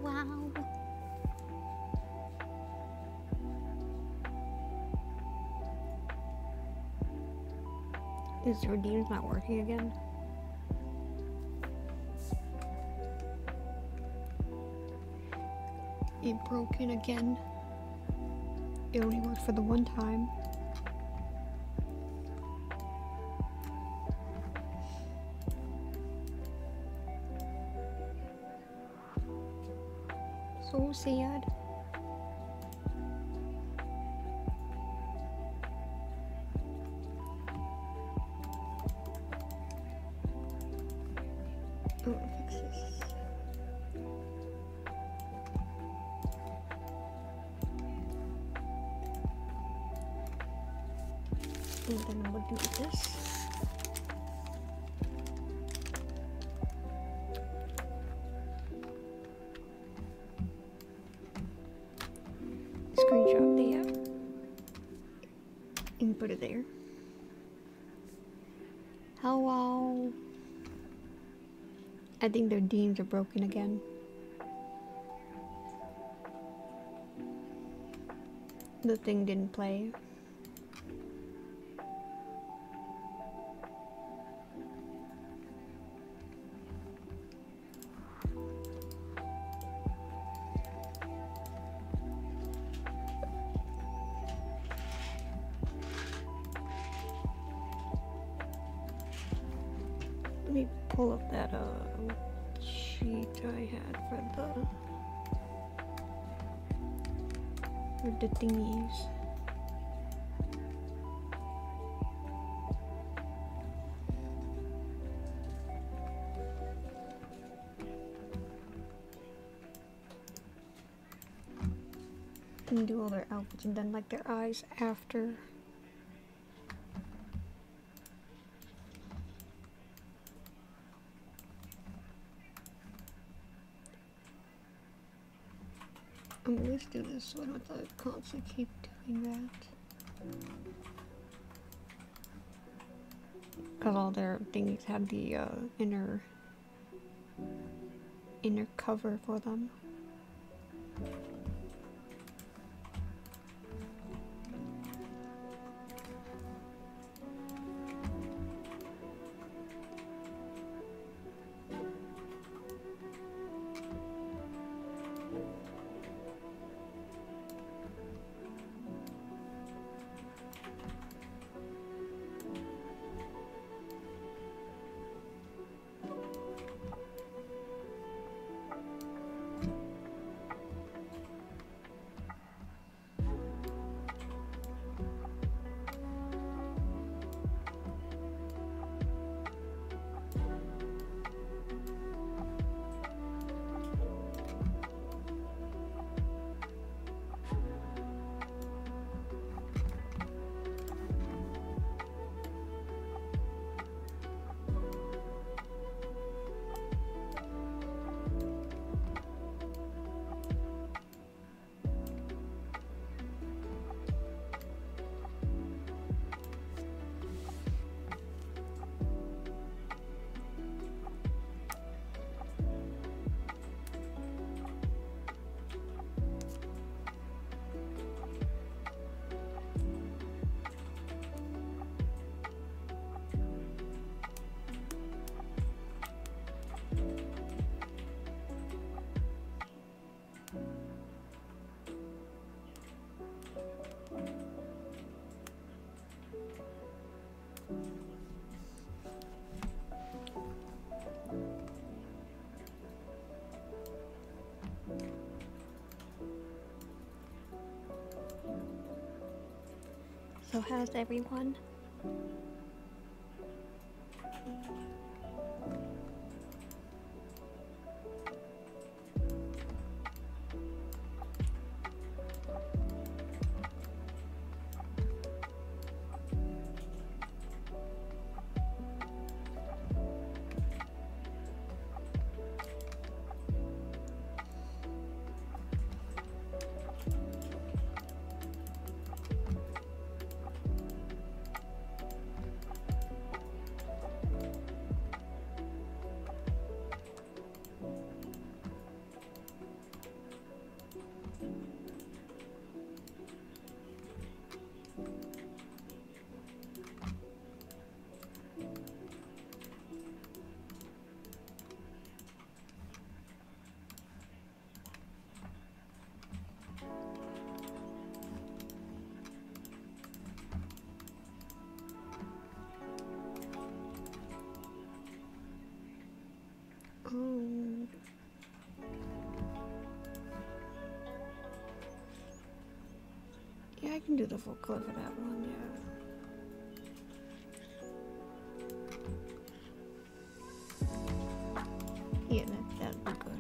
Wow. Is Redeemed not working again? it broken again. It only worked for the one time. So sad. I'm gonna fix this. And then we'll do this. Screenshot the app and put it there. Hello. I think their beams are broken again. The thing didn't play. Let me pull up that sheet I had for the thingies. And do all their outfits and then like their eyes after. Let's do this one without constantly keep doing that. Because all their things have the inner cover for them. So how's everyone? Oh. Yeah, I can do the full color for that one, yeah. Yeah, that'd be good.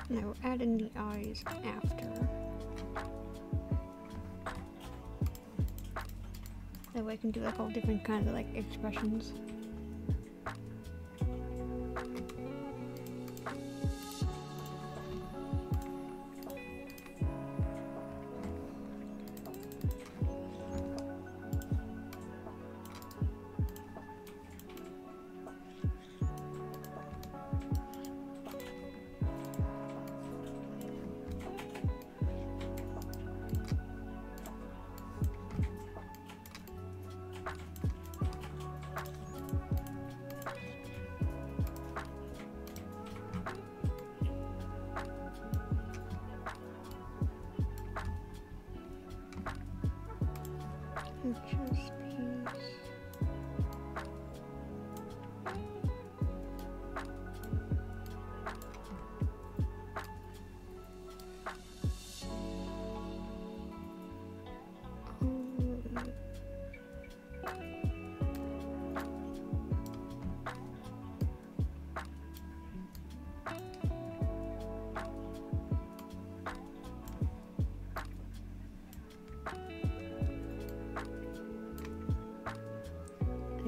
Now we're adding the eyes after. That way I can do like all different kinds of like expressions. Chess piece.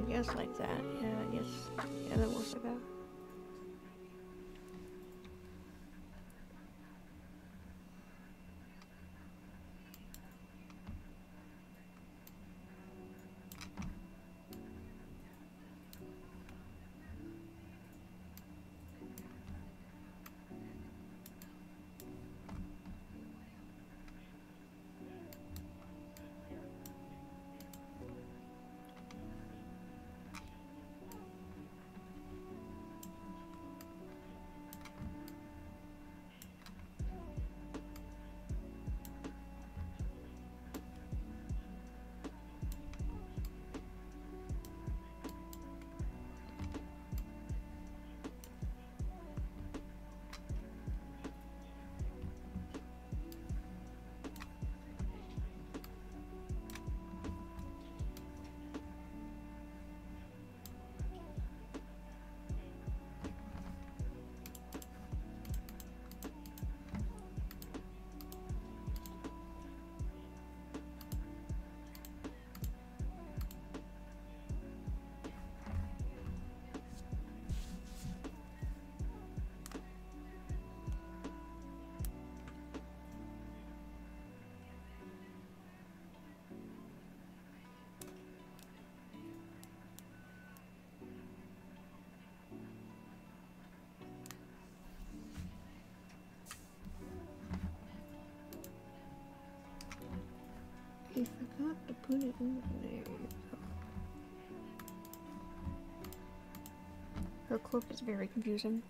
Just like that, yeah, I guess, yeah, that works like that. I forgot to put it in there. Her cloak is very confusing.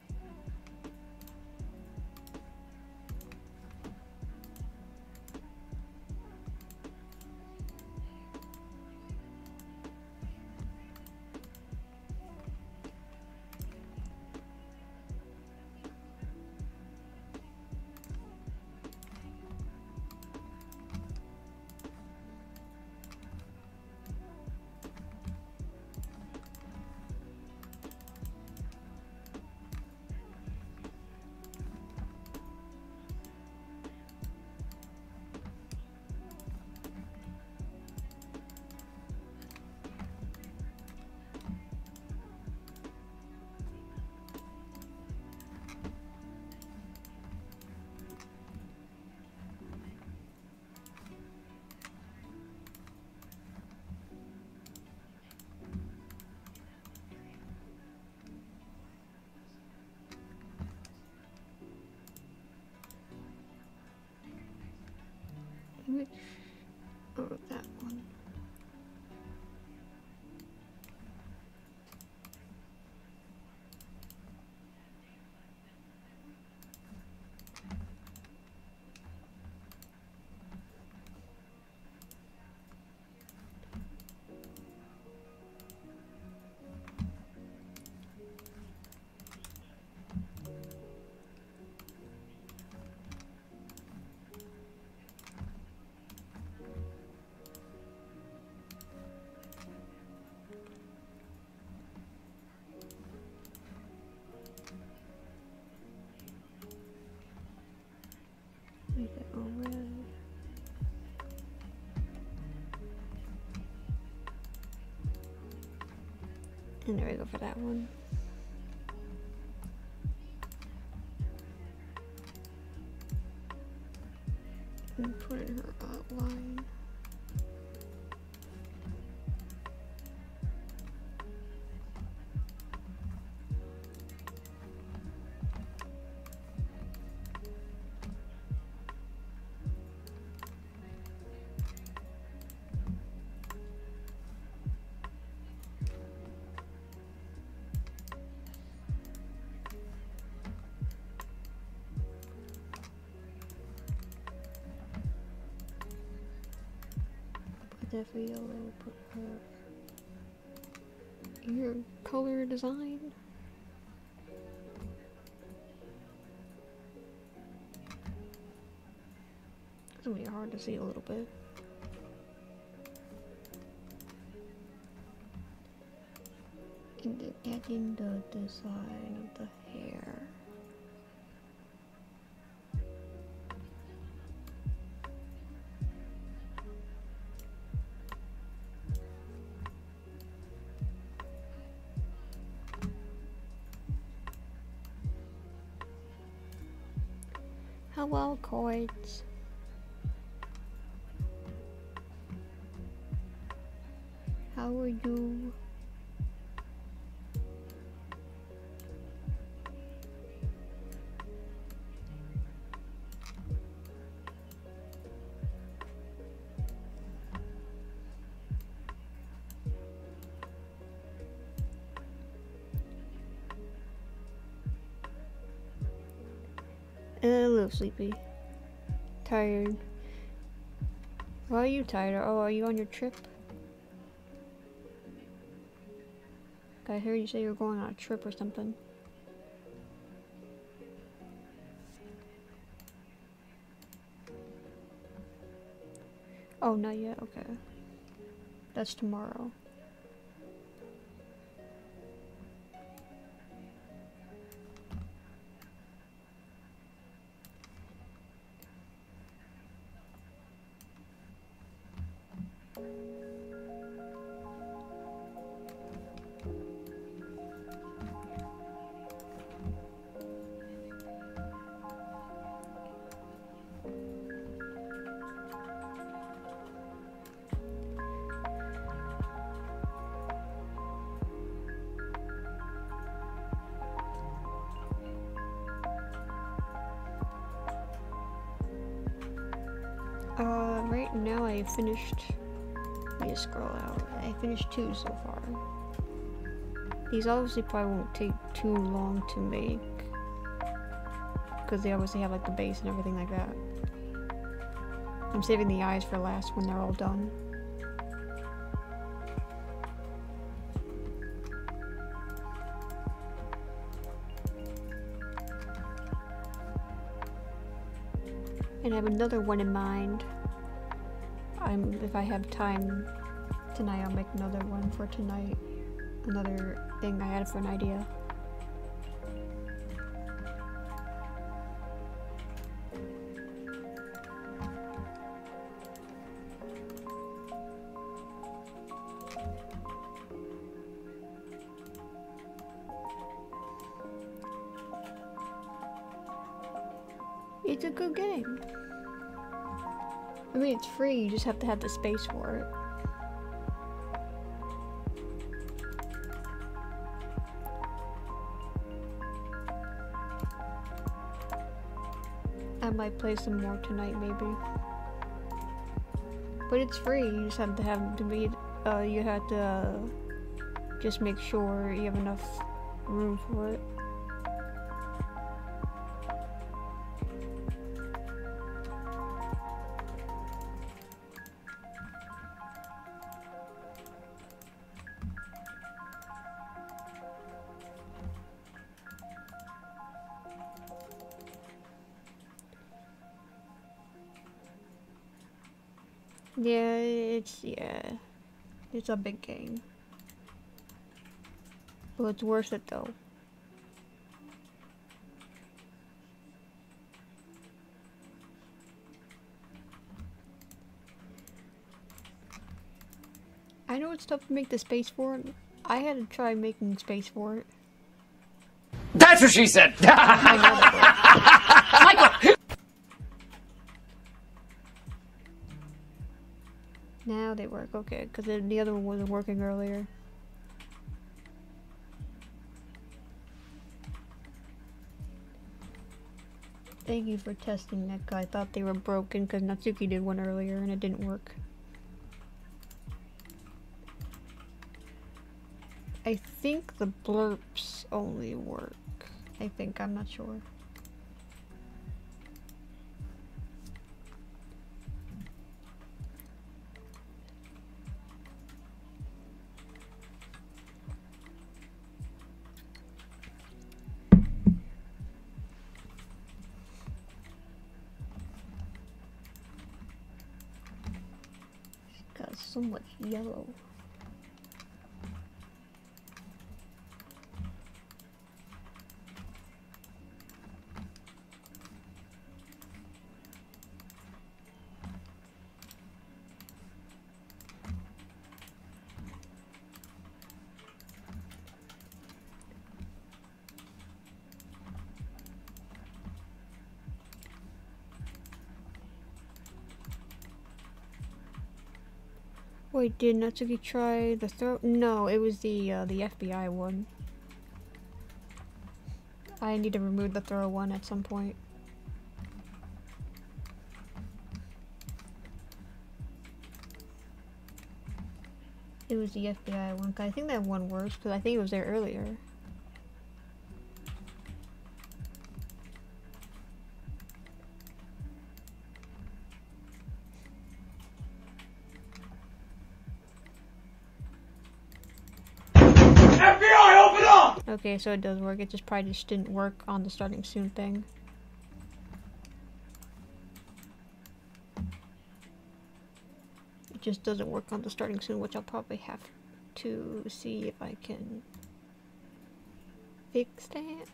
Which? Oh, that one. Make it all red. And there we go for that one. And put in her outline. That for yellow, put her your color design. It's gonna be hard to see a little bit. And then adding the design of the hair. Hello, Quartz. How are you? A little sleepy. Tired. Why are you tired? Oh, are you on your trip? I heard you say you were going on a trip or something. Oh, not yet? Okay. That's tomorrow. Right now I finished, let me just scroll out, I finished 2 so far. These obviously probably won't take too long to make, because they obviously have like the base and everything like that. I'm saving the eyes for last when they're all done. And I have another one in mind. If I have time tonight, I'll make another one for tonight. Another thing I had for an idea. It's a good game. I mean, it's free, you just have to have the space for it. I might play some more tonight, maybe. But it's free. You just have to be. You have to just make sure you have enough room for it. Yeah, it's a big game. Well, it's worth it though. I know it's tough to make the space for it. I had to try making space for it. That's what she said! Now they work, okay, because the other one wasn't working earlier. Thank you for testing that guy. I thought they were broken because Natsuki did one earlier and it didn't work. I think the blurps only work. I think, I'm not sure. Got so much yellow. Wait, did Natsuki try the throw? No, it was the FBI one. I need to remove the throw one at some point. It was the FBI one, 'cause I think that one works, because I think it was there earlier. FBI, open up! Okay, so it does work. It just probably just didn't work on the starting soon thing. It just doesn't work on the starting soon, which I'll probably have to see if I can fix that.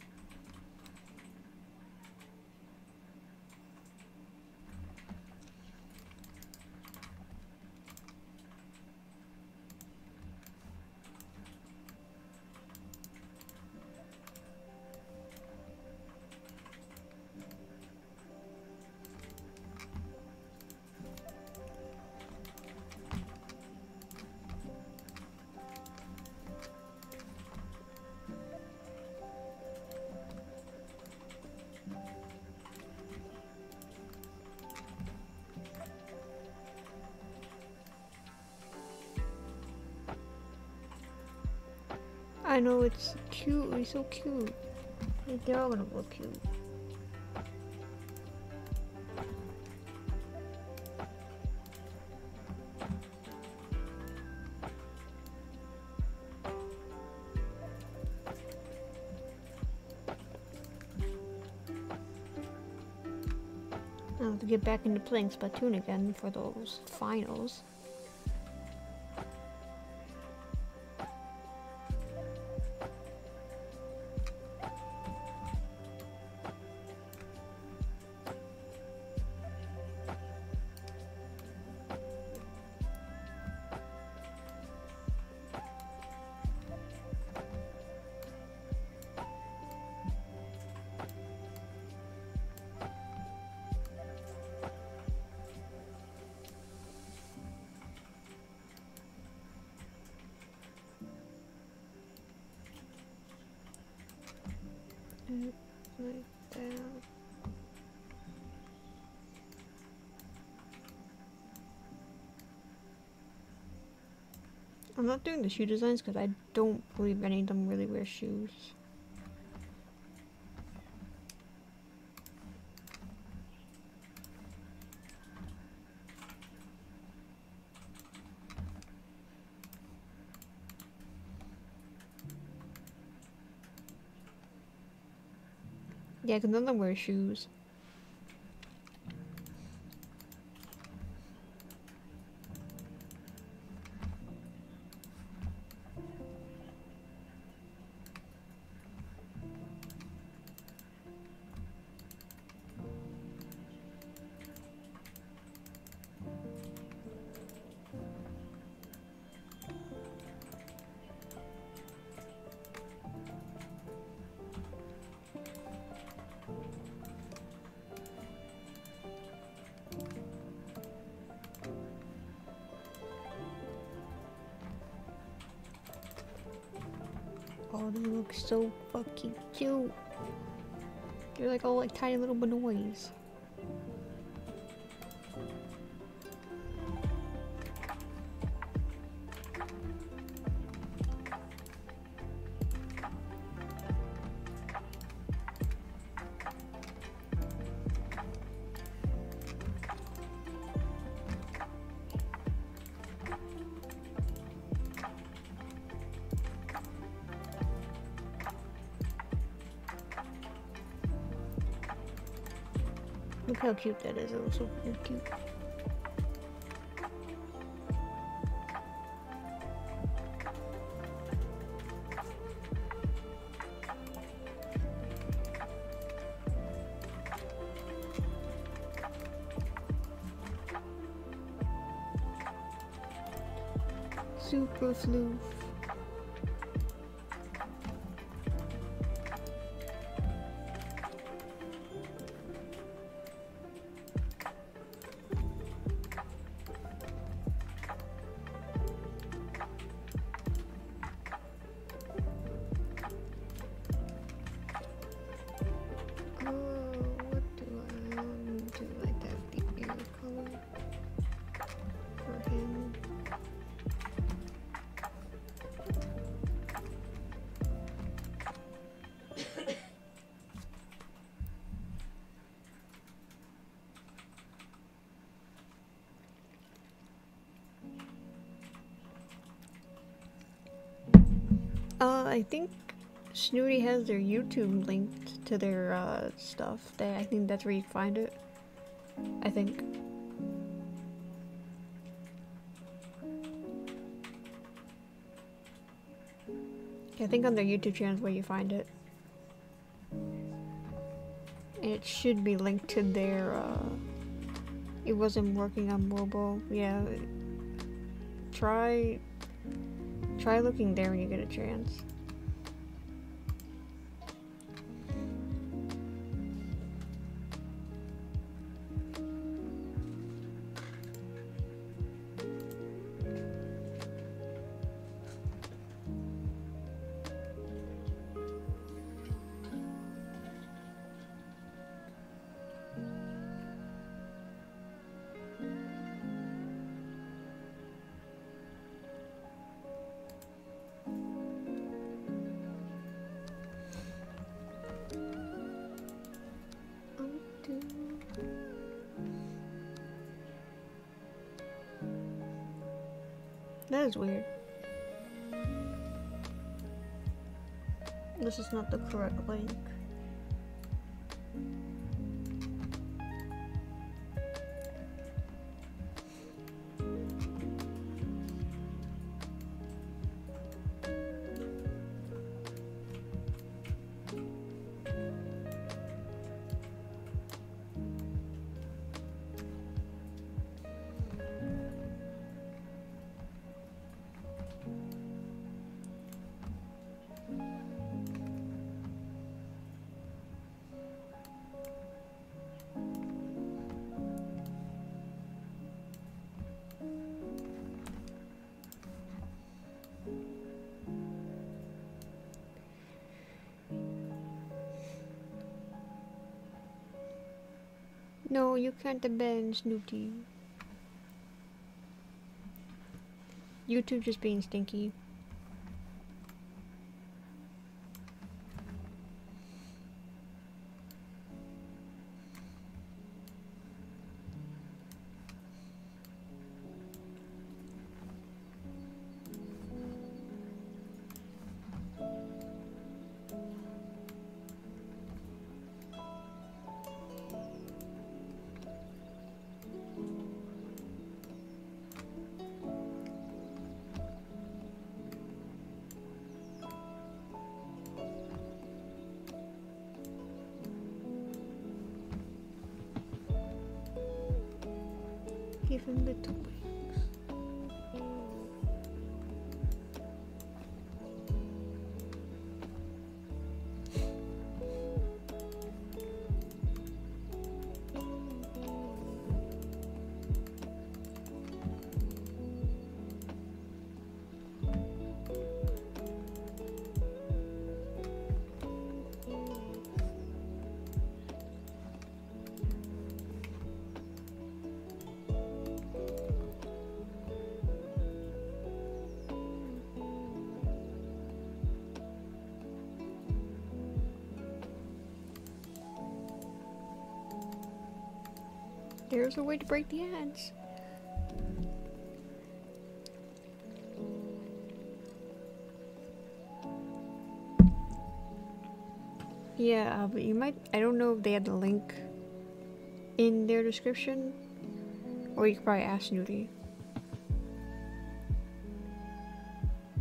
I know, it's cute. He's so cute. They're all gonna look cute. I'll have to get back into playing Splatoon again for those finals. Like that. I'm not doing the shoe designs because I don't believe any of them really wear shoes. Yeah, because none of them wear shoes. Oh, they look so fucking cute. They're like all like tiny little boys. Look how cute that is. It looks so fucking cute. Super floof. I think Snooty has their YouTube linked to their stuff. I think that's where you find it. I think. I think on their YouTube channel is where you find it. And it should be linked to their, it wasn't working on mobile. Yeah. Try looking there when you get a chance. That is weird. This is not the correct link. No, you can't abandon Snooty. YouTube just being stinky. Give him little wings. There's a way to break the ads. Yeah, but you might, I don't know if they had the link in their description, or you could probably ask Snooty.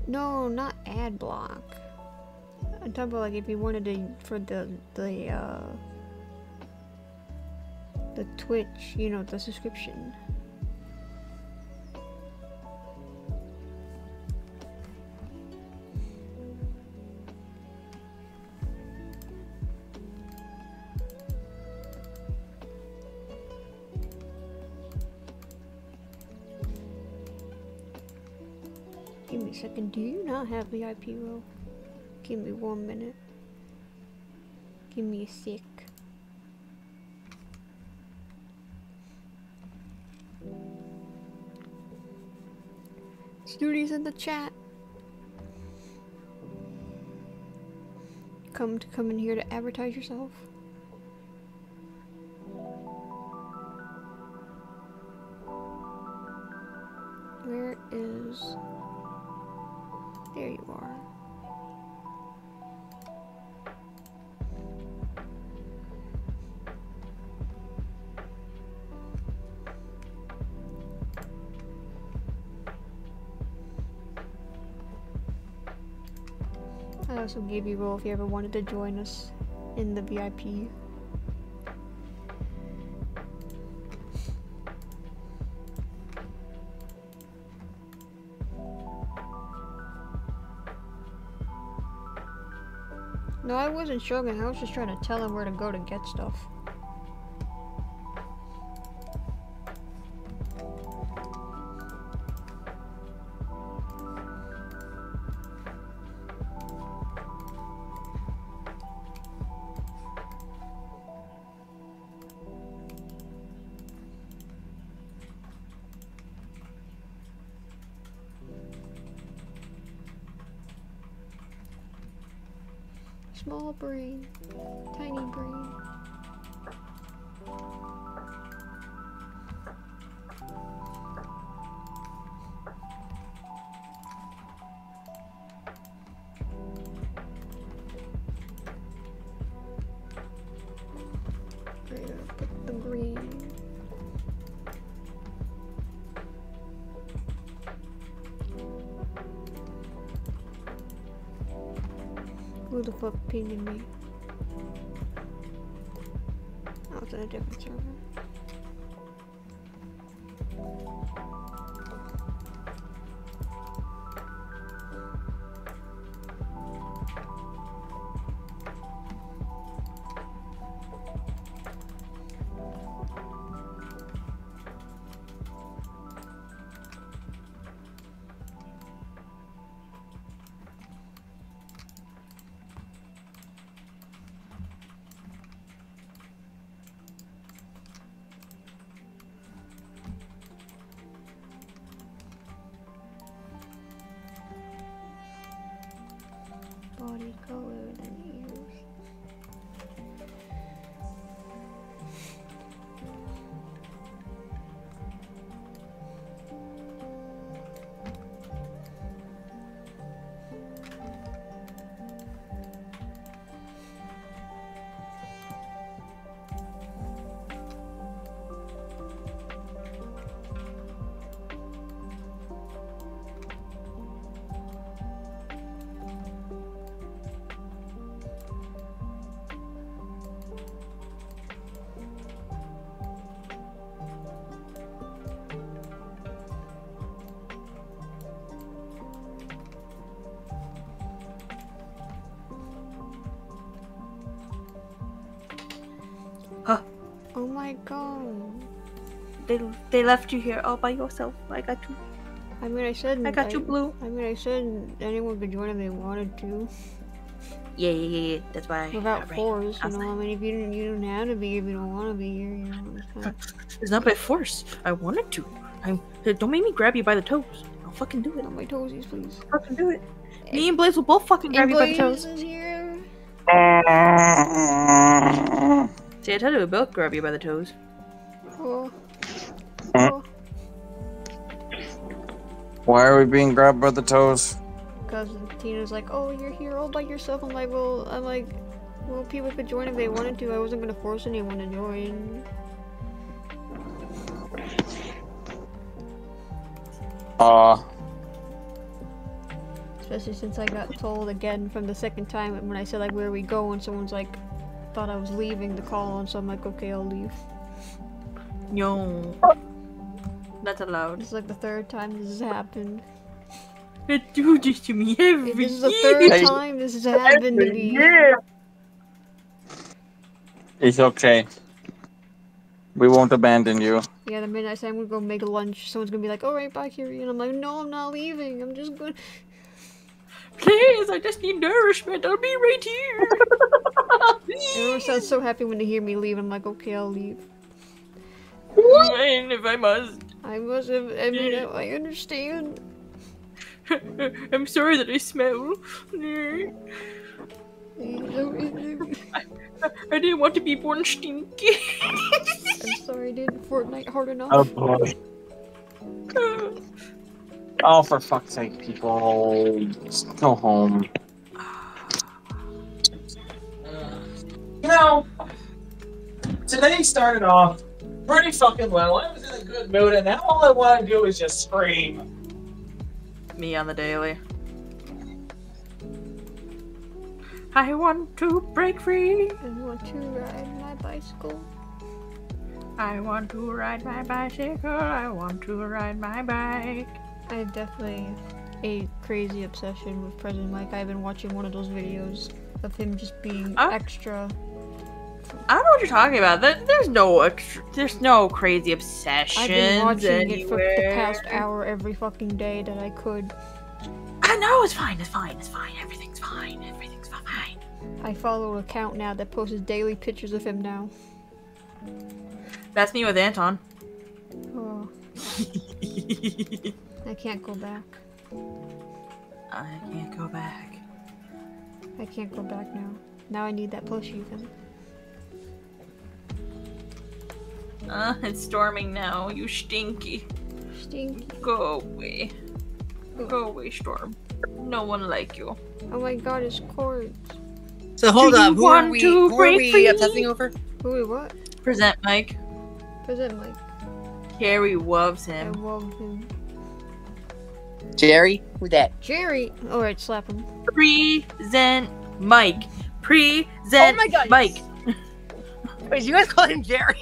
No, not ad block. I'm talking about like if you wanted to, for the Twitch, you know, the subscription. Give me a second. Do you not have VIP row? Give me 1 minute. Give me a sec. Snooty's in the chat. Come in here to advertise yourself. Where is... There you are. I also gave you a role if you ever wanted to join us in the VIP. No, I wasn't struggling. I was just trying to tell him where to go to get stuff. Small brain, tiny brain. We're gonna put the green. Who the fuck pinging me? Oh, it's in a different server. Huh? Oh my god. They left you here all by yourself. I got you. I mean, I said. I got you, Blue. I mean, I said anyone could join if they wanted to. Yeah. That's why. Without force, you know. I mean, if you don't have to be, if you don't want to be here, you know. It's not by force. I wanted to. Don't make me grab you by the toes. I'll fucking do it. Not my toesies, please. Fucking do it. Me and Blaze will both fucking grab you by the toes. Is here. See, I told you we'll both grab you by the toes. Oh. Oh. Why are we being grabbed by the toes? Because Tina's like, oh, you're here all by yourself. I'm like, well, people could join if they wanted to. I wasn't gonna force anyone to join. Especially since I got told again from the second time when I said like, where are we going? Someone's like, thought I was leaving the call, and so I'm like, okay, I'll leave. No. Not allowed. It's like the third time this has happened. It do this to me every This is the third time this has happened to me. It's okay. We won't abandon you. Yeah, the minute I say I'm gonna go make lunch, someone's gonna be like, oh, right back here. And I'm like, no, I'm not leaving. I'm just good. Please, I just need nourishment. I'll be right here. Everyone sounds so happy when they hear me leave. I'm like, okay, I'll leave. And if I must. I must have, I mean, I understand. I'm sorry that I smell. I didn't want to be born stinky. I'm sorry I didn't Fortnite hard enough. Oh boy. Oh, for fuck's sake, people. Just go home. You know, today started off pretty fucking well. I was in a good mood, and now all I want to do is just scream. Me on the daily. I want to break free. I want to ride my bicycle. I want to ride my bicycle. I want to ride my bike. I have definitely a crazy obsession with President Mike. I've been watching one of those videos of him just being extra. I don't know what you're talking about. There's no crazy obsessions. I've been watching anywhere. it for the past hour every fucking day that I could. I know, it's fine, it's fine, it's fine. Everything's fine, everything's fine. I follow an account now that posts daily pictures of him now. That's me with Anton. Oh. I can't go back. I can't go back. I can't go back now. Now I need that plushie then. It's storming now, you stinky. Stinky. Go away. Go away, Storm. No one like you. Oh my god, it's Quartz. So hold up, who are we obsessing over? Who, what? Present Mike. Present Mike. Carrie loves I him. love him. Jerry? Who's that? Jerry! Alright, slap him. Present Mike. Present Oh my god! Mike. Wait, you guys call him Jerry?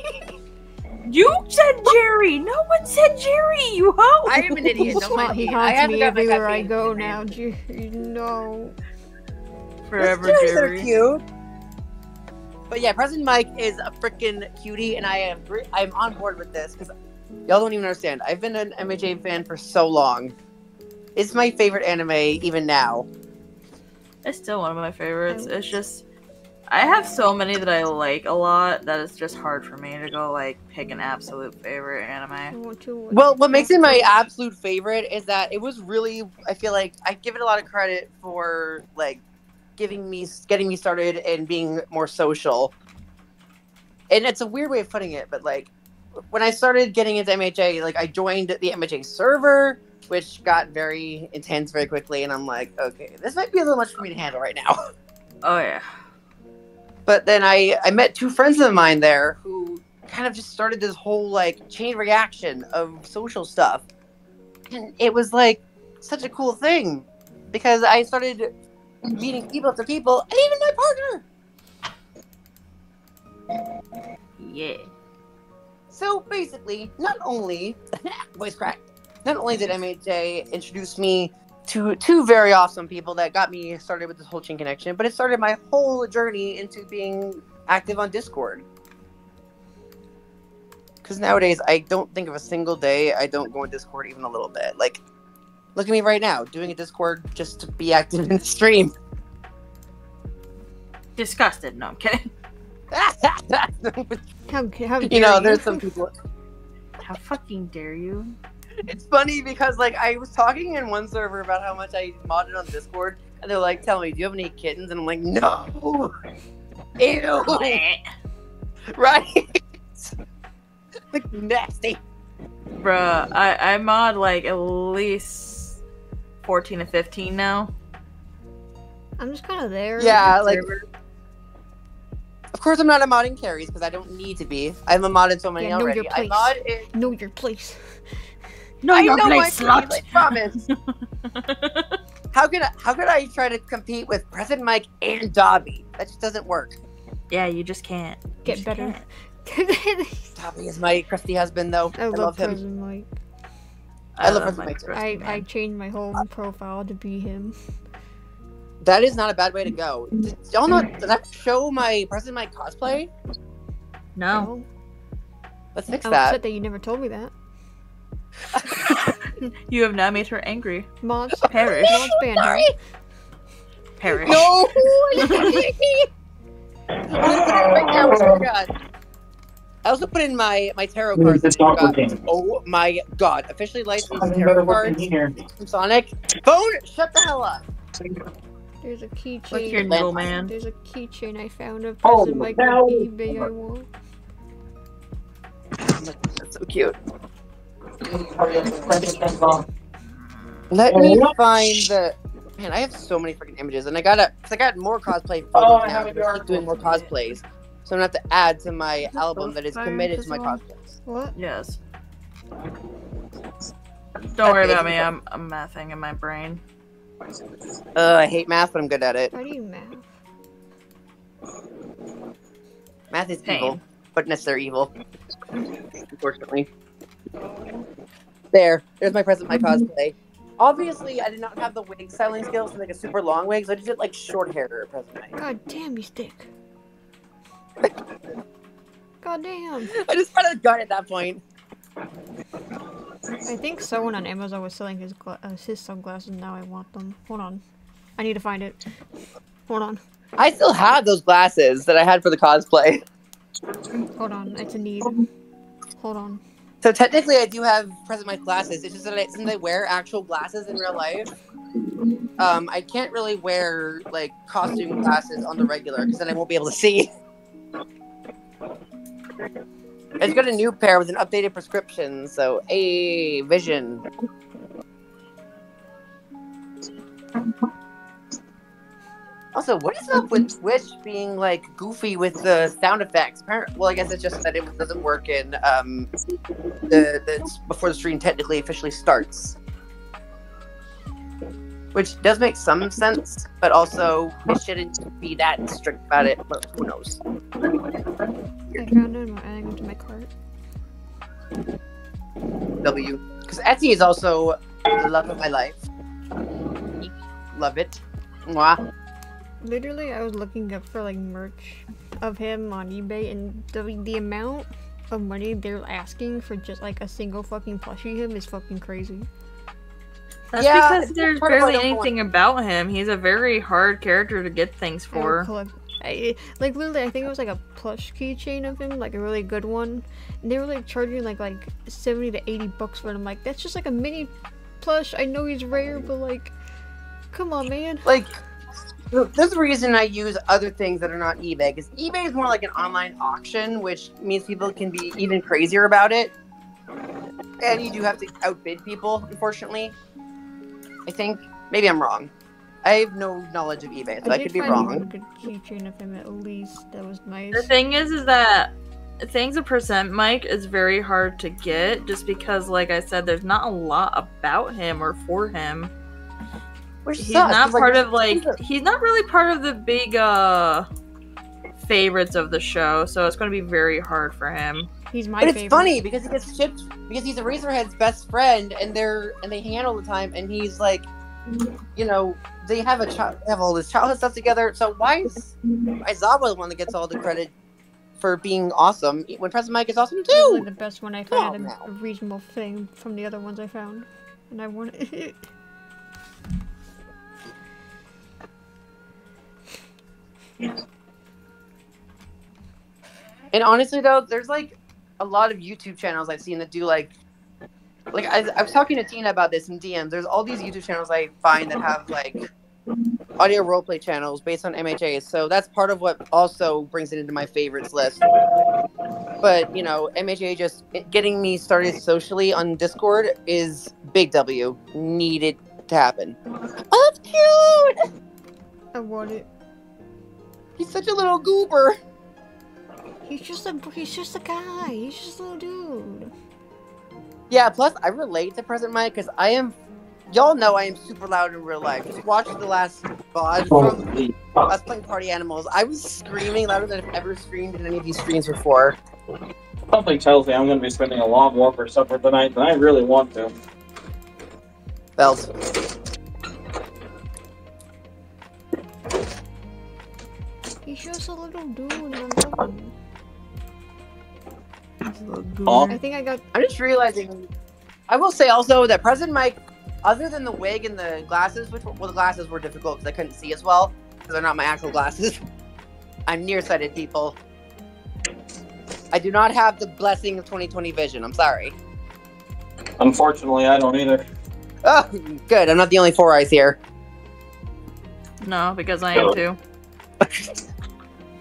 You said Jerry! No one said Jerry, you hoe! I am an idiot, don't mind He me. I haunts haven't me got my everywhere I caffeine. go now. Jerry, no. Forever Jerry's Jerry. so cute. But yeah, President Mike is a freaking cutie, and I'm on board with this because y'all don't even understand. I've been an MHA fan for so long. It's my favorite anime even now. It's still one of my favorites. It's just I have so many that I like a lot that it's just hard for me to go like pick an absolute favorite anime. Well, what makes it my absolute favorite is that it was really, I feel like I give it a lot of credit for like getting me started and being more social. And it's a weird way of putting it, but like when I started getting into MHA, like I joined the MHA server, which got very intense very quickly, and I'm like, okay, this might be a little much for me to handle right now. Oh yeah. But then I met two friends of mine there who kind of just started this whole like chain reaction of social stuff. And it was like such a cool thing because I started meeting people after people and even my partner. Yeah. So basically, not only voice crack, not only did MHA introduce me to two very awesome people that got me started with this whole chain connection, but it started my whole journey into being active on Discord. Because nowadays, I don't think of a single day I don't go on Discord even a little bit. Like, look at me right now, doing a Discord just to be active in the stream. Disgusted. No, I'm kidding. How dare You know, there's some people. How fucking dare you? It's funny because, like, I was talking in one server about how much I modded on Discord, and they're like, tell me, do you have any kittens? And I'm like, no! Ew! Right? Like, nasty. Bruh, I mod like at least 14 to 15 now. I'm just kind of there. Yeah, like... Of course I'm not a modding carries, because I don't need to be. I've modded so many know already. your I place. mod it... Know your place. No, I your know place, my slut. place, I promise. How could I try to compete with President Mike and Dobby? That just doesn't work. Yeah, you just can't. Get better. Dobby is my crusty husband, though. I love him. President Mike. I love President Mike. I changed my whole profile to be him. That is not a bad way to go. Did y'all not? Did I show my President Mike cosplay? No. Let's fix I'm that. upset that you never told me that. You have now made her angry. Mods Perish. Mods ban her. Sorry. Perish. No! I'm gonna put it right now. Oh my god. I also put in my tarot cards. It's awkward game. Oh my god. Officially licensed Something tarot better working cards here. from Sonic. Phone! Shut the hell up. There's a Look your keychain. noodle man. There's a keychain I found of Oh, President Mike no. on eBay. I want. That's so cute. Let me find the... Man, I have so many freaking images, and I got more cosplay photos Oh, I now. have a I keep doing more cosplays, so I'm gonna have to add to my album that is committed to my cosplays. What? Yes. Don't worry about me. I'm mathing in my brain. I hate math, but I'm good at it. Why do you math? Math is Same. evil, but necessary evil. Unfortunately. There's my present, my cosplay. Obviously, I did not have the wig styling skills to make a super long wig, so I just did like short hair at present. God damn, he's thick. God damn. I just had a gun at that point. I think someone on Amazon was selling his sunglasses. Now I want them. Hold on. I need to find it. Hold on. I still have those glasses that I had for the cosplay. Hold on. It's a need. Hold on. So technically, I do have present my glasses. It's just that since I wear actual glasses in real life, I can't really wear like costume glasses on the regular because then I won't be able to see. I just got a new pair with an updated prescription, so a vision. Also, what is up with Twitch being like goofy with the sound effects? Well, I guess it's just that it doesn't work in before the stream technically officially starts, which does make some sense, but also it shouldn't be that strict about it. But who knows? I found it. I'm adding it to my cart. Because Etsy is also the love of my life. Love it. Mwah. Literally, I was looking up for like merch of him on eBay, and the amount of money they're asking for just like a single fucking plushie him is fucking crazy. That's Yeah, because it's there's part of why I barely don't want- anything about him. He's a very hard character to get things I would for. collect- like literally, I think it was like a plush keychain of him, like a really good one. And they were like charging like $70 to $80 for it. I'm like, that's just like a mini plush. I know he's rare, but like, come on, man. Like, there's a reason I use other things that are not eBay, because eBay is more like an online auction, which means people can be even crazier about it. And you do have to outbid people, unfortunately. I think. Maybe I'm wrong. I have no knowledge of eBay, so I did could be find one wrong. good keychain of him at least. That was nice. The thing is that things of Percent Mike is very hard to get, just because, like I said, there's not a lot about him or for him. Which He's sucks, not 'cause, like, part of he's not really part of the big favorites of the show, so it's going to be very hard for him. He's my But it's favorite. funny because he gets shipped because he's Eraserhead's best friend, and they hang out all the time, and he's like, you know, they have all this childhood stuff together. So why is Aizawa the one that gets all the credit for being awesome when Present Mike is awesome Probably too. the best one I Come found on at now. a reasonable thing from the other ones I found. And I want it. And honestly though, there's like a lot of YouTube channels I've seen that do like I was talking to Tina about this in DMs. There's all these YouTube channels I find that have like audio roleplay channels based on MHAs. So that's part of what also brings it into my favorites list. But you know, MHA just getting me started socially on Discord is big W. Needed to happen. Oh, that's cute. I want it. He's such a little goober. He's just a guy. He's just a little dude. Yeah, plus I relate to Present Mike because y'all know I am super loud in real life. Just watch the last VOD from us playing Party Animals. I was screaming louder than I've ever screamed in any of these streams before. Something tells me I'm going to be spending a lot more for supper tonight than I really want to. Bells. He's just a little dude and I love him. Oh. I think I got. I'm just realizing. I will say also that President Mike, other than the wig and the glasses, the glasses were difficult because I couldn't see as well because they're not my actual glasses. I'm nearsighted, people. I do not have the blessing of 20/20 vision. I'm sorry. Unfortunately, I don't either. Oh, good. I'm not the only four eyes here. No, because I am too.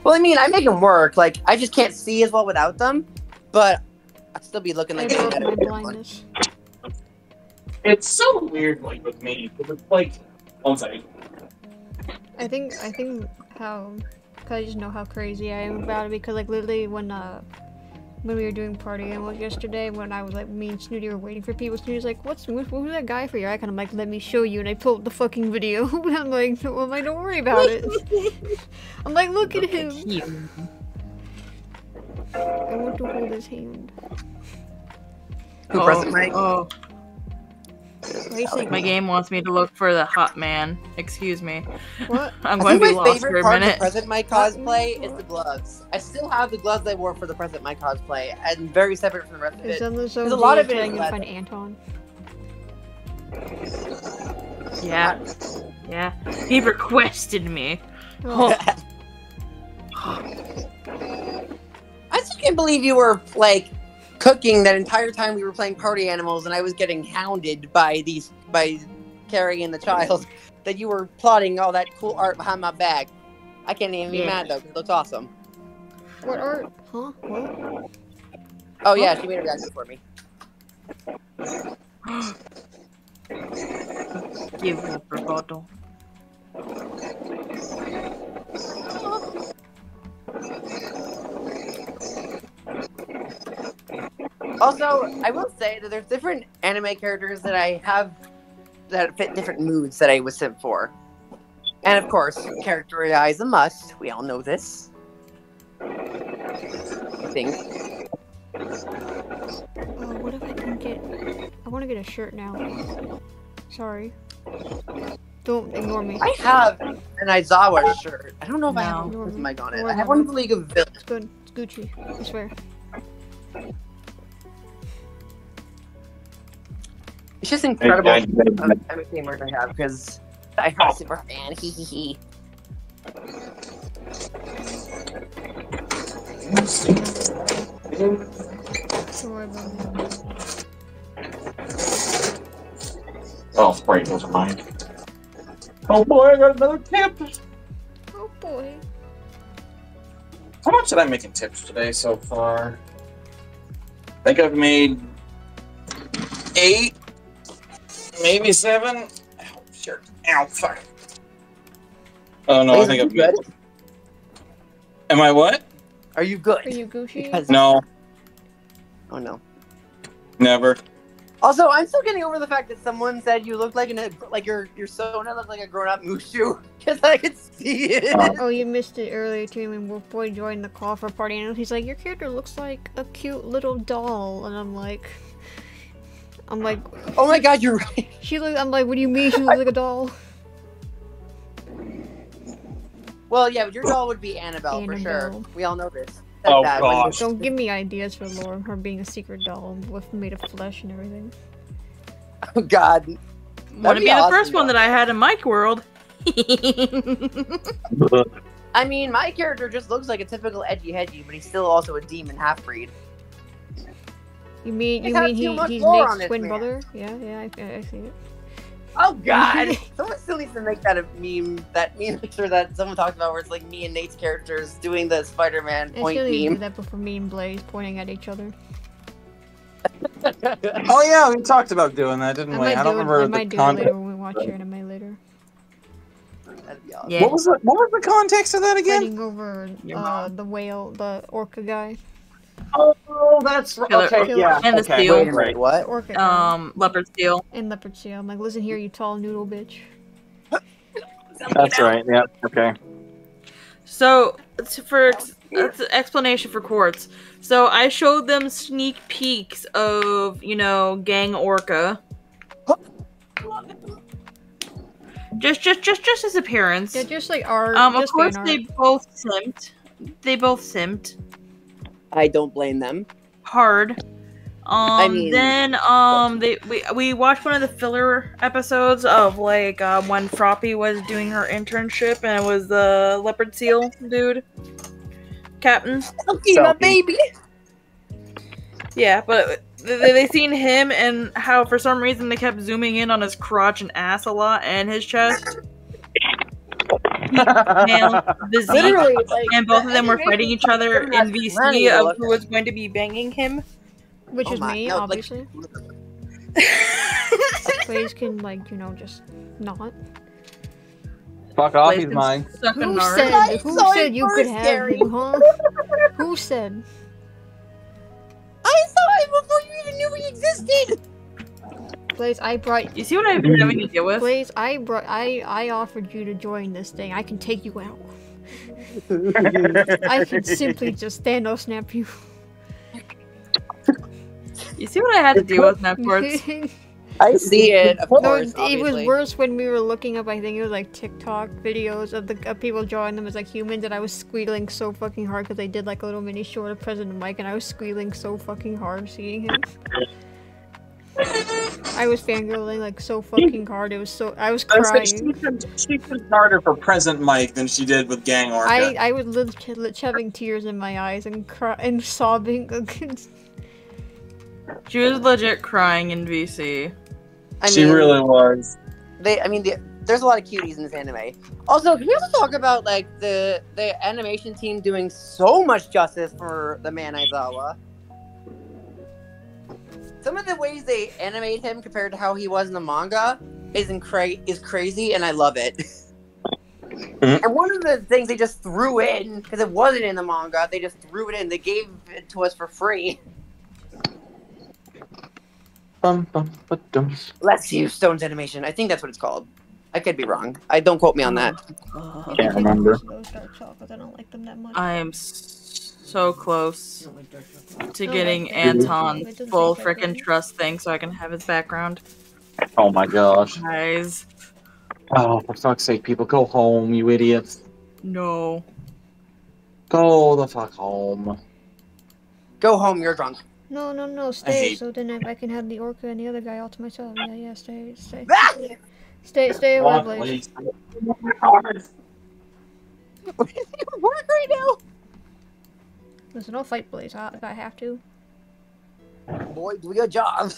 Well, I mean, I make them work. Like, I just can't see as well without them, but I'd still be looking I like broke that. my blindness. It's so weird, like, with me. It's like, one second. I think how, cause I just know how crazy I am about it because like literally when we were doing Party Animals yesterday, when I was like, me and Snooty were waiting for people, Snooty's like, who's that guy for your icon? I'm like, let me show you, and I pulled the fucking video. I'm like, well, I'm like, don't worry about it. I'm like, look at him. I want to hold his hand. Who, President Mike? Oh, Why are you saying my game wants me to look for the hot man. Excuse me. what? I'm I going think to be my lost for favorite a part of the minute. President Mike cosplay is the gloves. I still have the gloves I wore for the President Mike cosplay, and very separate from the rest of Is it. that the song There's a lot of it trying is to leather. find Anton? Yeah. Yeah. He requested me. Oh, I still can't believe you were like cooking that entire time we were playing Party Animals, and I was getting hounded by Carrie and the child. That you were plotting all that cool art behind my back. I can't even be mad though. 'Cause it looks awesome. what art? Huh? What? Oh yeah, she made a reaction for me. Give up her bottle. Also, I will say that there's different anime characters that I have that fit different moods that I was sent for. And of course, character AI is a must. We all know this. I think. Oh, what if I can get? I want to get a shirt now. Sorry. Don't ignore me. I have an Aizawa shirt. I don't know if I have No. a Prism Mic on it. Or I have one of the League of Villains. It's good. It's Gucci. I swear. It's just incredible everything work I have because I'm a super fan. Hee hee hee. Don't worry about me. Oh, right, those are mine. Oh boy, I got another tip! Oh boy. How much did I make in tips today so far? I think I've made 8, maybe 7. Ow, shit. Ow, fuck. Oh no, I think I've made... Am I what? Are you good? Are you Gucci? Because- No, Oh no. never. Also, I'm still getting over the fact that someone said you look like your Sona looked like a grown-up Mushu because I could see it. Oh, you missed it earlier too when Wolf Boy joined the call for Party Animals. He's like, your character looks like a cute little doll, and I'm like, Oh my god, you're right. I'm like, what do you mean she looks like a doll? Well, yeah, but your doll would be Annabelle, for sure. Annabelle. We all know this. Oh, That gosh. Don't give me ideas for lore. Her being a secret doll with made of flesh and everything. Oh, God. Wouldn't be the first one that I had in my world. I mean, my character just looks like a typical edgy-hedgy, but he's still also a demon half-breed. You mean They have he's too much lore on Nate's this twin man. brother? Yeah, I see it. Oh, God! Someone still needs to make that a meme, picture that someone talked about where it's like me and Nate's characters doing the Spider-Man I point still need to do meme. that before me and Blaze pointing at each other. Oh yeah, we talked about doing that, didn't we? I don't remember I the might do it context. later when we watch your anime later. That'd be awesome. Yeah. What was the context of that again? Fighting over the whale, the orca guy. Oh, that's right. Killer- Okay, yeah. and the okay, seal. Wait a minute, The what? orca guy. Leopard seal. And leopard seal. I'm like, listen here, you tall noodle bitch. That's right. Yeah. Okay. So, that's an explanation for Quartz. So, I showed them sneak peeks of, Gang Orca. Just his appearance. Yeah, just like art. Of just course, fan they art. both simped. They both simped I don't blame them. hard. mean- Then we watched one of the filler episodes of when Froppy was doing her internship and it was the leopard seal dude, Captain. Okay, my baby! Yeah, but they seen him and how for some reason they kept zooming in on his crotch and ass a lot and his chest. Male, physique, Literally, like, and both of them were fighting each other in VC of who was was going to be banging him. Which is me, obviously. Blaze can, just not. Fuck off, Blaze he's can mine. suck a Who nard. said? Who saw said it you could first, have Gary. him, huh? Who said? I saw him before you even knew he existed! Blaze, I brought. You see what I've been having to deal with? Blaze, I offered you to join this thing. I can take you out. I can simply just Thanos snap you. You see what I had to deal with, Netflix? I see it, of No, course, it was obviously. worse when we were looking up. I think it was like TikTok videos of people drawing them as like humans, and I was squealing so fucking hard because they did like a little mini short of President Mike, and I was squealing so fucking hard seeing him. I was fangirling like so fucking hard. I was crying. She was harder for present Mike than she did with Gang Orca. I was legit having tears in my eyes and and sobbing. She was legit crying in VC. She really was. There's a lot of cuties in this anime. Also, can we also talk about like the animation team doing so much justice for the man Aizawa? Some of the ways they animate him compared to how he was in the manga is crazy, and I love it. And one of the things they just threw in, because it wasn't in the manga, they just threw it in. They gave it to us for free. Let's use Stone's animation. I think that's what it's called. I could be wrong. Don't quote me on that. Can't remember. Those dark chocolates, I don't like them that much. I am so close to No, getting it Anton's doesn't full taste like frickin' that. trust thing so I can have his background. Oh my gosh. Guys, Oh, for fuck's sake, people, go home, you idiots. no. Go the fuck home. Go home, you're drunk. No, stay. hate- So then I can have the orca and the other guy all to myself. Yeah, stay. Ah! Stay away, Come on, Blaze. please. You're work right now. Listen, I'll fight Blaze if I have to. Boy, do your job.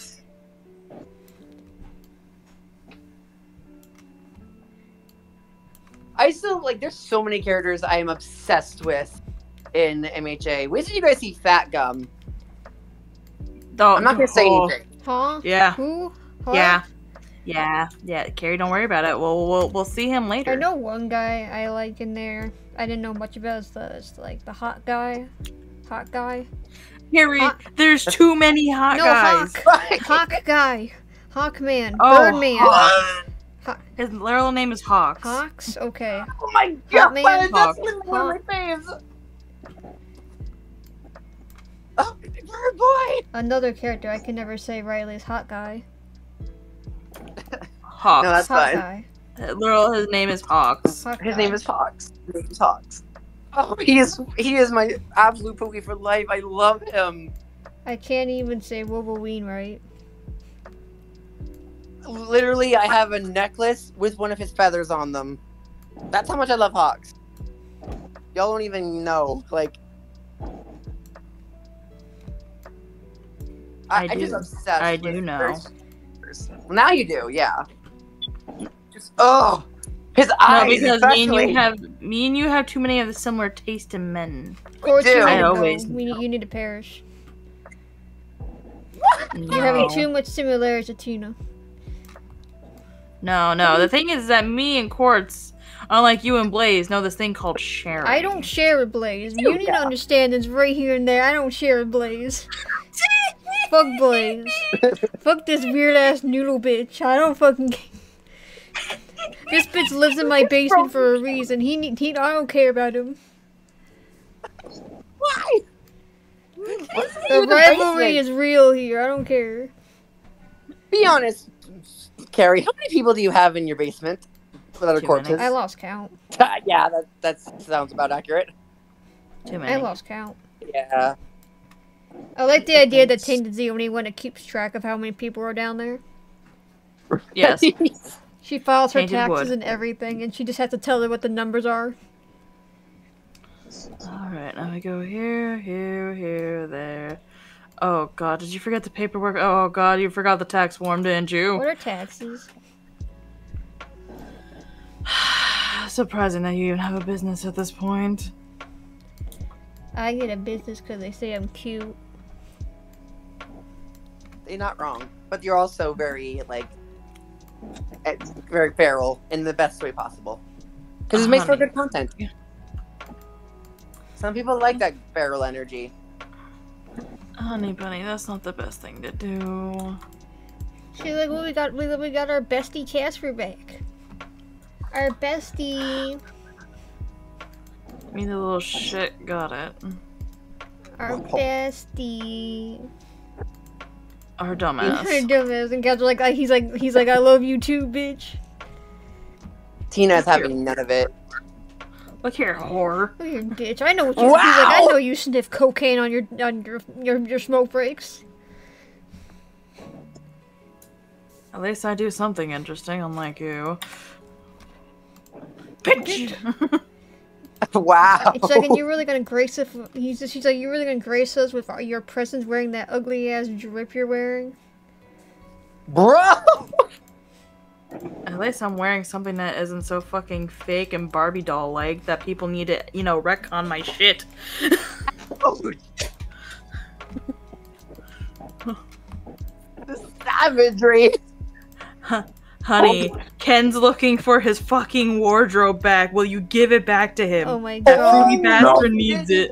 I still there's so many characters I am obsessed with in MHA. Wait till you guys see Fat Gum. I'm not gonna say anything. Huh? Yeah. Who? Huh? Yeah. Carrie, don't worry about it. We'll see him later. I know one guy I like in there. I didn't know much about. It's like the hot guy. Hot guy. Carrie, Hawk. there's too many hot No, guys. Hawk guy. Hawkman. Oh, Birdman. His literal name is Hawks. Hawks? Okay. Oh my Hot god, man. that's Hawk. literally one of my faves. Oh, bird boy. Another character I can never say rightly is Hot Guy. Hawks. No, that's Hot fine. Guy. Literal, his name is Hawks. Fuck His God. name is Hawks. His name is Hawks. Oh, he is my absolute Pookie for life. I love him. I can't even say Wolverine right. Literally, I have a necklace with one of his feathers on them. That's how much I love Hawks. Y'all don't even know. Like, I I'm just do. obsessed. I with do know. Well, now you do, yeah. Just his No, eyes. because especially. me and you have too many of the similar taste in men. Quartz, do. you need I to go. always- You need to perish. No. You're having too much similarities to Tina. No. The thing is that me and Quartz, unlike you and Blaze, know this thing called sharing. I don't share with Blaze. You need to understand this right here and there. I don't share with Blaze. Fuck Blaze. Fuck this weird ass noodle bitch. I don't fucking. This bitch lives in my basement for a reason. I don't care about him. Why? The rivalry is real here. I don't care. Be honest, Carrie. How many people do you have in your basement without Too corpses? many. I lost count. Yeah, that sounds about accurate. Too I many. lost count. Yeah. I like the idea that Tainted Z only one that keeps track of how many people are down there. Yes. She files her Tainted taxes wood. and everything, and she just has to tell her what the numbers are. Alright, now we go here, there. Oh god, did you forget the paperwork? Oh god, you forgot the tax form, didn't you? What are taxes? Surprising that you even have a business at this point. I get a business because they say I'm cute. You're not wrong, but you're also very very feral in the best way possible. Because it makes for Honey. good content. Some people like that feral energy. Honey bunny, that's not the best thing to do. She's like, well, we got our bestie Casper back. Our bestie. Me the little shit got it. Our bestie. Our Her dumbass. dumbass. And Cat's like, he's like, I love you too, bitch. Tina's having none of it. Look here, whore. Look here, bitch. I know what you. Wow. He's like, I know you sniff cocaine on your smoke breaks. At least I do something interesting, unlike you. Bitch! Wow. It's like, and you're really gonna grace us. She's like, you're really gonna grace us with your presence wearing that ugly ass drip you're wearing. Bro! At least I'm wearing something that isn't so fucking fake and Barbie doll like that people need to, retcon my shit. The savagery. Honey, Ken's looking for his fucking wardrobe back. Will you give it back to him? Oh my That god. fruity bastard needs it.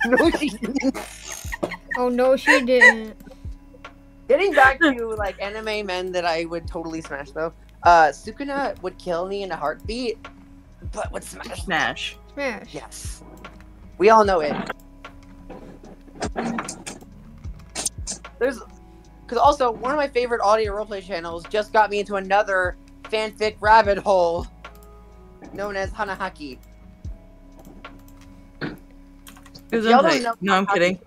No, she didn't. Oh no, she didn't. Getting back to anime men that I would totally smash though. Sukuna would kill me in a heartbeat, but would smash. Smash. Smash. Yes. We all know it. Because also, one of my favorite audio roleplay channels just got me into another fanfic rabbit hole known as Hanahaki. Goose Y'all on don't tight. know No, I'm how- kidding.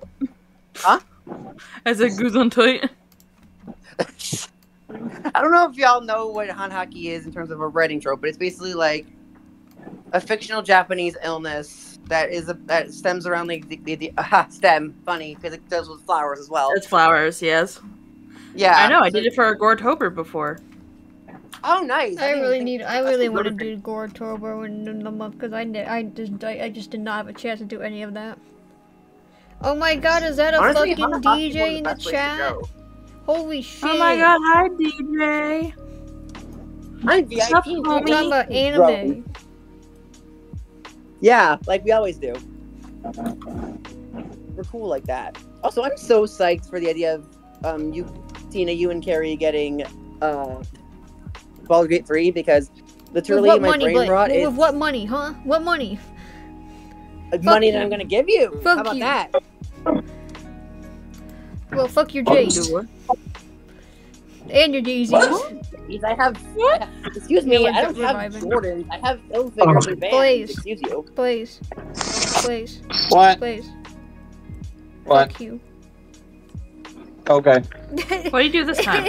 Huh? I said goose on tight. I don't know if y'all know what Hanhaki is in terms of a writing trope, but it's basically like a fictional Japanese illness that stems around the stem. Funny because it does with flowers as well. It's flowers, yes. Yeah, I know, I did it for a Gourtober before. Oh, nice! I really want to do. do Gourtober in the month because I just did not have a chance to do any of that. Oh my god, is that a Honestly, fucking Hanahaki DJ in the best place to chat? go. Holy shit. Oh my god, hi DJ. I'm What's up, VIP. We're homie? talking about anime. Yeah, like we always do. We're cool like that. Also, I'm so psyched for the idea of Tina, you and Carrie getting Baldur's Gate 3 because literally my brain rot is with what money, huh? What money? money you. that I'm gonna give you. Fuck How about you. that? Well, fuck your Jace. And your Yeezys. I have. Excuse me, Yeah, I don't have reviving. Jordans. I have Hilfigers and Vans. Please. Excuse you. Please. Please. What? Please. What? Fuck you. Okay. What do you do this time?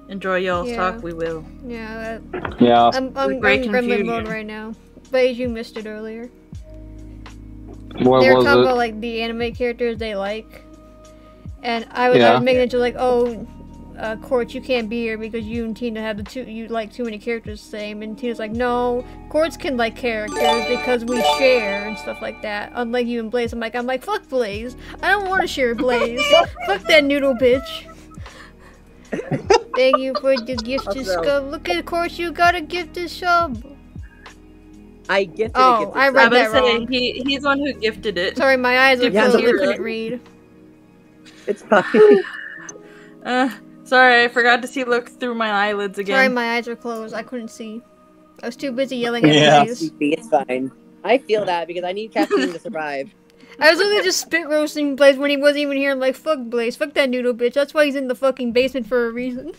Enjoy y'all's Yeah. talk. We will. Yeah, Yeah. I'm great gremlin confusion. mode right now. But you missed it earlier. What They were was talking it? about like the anime characters they like, and I was making it to like, oh, Quartz, you can't be here because you and Tina have you like too many characters the same, and Tina's like, no, Quartz can like characters because we share and stuff like that. Unlike you and Blaze, I'm like, fuck Blaze, I don't want to share Blaze. Fuck that noodle bitch. Thank you for the gifted sub. Look at Quartz, you got a gifted sub. I gifted Oh, it. I read I'm that gonna say wrong. he's the one who gifted it. Sorry, my eyes are Yeah, closed. I it's couldn't read. It's fine. Sorry, I forgot to look through my eyelids again. Sorry, my eyes were closed. I couldn't see. I was too busy yelling at Yeah. Blaze. It's fine. I feel that because I need caffeine to survive. I was literally just spit roasting Blaze when he wasn't even here. I'm like, fuck Blaze, fuck that noodle bitch. That's why he's in the fucking basement for a reason.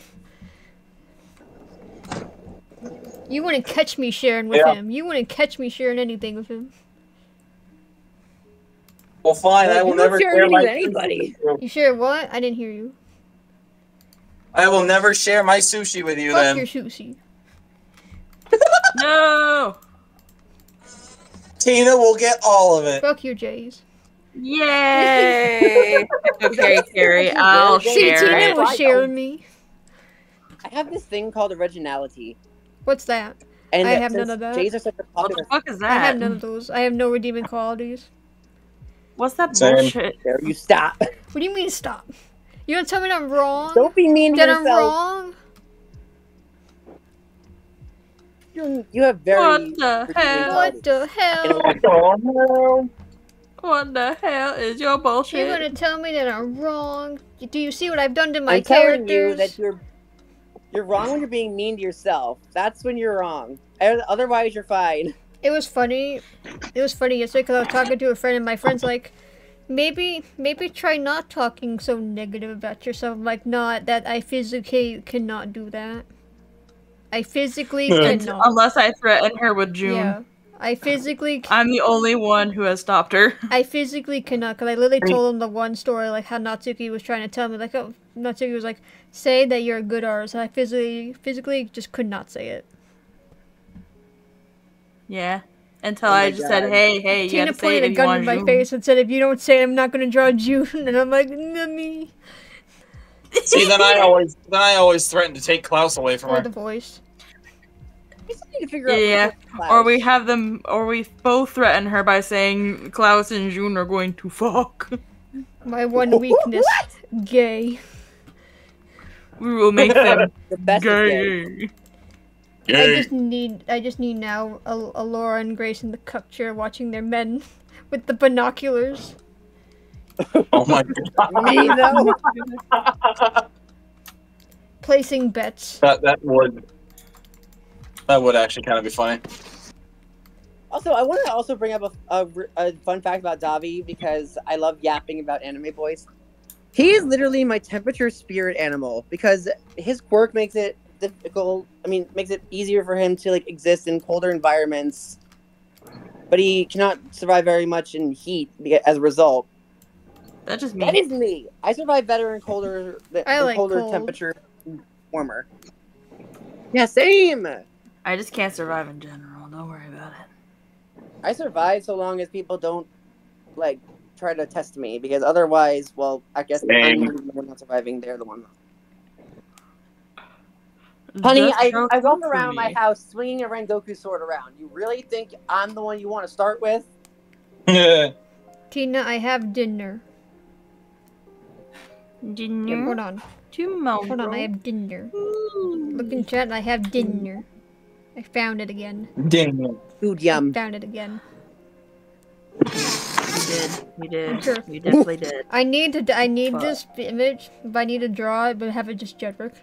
You wouldn't catch me sharing with him. You wouldn't catch me sharing anything with him. Well, fine. I will never share my anybody. You share what? I didn't hear you. I will never share my sushi with you Fuck then. your sushi. No! Tina will get all of it. Fuck your Jays. Yay! Okay, Carrie, I'll See, share Tina it. was sharing me. I have this thing called originality. What's that? And I have none of that. Jays are such a What popular. the fuck is that? I have none of those. I have no redeeming qualities. What's that Same. bullshit? There, you stop. What do you mean stop? You don't tell me that I'm wrong? Don't be mean to That I'm yourself. wrong? You have very. What the hell? What the hell? Oh, no. What the hell is your You're bullshit? gonna tell me that I'm wrong? Do you see what I've done to my I'm telling characters? you that you're wrong when you're being mean to yourself. That's when you're wrong. Otherwise, you're fine. It was funny. It was funny yesterday because I was talking to a friend and my friend's like, maybe try not talking so negative about yourself. I'm like, not that I physically cannot do that. I physically cannot. Unless I threaten her with June. Yeah. I physically I'm the only one who has stopped her. I physically cannot, because I literally told him the one story, like how Natsuki was trying to tell me, like, oh, Natsuki was like, say that you're a good artist. I physically just could not say it. Yeah. Until Oh I my just God. said, hey, you Tina gotta say it pointed a if you gun want in my June. face and said, if you don't say it, I'm not going to draw June. And I'm like, me. See, then I always threaten to take Klaus away from Or her. the voice. We still need to figure out. Yeah, Klaus. or we both threaten her by saying Klaus and June are going to fuck. My one weakness. Gay. We will make them The best is gay. gay. I just need now Alora and Grace in the cup chair watching their men with the binoculars. Oh my god. Me though. Placing bets. That would actually kind of be funny. Also, I want to also bring up a fun fact about Davi because I love yapping about anime boys. He is literally my temperature spirit animal because his quirk makes it difficult. I mean, makes it easier for him to like exist in colder environments, but he cannot survive very much in heat as a result. That's just That me. is me. I survive better in colder, I like colder cold. temperature, warmer. Yeah, same. I just can't survive in general. Don't worry about it. I survive so long as people don't like try to test me because otherwise, well, I guess Same. I'm the one not surviving. They're the one. Honey, Just I don't walk come for around my me. house swinging a Rengoku sword around. You really think I'm the one you want to start with? Tina, I have dinner. Dinner Hold on. tomorrow. Hold on, I have dinner. Look in chat, I have dinner. I found it again. Ding. Food yum. Found it again. You did. Sure. You definitely did. I need Fuck. this image, but I need to draw it, but have it just Jedrick.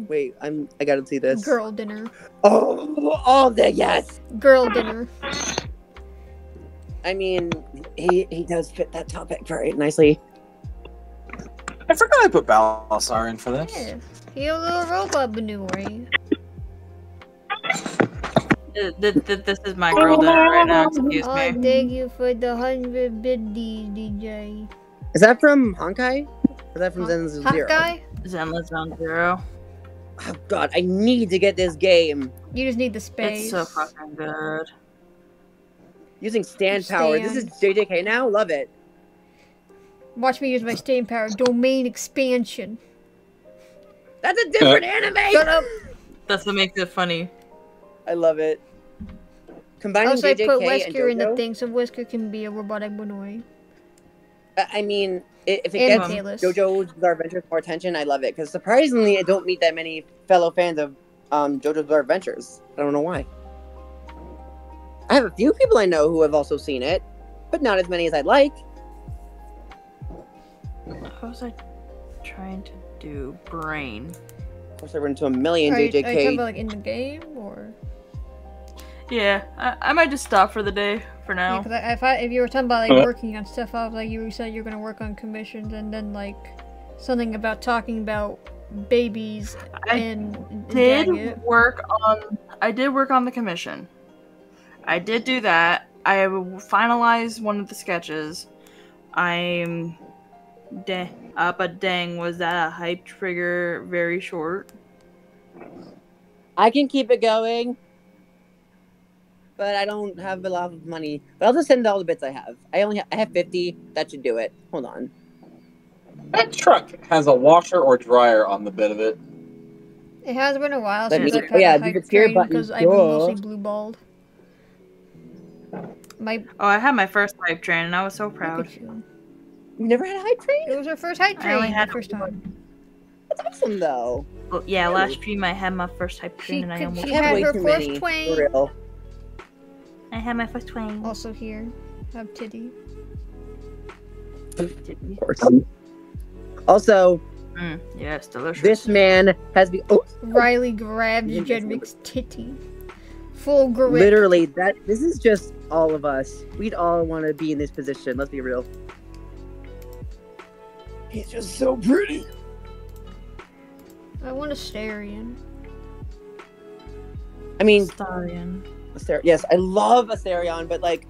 Wait, I gotta see this. Girl dinner. Oh, all the yes. Girl dinner. I mean, he does fit that topic very nicely. I forgot I put Balasar in for this. Yeah. He a little robot maneuvering. This is my girl dinner right now. Excuse Oh, me. thank you for the 100 biddies, DJ. Is that from Honkai? Or is that from Zen Hot Zero? guy? Zenless Zone Zero. Oh god, I need to get this game. You just need the space. It's so fucking good. Using stand power. This is JJK now? Love it. Watch me use my staying power. Domain expansion. That's a different anime! Shut up. That's what makes it funny. I love it. Combining Also, I JJK put and Wesker in the JoJo. thing, so Wesker can be a robotic Bonoi. I mean, if it And gets Taylor's. JoJo's Bizarre Adventures more attention, I love it. Because surprisingly, I don't meet that many fellow fans of JoJo's Bizarre Adventures. I don't know why. I have a few people I know who have also seen it, but not as many as I'd like. What was I trying to do? Brain. Of course, I run into a million Are you talking JJK. about like in the game or? Yeah, I might just stop for the day for Yeah, now. because if you were talking about like working on stuff, I was like you said you're gonna work on commissions, and then like something about talking about babies I and did Daggett. work on the commission. I did do that. I finalized one of the sketches. But dang, was that a hype trigger very short? I can keep it going, but I don't have a lot of money. But I'll just send all the bits I have. I have 50. That should do it. Hold on. That truck has a washer or dryer on the bit of it. It has been a while Let since me- I've had yeah, a the hype tier train button, because I've been duh. mostly blue balled. Oh, I had my first hype train and I was so Look proud. at you. You never had a hype train? It was our first hype I only train had the first time. That's awesome, though. Well, yeah, last stream I had my first hype She train and I could- almost she I have had way her too first many, twain. for real. I had my first train. Also here, have titty. Of course. Also, Yes, delicious. this man has been Riley grabs You didn't Jedrick's titty. Full grip. literally that. This is just all of us. We'd all want to be in this position. Let's be real. He's just so pretty. I want a Starion. I mean, Starion. yes, I love Asterion, but like,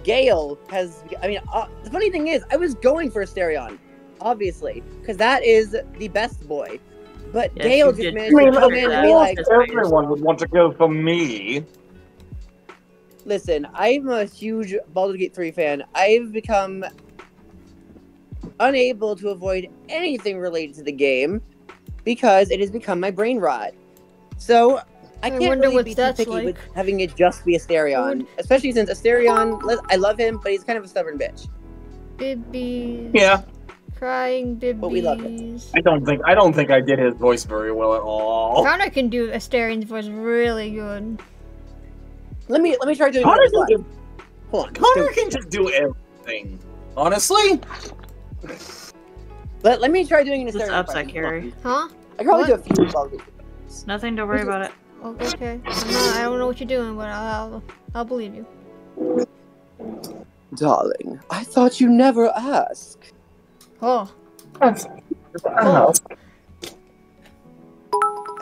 Gale has. I mean, the funny thing is, I was going for Asterion, obviously, because that is the best boy. But Yes, Gale you just did. managed to come in and be like, Everyone would want to go for me. listen, I'm a huge Baldur's Gate 3 fan. I've become unable to avoid anything related to the game because it has become my brain rot. So I can't wonder really what be too that's picky like. with having it just be Asterion. Especially since Asterion, I love him, but he's kind of a stubborn bitch. Bibbies. Yeah, Crying bibbies. But we love it. I don't think I did his voice very well at all. Connor can do Astarion's voice really good. Let me try doing Connor it. can, Hold on. Connor can just do everything. Honestly, Let me try doing an It's Asterion. upside impression. carry. Huh? I can probably do a What? few Baldur's Gate. Nothing, don't worry about it. Okay. I don't know what you're doing, but I'll believe you. Darling, I thought you never ask. Oh.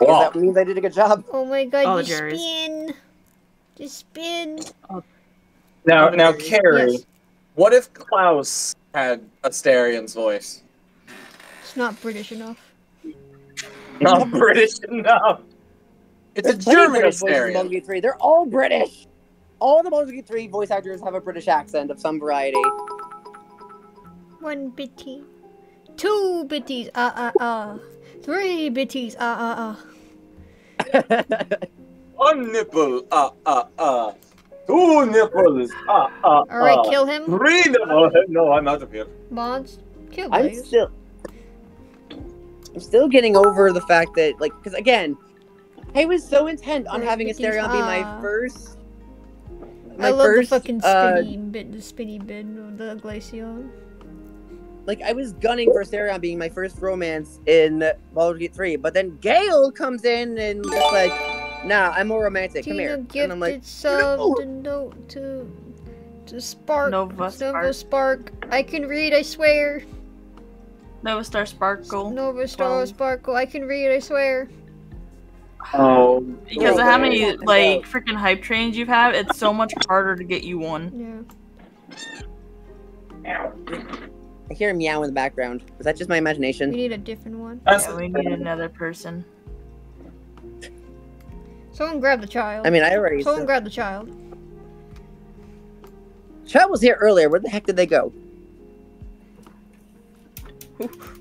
wow. That means I did a good job. Oh my god, Oh, you Jerry's. spin. Just spin. Now, Carrie, Yes. what if Klaus had Astarion's voice? It's not British enough. Not British enough. It's a There's plenty of German British voices in Astarion. Baldur's Gate 3. They're all British. All the Baldur's Gate 3 voice actors have a British accent of some variety. 1 bitty. 2 bitties. 3 bitties. One nipple. Two nipples. Alright, kill him. 3 nipples. No, I'm out of here. Mods. Kill I'm Blaze. still getting over the fact that, like, because again, I was so intent on Three having Asterion be my bitties. first. I love the fucking spinny bit of the Glaceon. Like, I was gunning for Asterion being my first romance in Baldur's Gate 3, but then Gale comes in and just like, nah, I'm more romantic. Come here. Tina And I'm like, gifted subbed a note to Spark. Nova Nova Spark. I can read, I swear. Nova Star Sparkle. Nova Star 12. Sparkle. I can read, I swear. Oh. Because of how many Yeah. like freaking hype trains you've had, it's so much harder to get you one. Yeah. I hear a meow in the background. Was that just my We imagination? need a different one. That's Yeah, we need another person. Someone grab the child. I mean, I already. Someone grab the child. Child was here earlier. Where the heck did they go?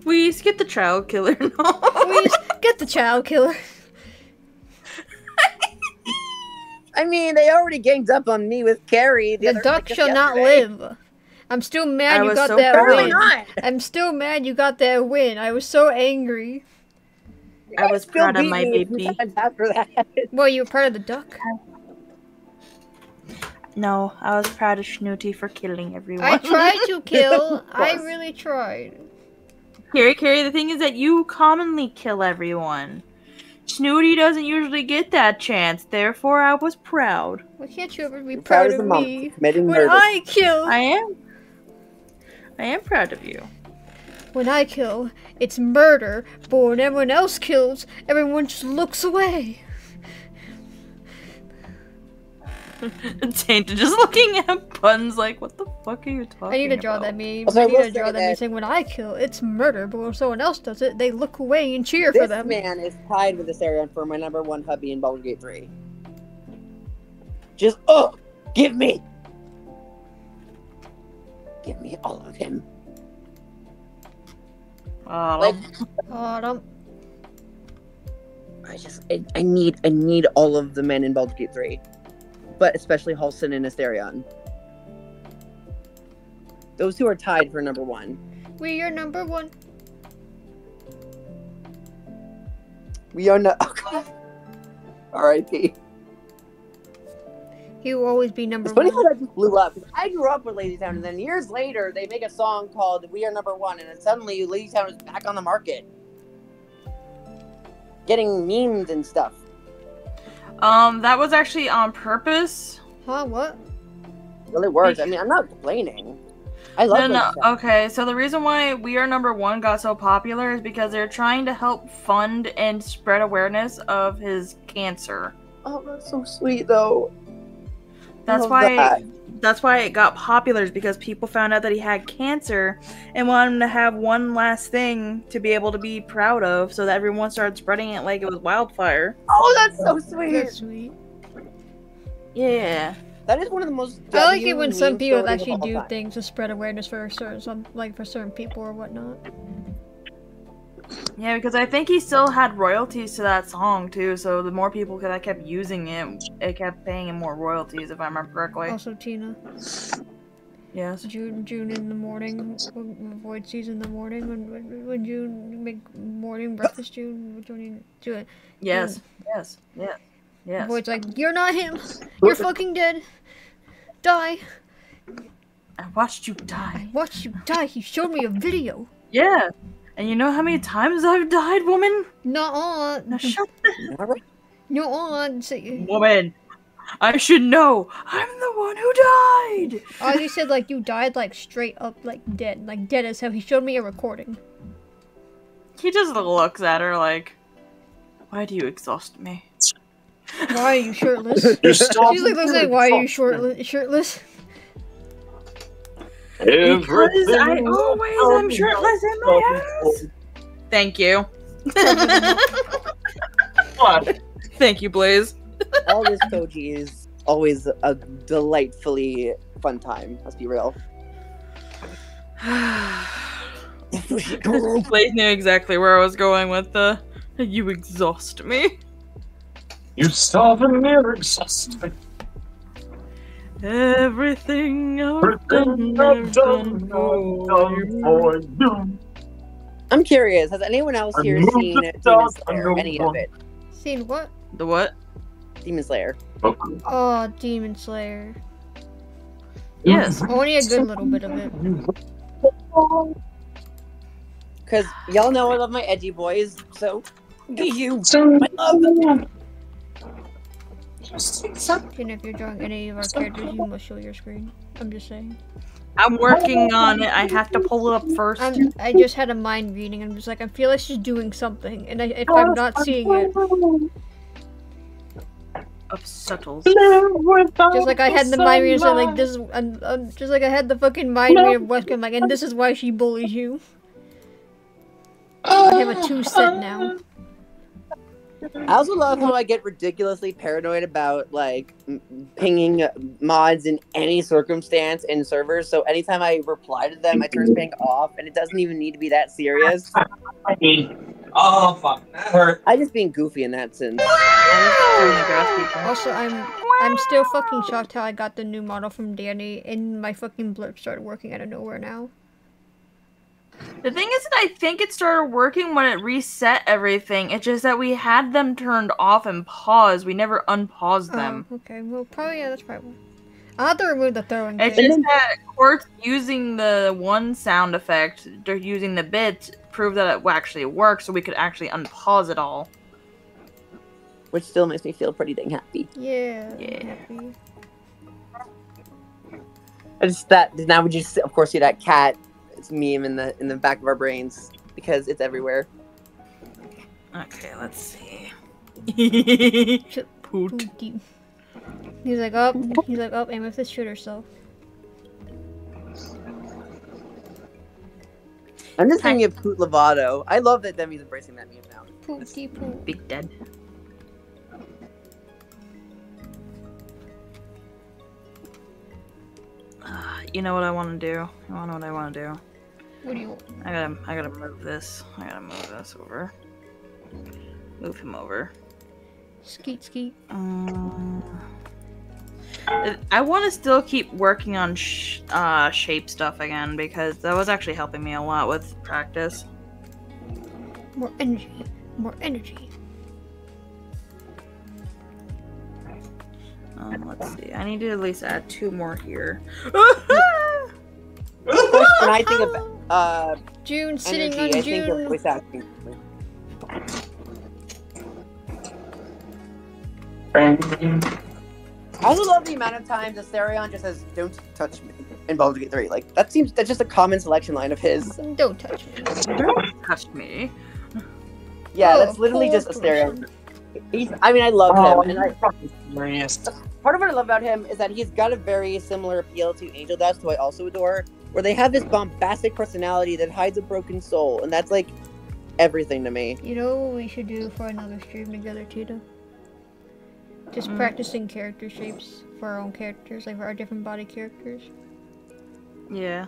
We skip the child killer. No. Please, get the child killer. I mean, they already ganged up on me with Carrie. The other- duck just shall not yesterday. live. I'm still mad I you was got so that proud. Apparently win. not. I'm still mad you got that win. I was so angry. I was Still proud of beat my me a few baby. times after that. Well, you were part of the duck. No, I was proud of Snooty for killing everyone. I tried to kill. I really tried. Carrie, the thing is that you commonly kill everyone. Snooty doesn't usually get that chance, therefore I was proud. Why can't you ever be I'm proud as a of monk me? committing When murder. I kill, I am proud of you. when I kill, it's murder. But when everyone else kills, everyone just looks away. Tainted just looking at Buns like, what the fuck are you talking about? I need to draw that meme. Also, I I need will to draw say that meme that- saying when I kill, it's murder. But when someone else does it, they look away and cheer for This them. man is tied with this area for my #1 hubby in Baldur's Gate 3. Just, give me all of him. Like, Autumn. I need all of the men in Baldur's Gate 3. But especially Halsin and Asterion. Those two are tied for #1. We are #1. We are not. R.I.P. He will always be It's funny #1. how that just blew up. I grew up with Lazy Town, and then years later, they make a song called "We Are #1," and then suddenly Lazy Town is back on the market, getting memes and stuff. That was actually on purpose. Huh? What? Really works. I mean, I'm not complaining. I love Lazy Town. Okay, so the reason why We Are #1 got so popular is because they're trying to help fund and spread awareness of his cancer. Oh, that's so sweet, though. That's Love why. that. That's why it got popular, is because people found out that he had cancer and wanted him to have one last thing to be able to be proud of, so that everyone started spreading it like it was wildfire. Oh, that's so sweet. That's sweet. Yeah. That is one of the most. I like it W when some meme people stories of actually all do time. things to spread awareness for certain people or whatnot. Yeah, because I think he still had royalties to that song too, so the more people that kept using it, it kept paying him more royalties, if I remember correctly. Also, Tina, Yes. June in the morning, Void sees in the morning when June make morning breakfast. June do it. Yes. Yes. Yes. Yes. Void's like, you're not him. You're fucking dead. Die. I watched you die. I watched you die. He showed me a video. Yeah. And you know how many times I've died, woman? Nuh-uh. Now shut All right. Nuh-uh. Woman, I should know. I'm the one who died. Oh, he said like you died like straight up like dead as hell. He showed me a recording. He just looks at her like, why do you exhaust me? Why are you shirtless? You're She's like saying, why are you shirtless? Because I always am shirtless in my house. Thank you. What? Thank you, Blaze. All this Koji is always a delightfully fun time. Let's be real. Blaze knew exactly where I was going with the you exhaust me. You starve and near exhausted. Everything I've Everything done, I've done for you. I'm curious. Has anyone else here I moved seen the Demon dog, I Slayer? know Any of one. it? Seen what? The what? Demon Slayer. Oh, Demon Slayer. Yes. Only a good little bit of it. Because y'all know I love my edgy boys, so do you. So, I love them. Tina, if you're drawing any of our characters, you must show your screen. I'm just saying. I'm working on it. I have to pull it up first. I just had a mind reading and I'm just like, I feel like she's doing something, and if I'm not seeing it, Of subtles. just like I had the mind reading, so like this is, just like I had the fucking mind reading of Wesker, like, and this is why she bullies you. I have a 2 set now. I also love how I get ridiculously paranoid about like pinging mods in any circumstance in servers. So anytime I reply to them, I turn ping off, and it doesn't even need to be that serious. Oh fuck, that hurt. I just being goofy in that sense. Also, I'm still fucking shocked how I got the new model from Danny, and my fucking blip started working out of nowhere now. The thing is that I think it started working when it reset everything. It's just that we had them turned off and paused. We never unpaused them. Oh, okay. Well, probably, yeah, that's probably. I'll have to remove the throwing It's thing. just that Quartz using the one sound effect, they're using the bits, proved that it actually works, so we could actually unpause it all. Which still makes me feel pretty dang happy. Yeah. Yeah. Happy. It's that now we just of course see that cat meme in the back of our brains because it's everywhere. Okay, let's see. Poot. Poot. He's like, up. Aim if this shoot herself. I'm just thinking of Poot Lovato. I love that Demi's embracing that meme now. Pooty poot. Big dead. You know what I want to do? You wanna know what I want to do? What do you want? I gotta move this. I gotta move this over. Move him over. Skeet skeet. I want to still keep working on shape stuff again because that was actually helping me a lot with practice. More energy. More energy. Let's see. I need to at least add 2 more here. When I think of June sitting energy, on I think of June. voice acting. I also love the amount of times Asterion just says, "Don't touch me" in Baldur's Gate 3. Like that's just a common selection line of his. Don't touch me. Don't touch me. Yeah, Oh, that's literally just poor Asterion. I love him, and Hilarious. part of what I love about him is that he's got a very similar appeal to Angel Dust, who I also adore, where they have this bombastic personality that hides a broken soul, and that's like everything to me. You know what we should do for another stream together, Tita? Just practicing character shapes for our own characters, like for our different body characters. Yeah.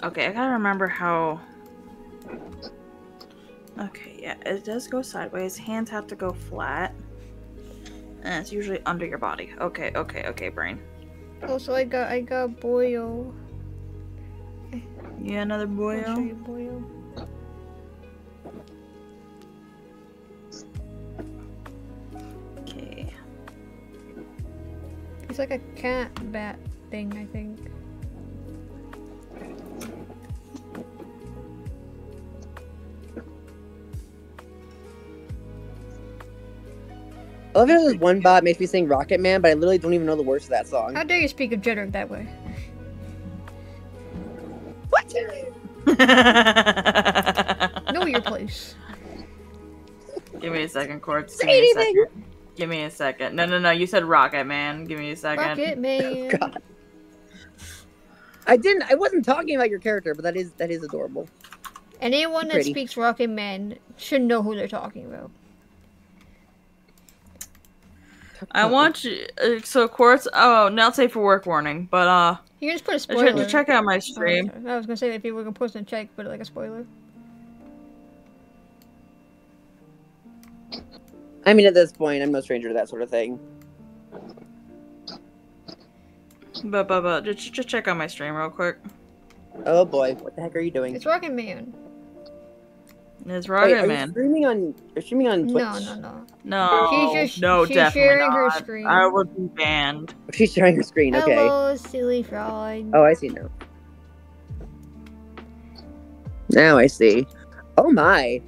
Okay, I gotta remember how... Okay, yeah, it does go sideways. Hands have to go flat. And it's usually under your body. Okay, brain. Also, I got Boyo. Yeah, another boyo. I'll show you Boyo. Okay. He's like a cat bat thing, I think. I love how this one bot makes me sing Rocket Man, but I literally don't even know the words to that song. How dare you speak of Jedrick that way? What? Know your place. Give me a second, Quartz. Give me a second. Give me a second. No. You said Rocket Man. Give me a second. Rocket Man. Oh, God. I wasn't talking about your character, but that is adorable. Anyone that Pretty. speaks Rocket Man should know who they're talking about. I want you. So, Quartz. Oh, not safe for work warning, but You can just put a spoiler. check out my Oh, stream. okay. I was gonna say that if you were gonna post in check, but like a spoiler. I mean, at this point, I'm no stranger to that sort of thing. But just check out my stream real quick. Oh boy, what the heck are you doing? It's Rocket Man. It's Wait, Rocket are Man. You're streaming on Twitch? No. No, She's definitely sharing not. her screen. I would be banned. She's sharing her screen, okay. Hello, silly fraud. Oh, I see now. Now I see. Oh my.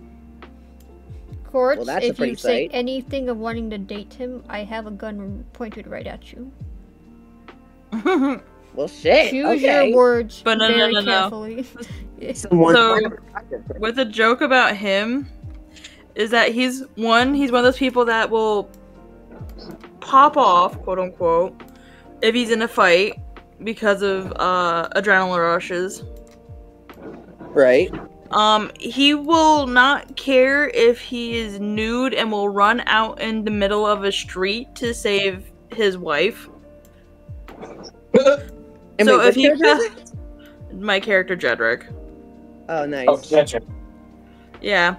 Quartz, Well, that's a if pretty you say sight. anything of wanting to date him, I have a gun pointed right at you. Well, shit. Choose okay. your words But no, very no. carefully. So, with a joke about him, is that he's one of those people that will pop off, quote unquote, if he's in a fight because of adrenaline rushes. Right. He will not care if he is nude and will run out in the middle of a street to save his wife. And So wait, if he what character is my character Jedrick. Oh, nice. Oh, gotcha. Yeah.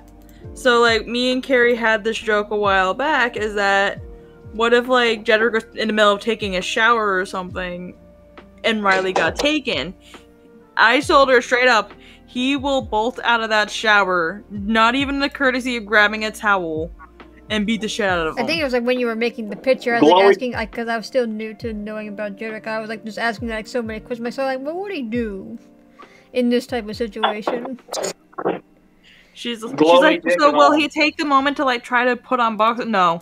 So like me and Carrie had this joke a while back is that what if like Jedrick was in the middle of taking a shower or something and Riley got taken? I told her straight up, he will bolt out of that shower, not even the courtesy of grabbing a towel, and beat the shit out of him. I think it was like when you were making the picture, I was like asking, like, because I was still new to knowing about Jedrick, I was like just asking like so many questions myself, like, what would he do in this type of situation? She's like, so will he take the moment to like try to put on boxers? No.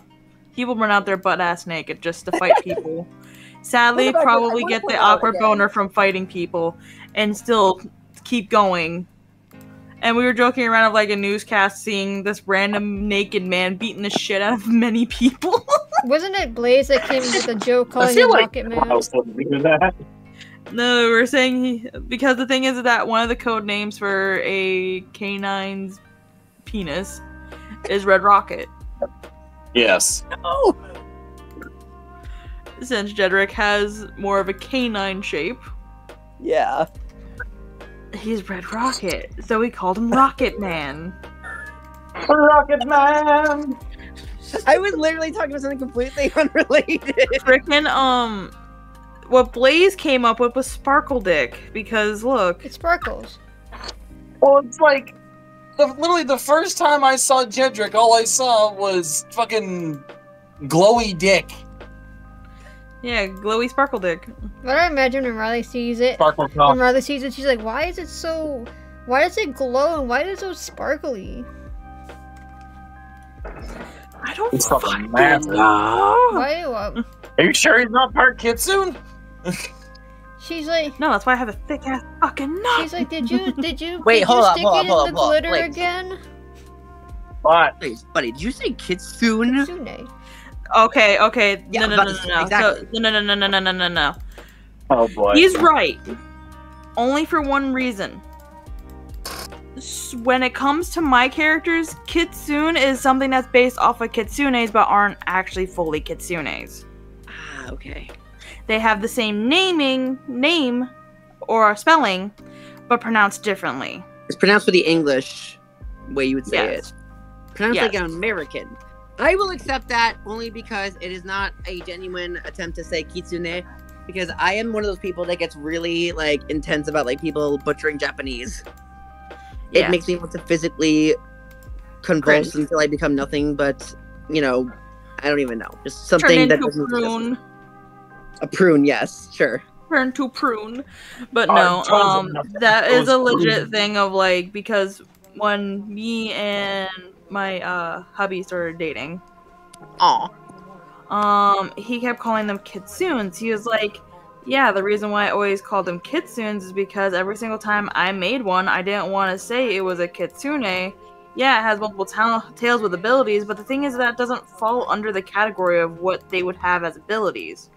He will run out there butt ass naked just to fight people. Sadly, probably get the awkward boner from fighting people and still keep going. And we were joking around of like a newscast seeing this random naked man beating the shit out of many people. Wasn't it Blaze that came with a joke calling him Rocket Man? No, we're saying because the thing is that one of the code names for a canine's penis is Red Rocket. Yes. Oh. Since Jedrick has more of a canine shape, Yeah. he's Red Rocket, so we called him Rocket Man. Rocket Man! I was literally talking about something completely unrelated. Frickin' what Blaze came up with was Sparkle Dick, because look. It sparkles. Well, it's like, literally the first time I saw Jedrick, all I saw was fucking glowy dick. Yeah, glowy Sparkle Dick. But I imagine when Riley sees it, Sparkle when Riley sees it, she's like, why does it glow and why is it so sparkly? I don't It's fucking fucking massive. know. Why, Are you sure he's not part Kitsune? she's like, No, that's why I have a thick ass fucking nut. she's like, did you Wait, did you hold up, stick hold it up, in hold the up, hold up, glitter wait. again? What? Wait, buddy, did you say Kitsune? Kitsune. Okay. Yeah, No. exactly. So, no. Oh boy. He's right. Only for one reason. When it comes to my characters, Kitsune is something that's based off of Kitsunes, but aren't actually fully Kitsunes. Ah, okay. They have the same name, or spelling, but pronounced differently. It's pronounced with the English way you would say Yes. it. Pronounced Yes. like an American. I will accept that only because it is not a genuine attempt to say Kitsune. Because I am one of those people that gets really like intense about like people butchering Japanese. Yeah. It makes me want to physically convulse Cringe. until I become nothing but, you know, I don't even know. Just Turn something that into doesn't prune. exist. A prune, yes, sure. Turn to prune. But Our no, tongues are nothing that but is a those legit prunes. thing of like, because when me and my hubby started dating, Aw. he kept calling them kitsunes. He was like, yeah, the reason why I always called them kitsunes is because every single time I made one, I didn't want to say it was a kitsune. Yeah, it has multiple tails with abilities, but the thing is that doesn't fall under the category of what they would have as abilities.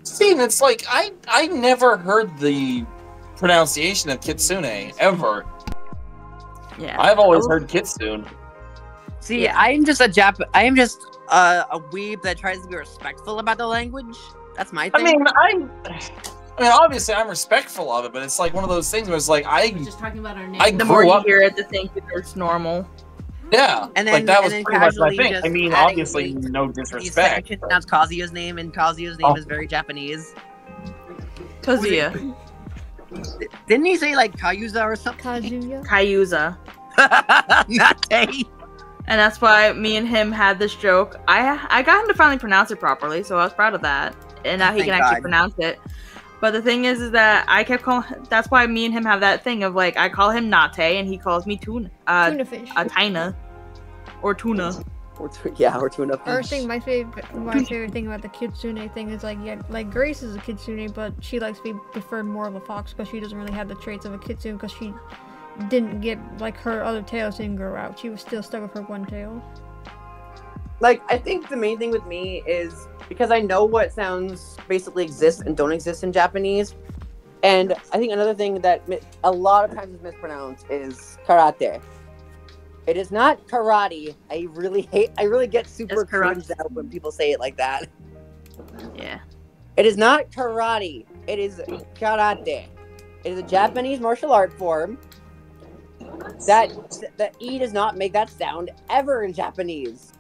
See, and it's like, I never heard the pronunciation of Kitsune, ever. Yeah. I've always heard Kitsune. See, Yeah. I am just a weeb that tries to be respectful about the language. That's my I thing. mean, obviously I'm respectful of it, but it's like one of those things where it's like, Just talking about our name. I The more grew you up, hear it, the think that it's normal. yeah, And then- like that and was then pretty much my casually thing. just I mean, adding obviously, the- no You said disrespect. you pronounce Kazuya's name, and Kazuya's name is very Japanese. Kazuya. Didn't he say like Kayuza or something? Kazuya. Kayuza. Nate. And that's why me and him had this joke. I got him to finally pronounce it properly, so I was proud of that. And now he Thank can actually God. pronounce it. But the thing is that I kept calling. That's why me and him have that thing of like I call him Nate, and he calls me Tuna. Tuna fish. Tyna. Or tuna. Or tuna First fish. thing, my favorite thing about the kitsune thing is like, yeah, like Grace is a kitsune, but she likes to be preferred more of a fox because she doesn't really have the traits of a kitsune because she didn't get, like, her other tails didn't grow out. She was still stuck with her one tail. Like, I think the main thing with me is because I know what sounds basically exist and don't exist in Japanese. And I think another thing that a lot of times is mispronounced is karate. It is not karate. I really get super cringed out when people say it like that. Yeah. It is not karate. It is karate. It is a Japanese martial art form. That E does not make that sound ever in Japanese.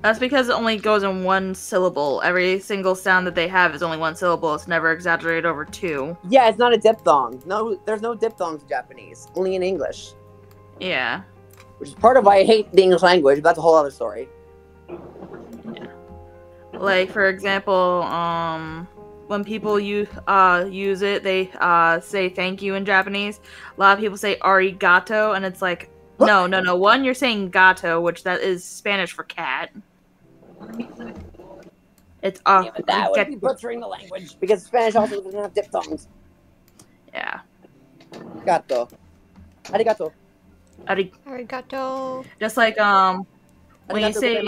That's because it only goes in one syllable. Every single sound that they have is only one syllable. It's never exaggerated over two. Yeah, it's not a diphthong. No, there's no diphthongs in Japanese. Only in English. Yeah. Which is part of why I hate the English language, but that's a whole other story. Yeah. Like, for example, when people use it, they say thank you in Japanese. A lot of people say arigato, and it's like, no. One, you're saying gato, which that is Spanish for cat. It's yeah, but that would be butchering the language because Spanish also doesn't have diphthongs. Yeah. Gato. Arigato. Arigato. Just like when you say,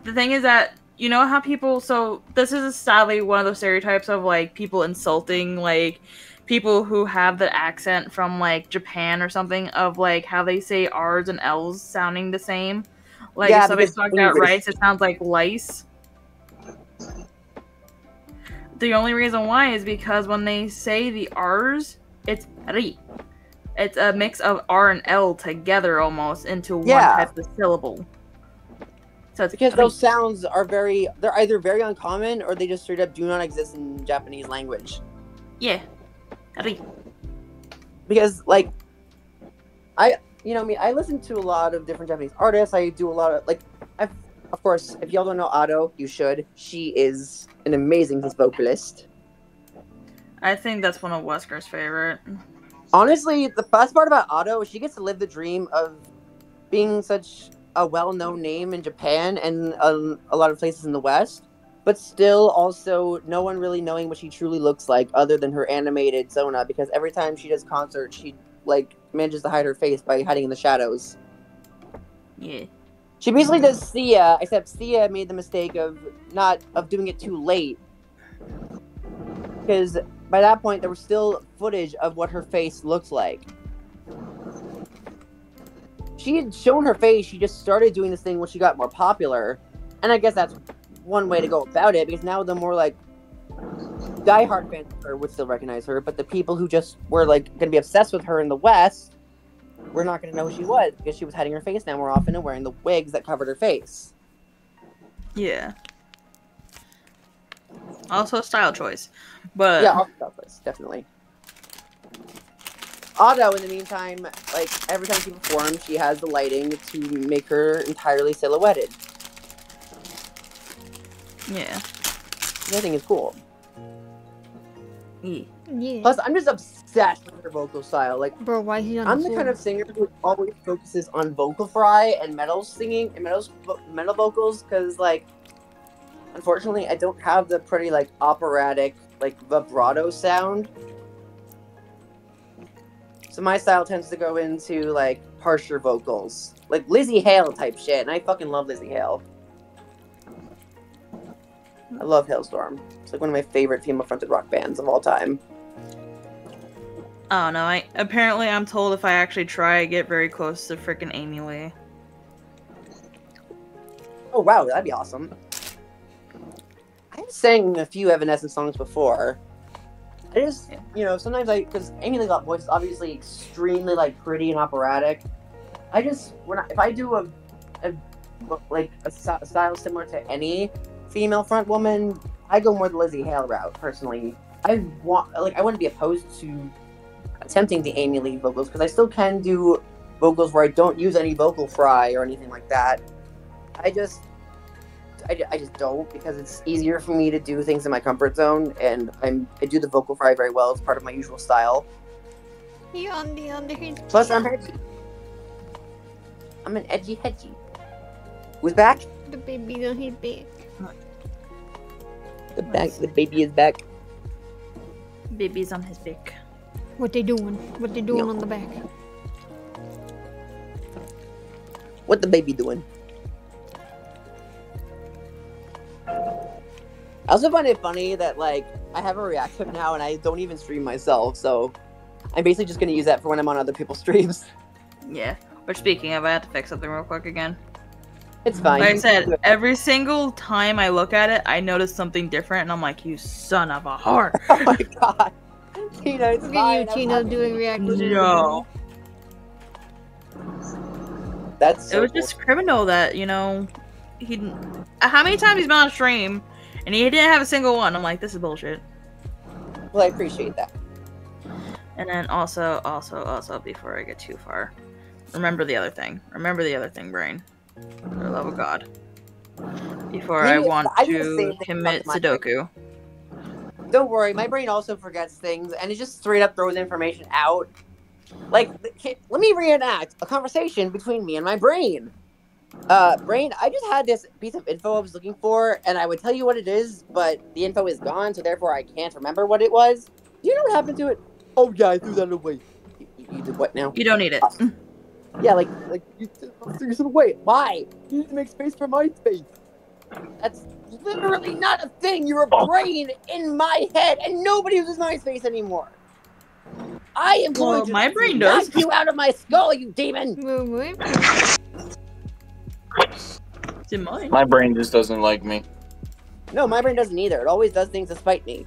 the thing is that, you know how people, so this is sadly one of those stereotypes of like people insulting like people who have the accent from like Japan or something, of like how they say R's and L's sounding the same. Like, if somebody's talking about rice, it sounds like lice. The only reason why is because when they say the R's, it's ri. It's a mix of R and L together almost into one type of syllable. So it's because those sounds are they're either very uncommon or they just straight up do not exist in Japanese language. Yeah. Because, like, I listen to a lot of different Japanese artists. I do a lot of, like, of course, if y'all don't know Ado, you should. She is an amazing vocalist. I think that's one of Wesker's favorite. Honestly, the best part about Ado is she gets to live the dream of being such a well-known name in Japan and a lot of places in the West, but still also no one really knowing what she truly looks like other than her animated Sona, because every time she does concerts, she, like, manages to hide her face by hiding in the shadows. Yeah. She basically does Sia, except Sia made the mistake of doing it too late. Because by that point, there was still footage of what her face looked like. She had shown her face, she just started doing this thing when she got more popular. And I guess that's one way to go about it, because now the more, like, diehard fans of her would still recognize her, but the people who just were, like, going to be obsessed with her in the West were not going to know who she was, because she was hiding her face now more often and wearing the wigs that covered her face. Yeah. Also style choice. But yeah, also style choice, definitely. Ado, in the meantime, like, every time she performs, she has the lighting to make her entirely silhouetted. Yeah. Which I think is cool. Yeah. Plus, I'm just obsessed with her vocal style. Like, bro, why is he on I'm the kind of singer who always focuses on vocal fry and metal singing and metal vocals, because, like, unfortunately, I don't have the pretty, like, operatic, like, vibrato sound. So my style tends to go into, like, harsher vocals. Like, Lizzie Hale type shit, and I fucking love Lizzie Hale. I love Hailstorm. It's, like, one of my favorite female-fronted rock bands of all time. Oh, no, apparently I'm told if I actually try, I get very close to frickin' Amy Lee. Oh, wow, that'd be awesome. I've sang a few Evanescence songs before. I just, you know, sometimes because Amy Lee's voice is obviously extremely, like, pretty and operatic. I just, if I do a style similar to any female front woman, I go more the Lizzie Hale route, personally. I wouldn't be opposed to attempting the Amy Lee vocals, because I still can do vocals where I don't use any vocal fry or anything like that. I just don't, because it's easier for me to do things in my comfort zone, and I do the vocal fry very well. It's part of my usual style. Plus, I'm edgy. I'm an edgy hedgy. Who's back? The baby's on his back. The baby is back. Baby's on his back. What they doing? What they doing No. on the back? What the baby doing? I also find it funny that, like, I have a reactive now and I don't even stream myself, so I'm basically just going to use that for when I'm on other people's streams. Yeah. But speaking of, I have to fix something real quick again. It's fine. Like I said, every single time I look at it, I notice something different, and I'm like, you son of a whore. Oh my god. Tina, it's Look fine. at you, Tina, doing reactions. No. That's so It was just criminal that, you know, he didn't... How many times he's been on stream, and he didn't have a single one. I'm like, this is bullshit. cool. Well, I appreciate that. And then also, before I get too far, remember the other thing. Remember the other thing, brain. For the love of God. Before I want I do the same to thing commit about my Sudoku. Don't worry, my brain also forgets things, and it just straight up throws information out. Like, let me reenact a conversation between me and my brain. Brain, I just had this piece of info I was looking for, and I would tell you what it is, but the info is gone, so therefore I can't remember what it was. Do you know what happened to it? Oh yeah, I threw that away. You did what now? You don't need it. Yeah, like you threw it away. Why? You need to make space for my space. That's literally not a thing. You're a brain in my head, and nobody uses my space anymore. I am going Well, to my brain knock does. you out of my skull, you demon. It's in mine. My brain just doesn't like me. No, my brain doesn't either. It always does things to spite me.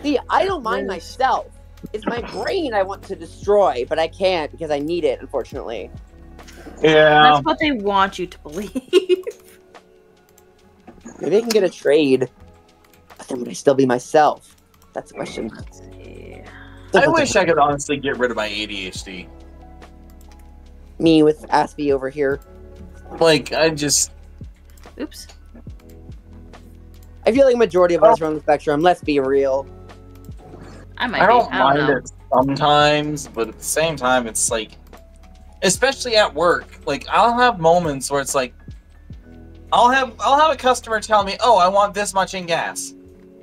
See, I don't mind myself. It's my brain I want to destroy, but I can't because I need it, unfortunately. Yeah. That's what they want you to believe. Maybe I can get a trade. But then would I still be myself? That's the question. Let's see. I wish I could honestly get rid of my ADHD. Me with Aspie over here. Like, I just... Oops. I feel like majority of us are on the spectrum. Let's be real. I might I don't be. I mind don't know. it sometimes, but at the same time, it's like... Especially at work. Like, I'll have moments where it's like... I'll have a customer tell me, oh, I want this much in gas.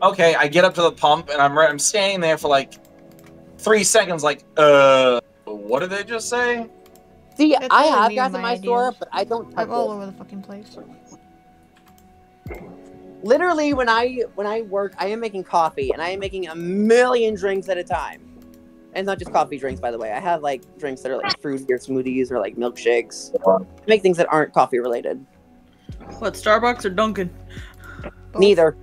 Okay, I get up to the pump, and I'm standing there for like 3 seconds, like, what did they just say? See, That's I really have me gas and in my my store, ideas. but I don't touch I'm all it. over the fucking place. Literally, when I work, I am making coffee, and I am making a million drinks at a time. And not just coffee drinks, by the way. I have like drinks that are like fruity or smoothies or like milkshakes. I make things that aren't coffee related. What, Starbucks or Dunkin'? Both. Neither.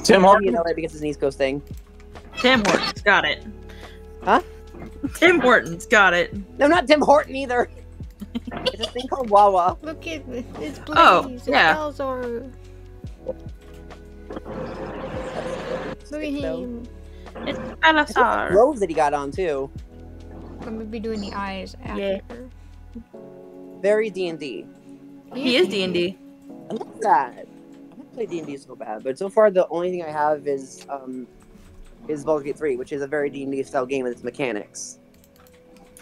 Tim You Hortons? know it because it's an East Coast thing. Tim Hortons, got it. Huh? Tim Hortons, got it. No, not Tim Horton either. It's a thing called Wawa. Look at it's Blaze. Oh, It's yeah. Balzar. Look at him. It's It's Belisar. Rose that he got on too. I'm gonna be doing the eyes after. Yeah. Very D&D. He is D&D. I love that. I want to play D&D so bad, but so far the only thing I have is Baldur's Gate 3, which is a very D&D style game with its mechanics.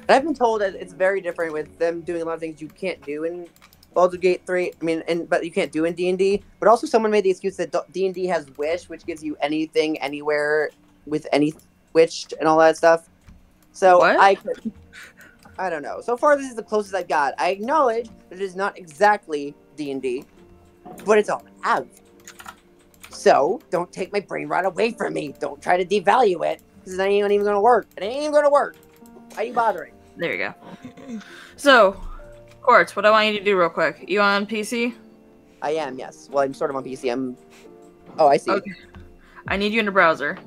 And I've been told that it's very different with them doing a lot of things you can't do in Baldur's Gate 3. I mean, but you can't do in D&D. But also someone made the excuse that D&D has Wish, which gives you anything, anywhere, with any Wish and all that stuff. So What? I don't know. So far, this is the closest I've got. I acknowledge that it is not exactly D&D, but it's all I have. So, don't take my brain rot away from me. Don't try to devalue it, because it ain't even going to work. It ain't even going to work. Why are you bothering? There you go. So, Quartz, what I want you to do real quick. You on PC? I am, yes. Well, I'm sort of on PC. Oh, I see. Okay. I need you in a browser.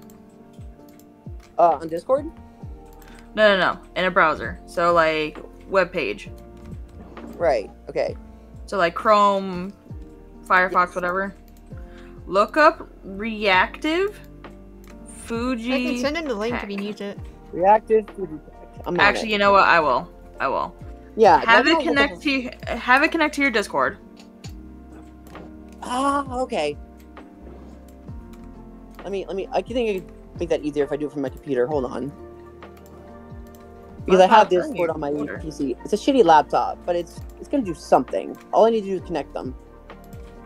On Discord? No. In a browser. So, like, web page. Right. Okay. So, like, Chrome, Firefox, whatever. Look up reactive Fuji. I can send him the link Tech. if he needs it. Reactive. I'm on Actually, it. you know what? I will. Yeah. Have that's it not- connect to your Discord. Ah, okay. Let me. I think I can make that easier if I do it from my computer. Hold on. Because I have Discord on my PC. It's a shitty laptop, but it's gonna do something. All I need to do is connect them.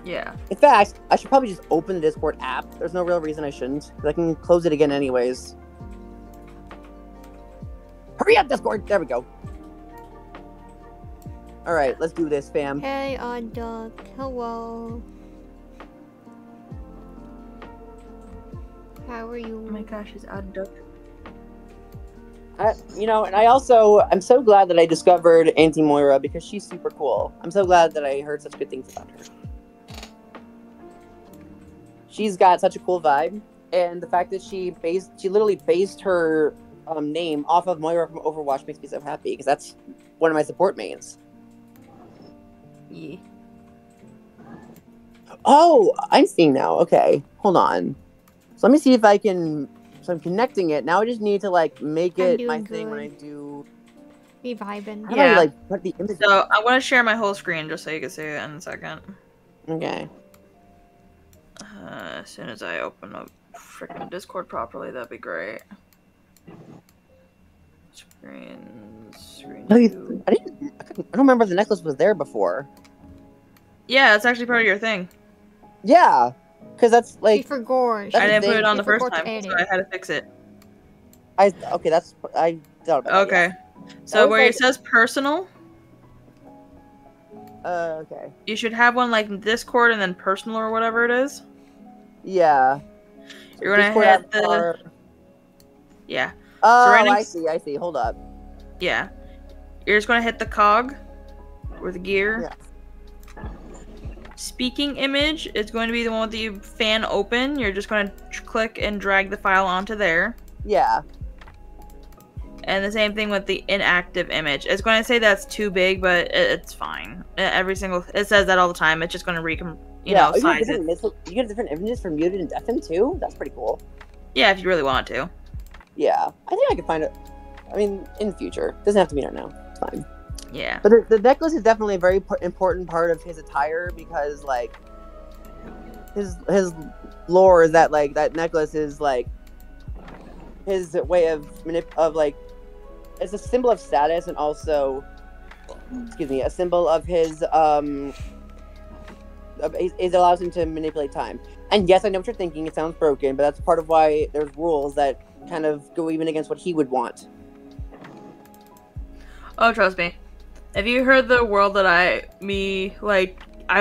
Yeah. In fact, I should probably just open the Discord app. There's no real reason I shouldn't, because I can close it again anyways. Hurry up, Discord! There we go. Alright, let's do this, fam. Hey, Duck. Hello. How are you? Oh my gosh, it's Odd Duck. And I'm so glad that I discovered Auntie Moira because she's super cool. I'm so glad that I heard such good things about her. She's got such a cool vibe, and the fact that she literally based her name off of Moira from Overwatch makes me so happy because that's one of my support mains. Yeah. Oh, I'm seeing now. Okay, hold on. So let me see if I can. So I'm connecting it. Now I just need to make it my thing when I do. Be vibing. How do I put the image? So I want to share my whole screen just so you can see it in a second. Okay. As soon as I open up freaking Discord properly, that'd be great. Screen two. I don't remember if the necklace was there before. Yeah, it's actually part of your thing. Yeah, because that's She forgot. I didn't put it on the first time, so I had to fix it. I thought about that. Okay, so where it says personal. Okay. You should have one like Discord and then personal or whatever it is. Yeah. You're gonna hit the. Are... Yeah. Oh, so right next... I see. Hold up. Yeah. You're just gonna hit the cog or the gear. Yeah. Speaking image is going to be the one with the fan open. You're just going to click and drag the file onto there. Yeah. And the same thing with the inactive image. It's going to say that's too big, but it's fine. It says that all the time. It's just going to size it. You get different images for muted and deafened too? That's pretty cool. Yeah, if you really want to. Yeah. I think I could find it. I mean, in the future. It doesn't have to be right now. It's fine. Yeah. But the necklace is definitely a very important part of his attire because, his lore is that, that necklace is, his way of it's a symbol of status and also, a symbol of his, it allows him to manipulate time. And yes, I know what you're thinking. It sounds broken, but that's part of why there's rules that kind of go even against what he would want. Oh, trust me. Have you heard the world that I've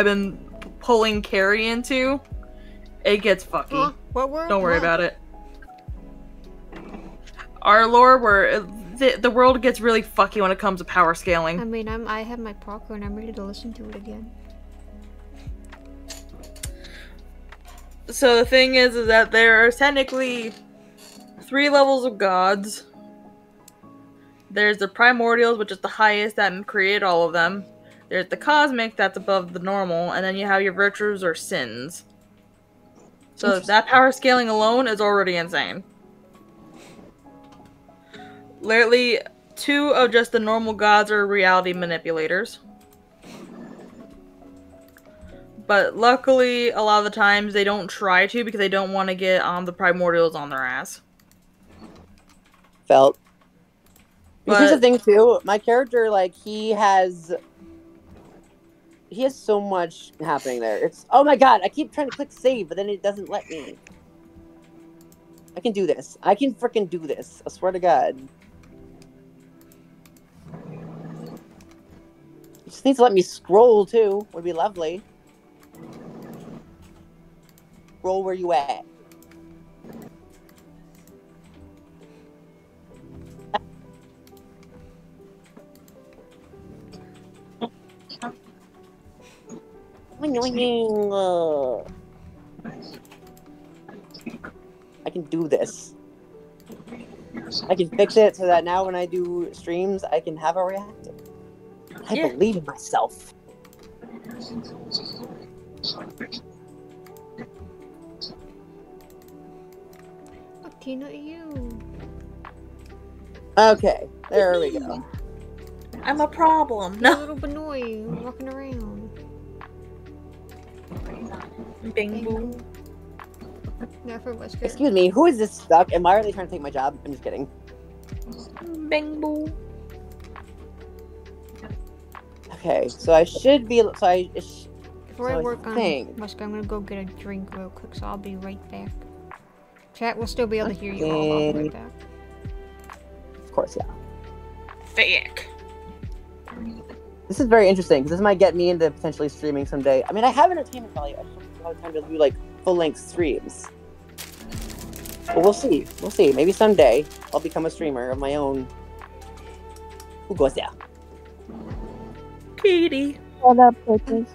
been pulling Carrie into? It gets fucky. What world? Don't worry about it. Our lore where the world gets really fucky when it comes to power scaling. I mean, I have my Proco and I'm ready to listen to it again. So the thing is that there are technically 3 levels of gods. There's the primordials, which is the highest that created all of them. There's the cosmic, that's above the normal, and then you have your virtues or sins. So that power scaling alone is already insane. Literally, 2 of just the normal gods are reality manipulators. But luckily, a lot of the times they don't try to because they don't want to get the primordials on their ass. Felt. But here's the thing too, my character, he has so much happening there. It's, oh my god, I keep trying to click save, but then it doesn't let me. I can do this. I can freaking do this. I swear to god. It just needs to let me scroll too, would be lovely. Scroll where you at. I can do this. I can fix it so that now when I do streams, I can have a reactor. I believe in myself. Oh, Tina, you. Okay, there we go. I'm a problem. No. Little Benoy walking around. Bangboo. Excuse me, who is this stuck? And why are they trying to take my job? I'm just kidding. Bangboo. Okay, so I should be. So I. Before I work on Musk, I'm gonna go get a drink real quick, so I'll be right back. Chat will still be able to hear you all. I'll be right back. Of course, yeah. Fake. This is very interesting because this might get me into potentially streaming someday. I mean, I have entertainment value. I just don't have a lot of time to do like full-length streams. But we'll see. We'll see. Maybe someday I'll become a streamer of my own. Who goes there? Katie. What up, bitches?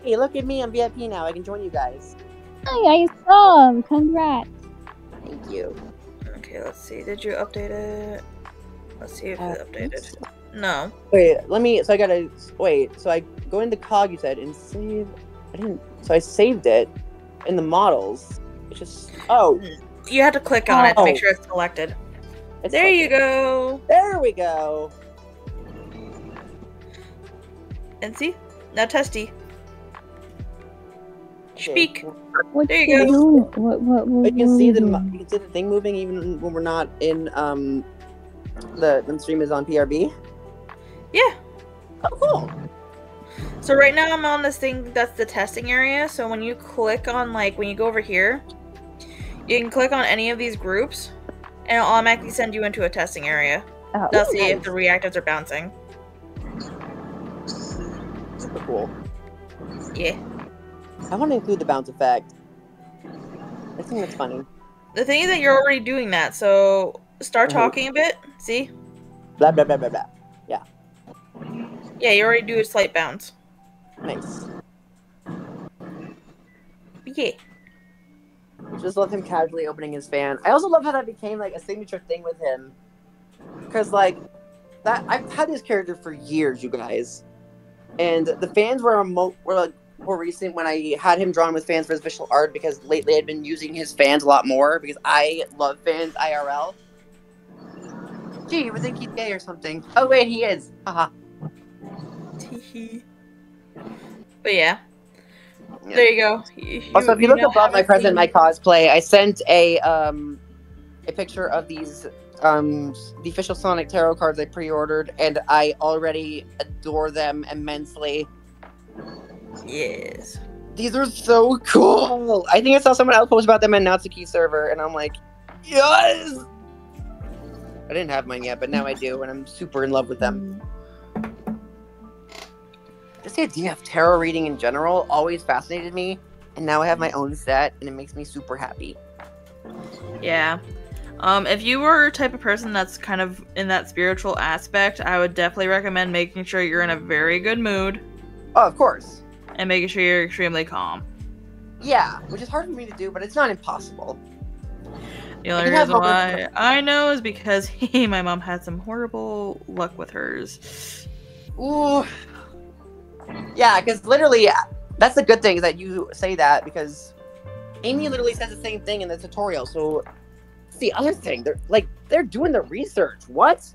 Hey, look at me. I'm VIP now. I can join you guys. Hi, I saw him. Congrats. Thank you. Okay, let's see. Did you update it? Let's see if it updated. No. Wait, let me. So I gotta wait. So I go into cog. You said and save. I didn't. So I saved it in the models. It's just. Oh. You have to click on it to make sure it's selected. There you go. There we go. And see? Now testy. Speak. What there you go. What you can see the thing moving even when we're not in when the stream is on PRB. Yeah. Oh, cool. So right now I'm on this thing that's the testing area. So when you click on when you go over here, you can click on any of these groups, and it'll automatically send you into a testing area. They'll see if the reactives are bouncing. Super cool. Yeah. I want to include the bounce effect. I think that's funny. The thing is that you're already doing that, so start talking a bit. See? Blah, blah, blah, blah, blah. Yeah. Yeah, you already do a slight bounce. Nice. Yeah. Just love him casually opening his fan. I also love how that became like a signature thing with him. Because that I've had this character for years, you guys. And the fans were more recent when I had him drawn with fans for his visual art, because lately I'd been using his fans a lot more because I love fans IRL. Gee, you would think he's gay or something. Oh wait, he is. Haha. But yeah. There you go. Also, if you look above my present, my cosplay, I sent a picture of these the official Sonic Tarot cards I pre-ordered, and I already adore them immensely. Yes. These are so cool. I think I saw someone else post about them in Natsuki server, and I'm like, yes! I didn't have mine yet, but now I do, and I'm super in love with them. Just the idea of tarot reading in general always fascinated me, and now I have my own set, and it makes me super happy. Yeah. If you were a type of person that's kind of in that spiritual aspect, I would definitely recommend making sure you're in a very good mood. Oh, of course. And making sure you're extremely calm. Yeah, which is hard for me to do, but it's not impossible. The only reason why I know is because my mom had some horrible luck with hers. Ooh. Yeah, because literally, that's the good thing is that you say that, because Amy literally says the same thing in the tutorial, so that's the other thing. They're doing the research. What?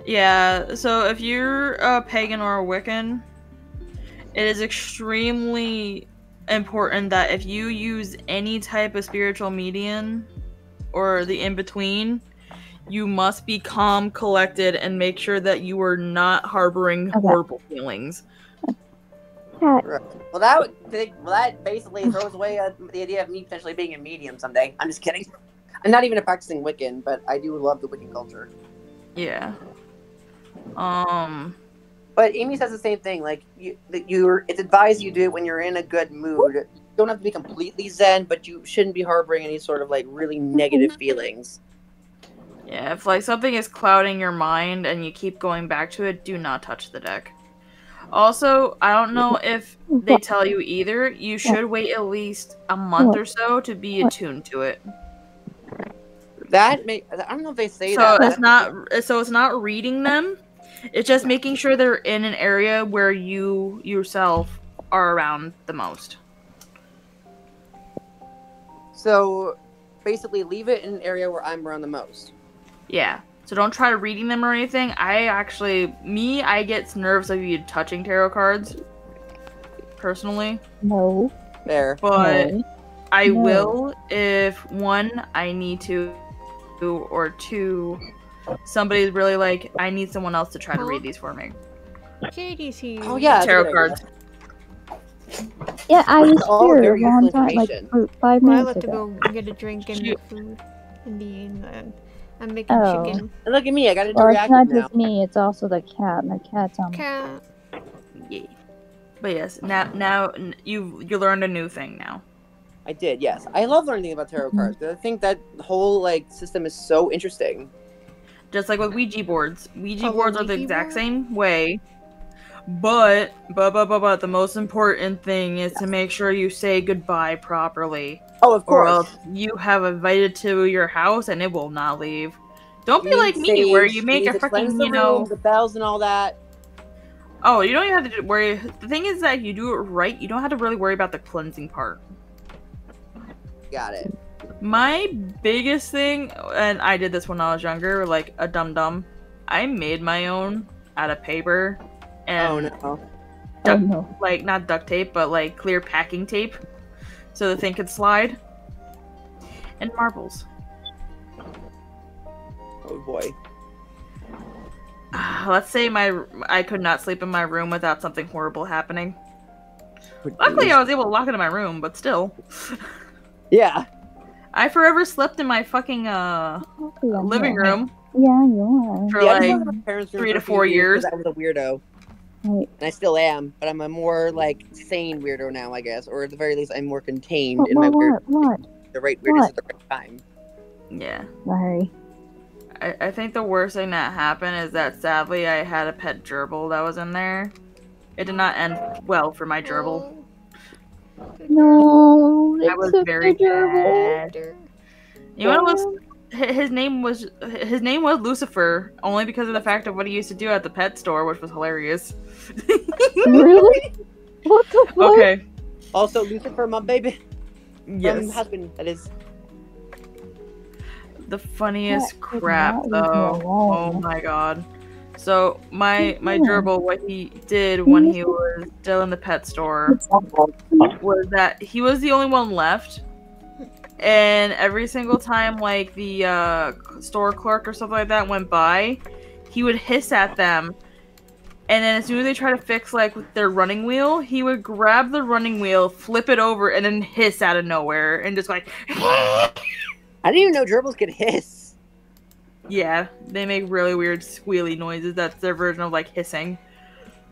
Yeah, so if you're a pagan or a Wiccan, it is extremely important that if you use any type of spiritual medium or the in-between, you must be calm, collected, and make sure that you are not harboring horrible feelings. Right. Well, that basically throws away the idea of me potentially being a medium someday. I'm just kidding. I'm not even a practicing Wiccan, but I do love the Wiccan culture. Yeah. But Amy says the same thing. Like, it's advised you do it when you're in a good mood. You don't have to be completely zen, but you shouldn't be harboring any sort of really negative feelings. Yeah, if something is clouding your mind and you keep going back to it, do not touch the deck. Also, I don't know if they tell you either. You should wait at least a month or so to be attuned to it. I don't know if they say that. So it's not reading them. It's just making sure they're in an area where you yourself are around the most. So basically, leave it in an area where I'm around the most. Yeah. So don't try reading them or anything. I get nervous of you touching tarot cards. Personally. No. There. But I will if one, I need to, or two, somebody's really I need someone else to try to read these for me. Katie's here. Oh yeah, that's a Tarot good cards. idea. Yeah, I This was is all here a very long useful time, like information. for 5 Well, I minutes left to ago. go get a drink and Shoot. make food. And I'm making Oh. chicken. And look at me, I got Well, it's interactive not now. just me, it's also the cat. My cat's on my Cat. Yeah. But yes, now you learned a new thing now. I did, yes. I love learning about tarot cards because I think that whole like system is so interesting. Just like with Ouija boards. Ouija Oh, boards are the Ouija exact board? same way. But the most important thing is to make sure you say goodbye properly. Oh, of Or course. else you have invited to your house and it will not leave. Don't be You like need me where sage, you make need a to cleanse freaking, the you know... room, the bells and all that. Oh, you don't even have to worry. The thing is that if you do it right, you don't have to really worry about the cleansing part. Got it. My biggest thing, and I did this when I was younger, like a dum-dum, I made my own out of paper and Oh no. Oh no. like not duct tape, but like clear packing tape, so the thing could slide. And marbles. Oh boy. Let's say I could not sleep in my room without something horrible happening. Luckily, I was able to lock into my room, but still. Yeah. I forever slept in my fucking living room Yeah, you for Yeah, I like lived in my parents' room 3 for to a few 4 years. because I was a weirdo. Wait, And I still am, but I'm a more like sane weirdo now, I guess, or at the very least, I'm more contained what, in my weird. what? The right weirdness What? at the right time. Yeah. Sorry. I think the worst thing that happened is that sadly I had a pet gerbil that was in there. It did not end well for my gerbil. No, I was it's very a gerbil. bad. You know what was his name was Lucifer, only because of the fact of what he used to do at the pet store, which was hilarious. Really? What the fuck? Okay. Also, Lucifer, my baby. Yes. Husband, that is. The funniest That could crap not leave me though. alone. Oh my god. So my gerbil, what he did when he was still in the pet store was that he was the only one left, and every single time like the store clerk or something like that went by, he would hiss at them, and then as soon as they try to fix like with their running wheel, he would grab the running wheel, flip it over, and then hiss out of nowhere and just like I didn't even know gerbils could hiss. yeah, they make really weird squealy noises. That's their version of like hissing.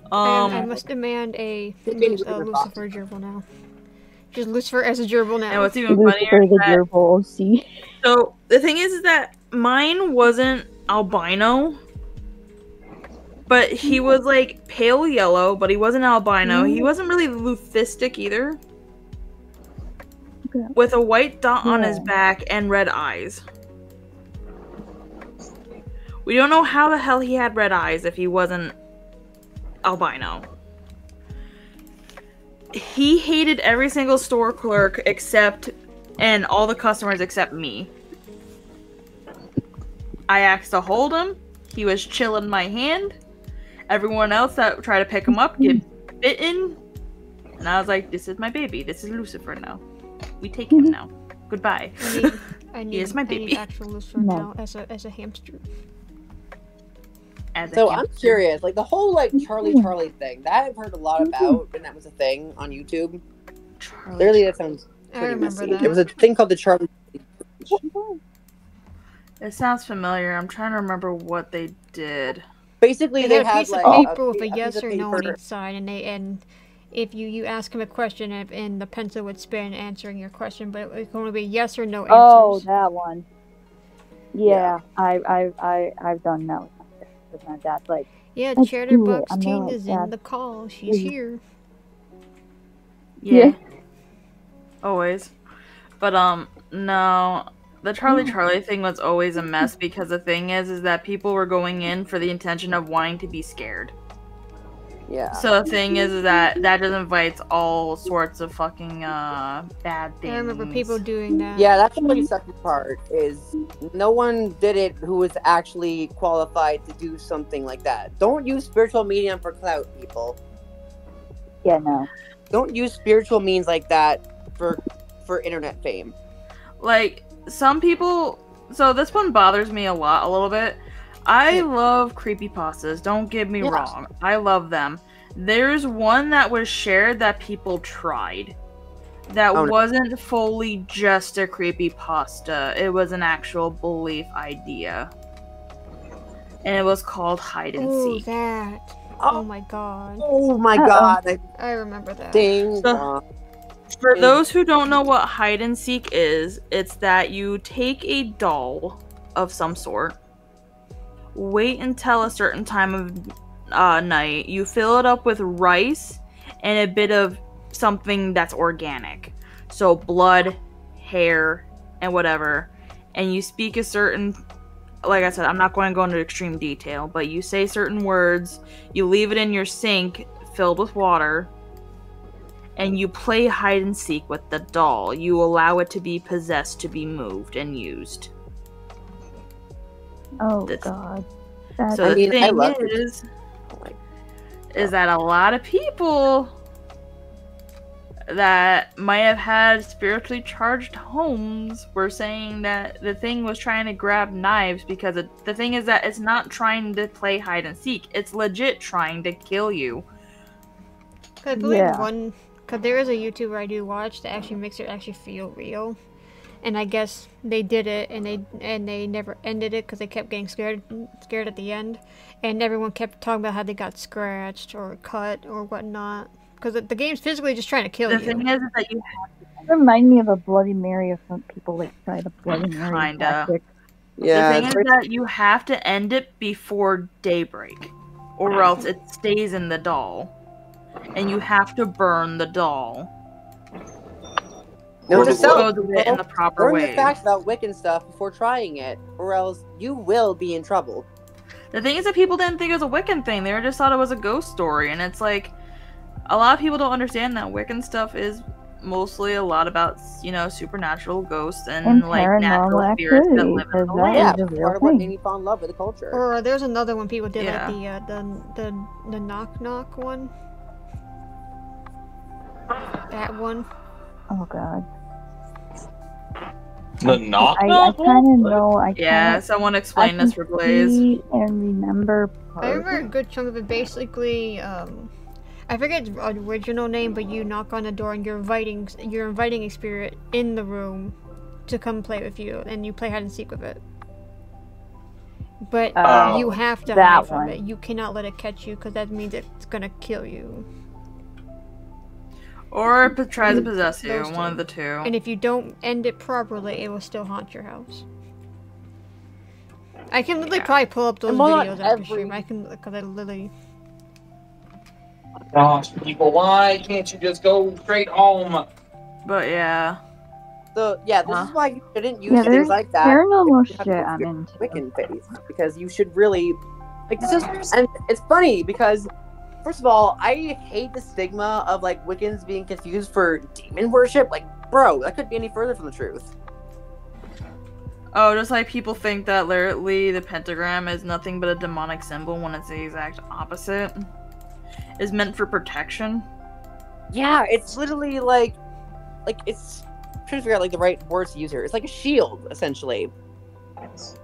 I must demand a Lucifer gerbil now. Just Lucifer as a gerbil now. And what's even Lucifer funnier is the that, gerbil, see? so the thing is that mine wasn't albino, but he was like pale yellow, but he wasn't albino. He wasn't really leucistic either. Okay. With a white dot on his Yeah. back and red eyes. We don't know how the hell he had red eyes if he wasn't albino. He hated every single store clerk and all the customers except me. I asked to hold him. He was chilling my hand. Everyone else that tried to pick him up get bitten. And I was like, this is my baby. This is Lucifer now. We take him now. Goodbye. I need, He is my I baby. need actual Lucifer No. now as a hamster. As a So I'm hamster. curious, like the whole like Charlie thing that I've heard a lot about when that was a thing on YouTube. Charlie. Clearly, that sounds I pretty remember messy. that. There was a thing called the Charlie. It sounds familiar. I'm trying to remember what they did. Basically, They they had a had piece like of paper with a piece yes of or no on paper. each side, and if you ask him a question and the pencil would spin answering your question, but it would only be yes or no answers. Oh, that one. Yeah, I've done that with my dad. Like, Yeah, Let's do it. Chatterbox I'm Teen not is sad. in the call. She's Please. here. Yeah. Always. But no. The Charlie thing was always a mess because the thing is that people were going in for the intention of wanting to be scared. Yeah. So the thing is that just invites all sorts of fucking bad things. I remember people doing that. Yeah, that's the really sucky part. Is no one did it who was actually qualified to do something like that. Don't use spiritual medium for clout, people. yeah, no. Don't use spiritual means like that for internet fame. Like some people, so this one bothers me a little bit. I love creepypastas, don't get me wrong. I love them. There's one that was shared that people tried. That wasn't fully just a creepypasta. It was an actual belief idea. And it was called Hide and Seek. That. Oh my god. Oh my god. I remember that. Ding. For those who don't know what Hide and Seek is, it's that you take a doll of some sort, wait until a certain time of night, you fill it up with rice and a bit of something that's organic. So blood, hair, and whatever. And you speak a certain... Like I said, I'm not going to go into extreme detail, but you say certain words, you leave it in your sink filled with water, and you play hide and seek with the doll. You allow it to be possessed to be moved and used. Oh god. So the thing is that a lot of people that might have had spiritually charged homes were saying that the thing was trying to grab knives because the thing is that it's not trying to play hide and seek. It's legit trying to kill you. I believe because there is a YouTuber I do watch that actually makes it actually feel real. And I guess they did it and they never ended it because they kept getting scared at the end. And everyone kept talking about how they got scratched or cut or whatnot. Because the game's physically just trying to kill you. The thing is that you have to... Remind me of a Bloody Mary if some people like try to Bloody Mary tactic. Yeah. The thing is that you have to end it before daybreak. Or else it stays in the doll. And you have to burn the doll. No, just dispose of it in the proper way. Learn the facts about Wiccan stuff before trying it, or else you will be in trouble. The thing is that people didn't think it was a Wiccan thing. They just thought it was a ghost story. And it's like... A lot of people don't understand that Wiccan stuff is mostly a lot about, you know, supernatural ghosts and like natural spirits that live in the land. Yeah, part of what made me fall in love with the culture. Or there's another one people did, like the knock knock one. That one. Oh god. The knock I kind of know. Yeah, someone explained this for Blaze. And remember. I remember a good chunk of it. Basically, I forget its original name, but you knock on the door and you're inviting a spirit in the room to come play with you, and you play hide and seek with it. But you have to hide from it. You cannot let it catch you because that means it's gonna kill you. Or it tries to possess you, one of the two. And if you don't end it properly, it will still haunt your house. I can literally probably pull up those videos after stream. I can, because I literally... Gosh, people, why can't you just go straight home? But yeah. So yeah, this is why you shouldn't use things like that. Paranormal shit I'm into. Wiccan face, because you should really like this is, and it's funny because first of all, I hate the stigma of like Wiccans being confused for demon worship. Like, bro, that couldn't be any further from the truth. Oh, just like people think that literally the pentagram is nothing but a demonic symbol when it's the exact opposite. Is meant for protection. Yeah, it's literally like it's I'm trying to figure out like the right words to use here. It's like a shield, essentially. It's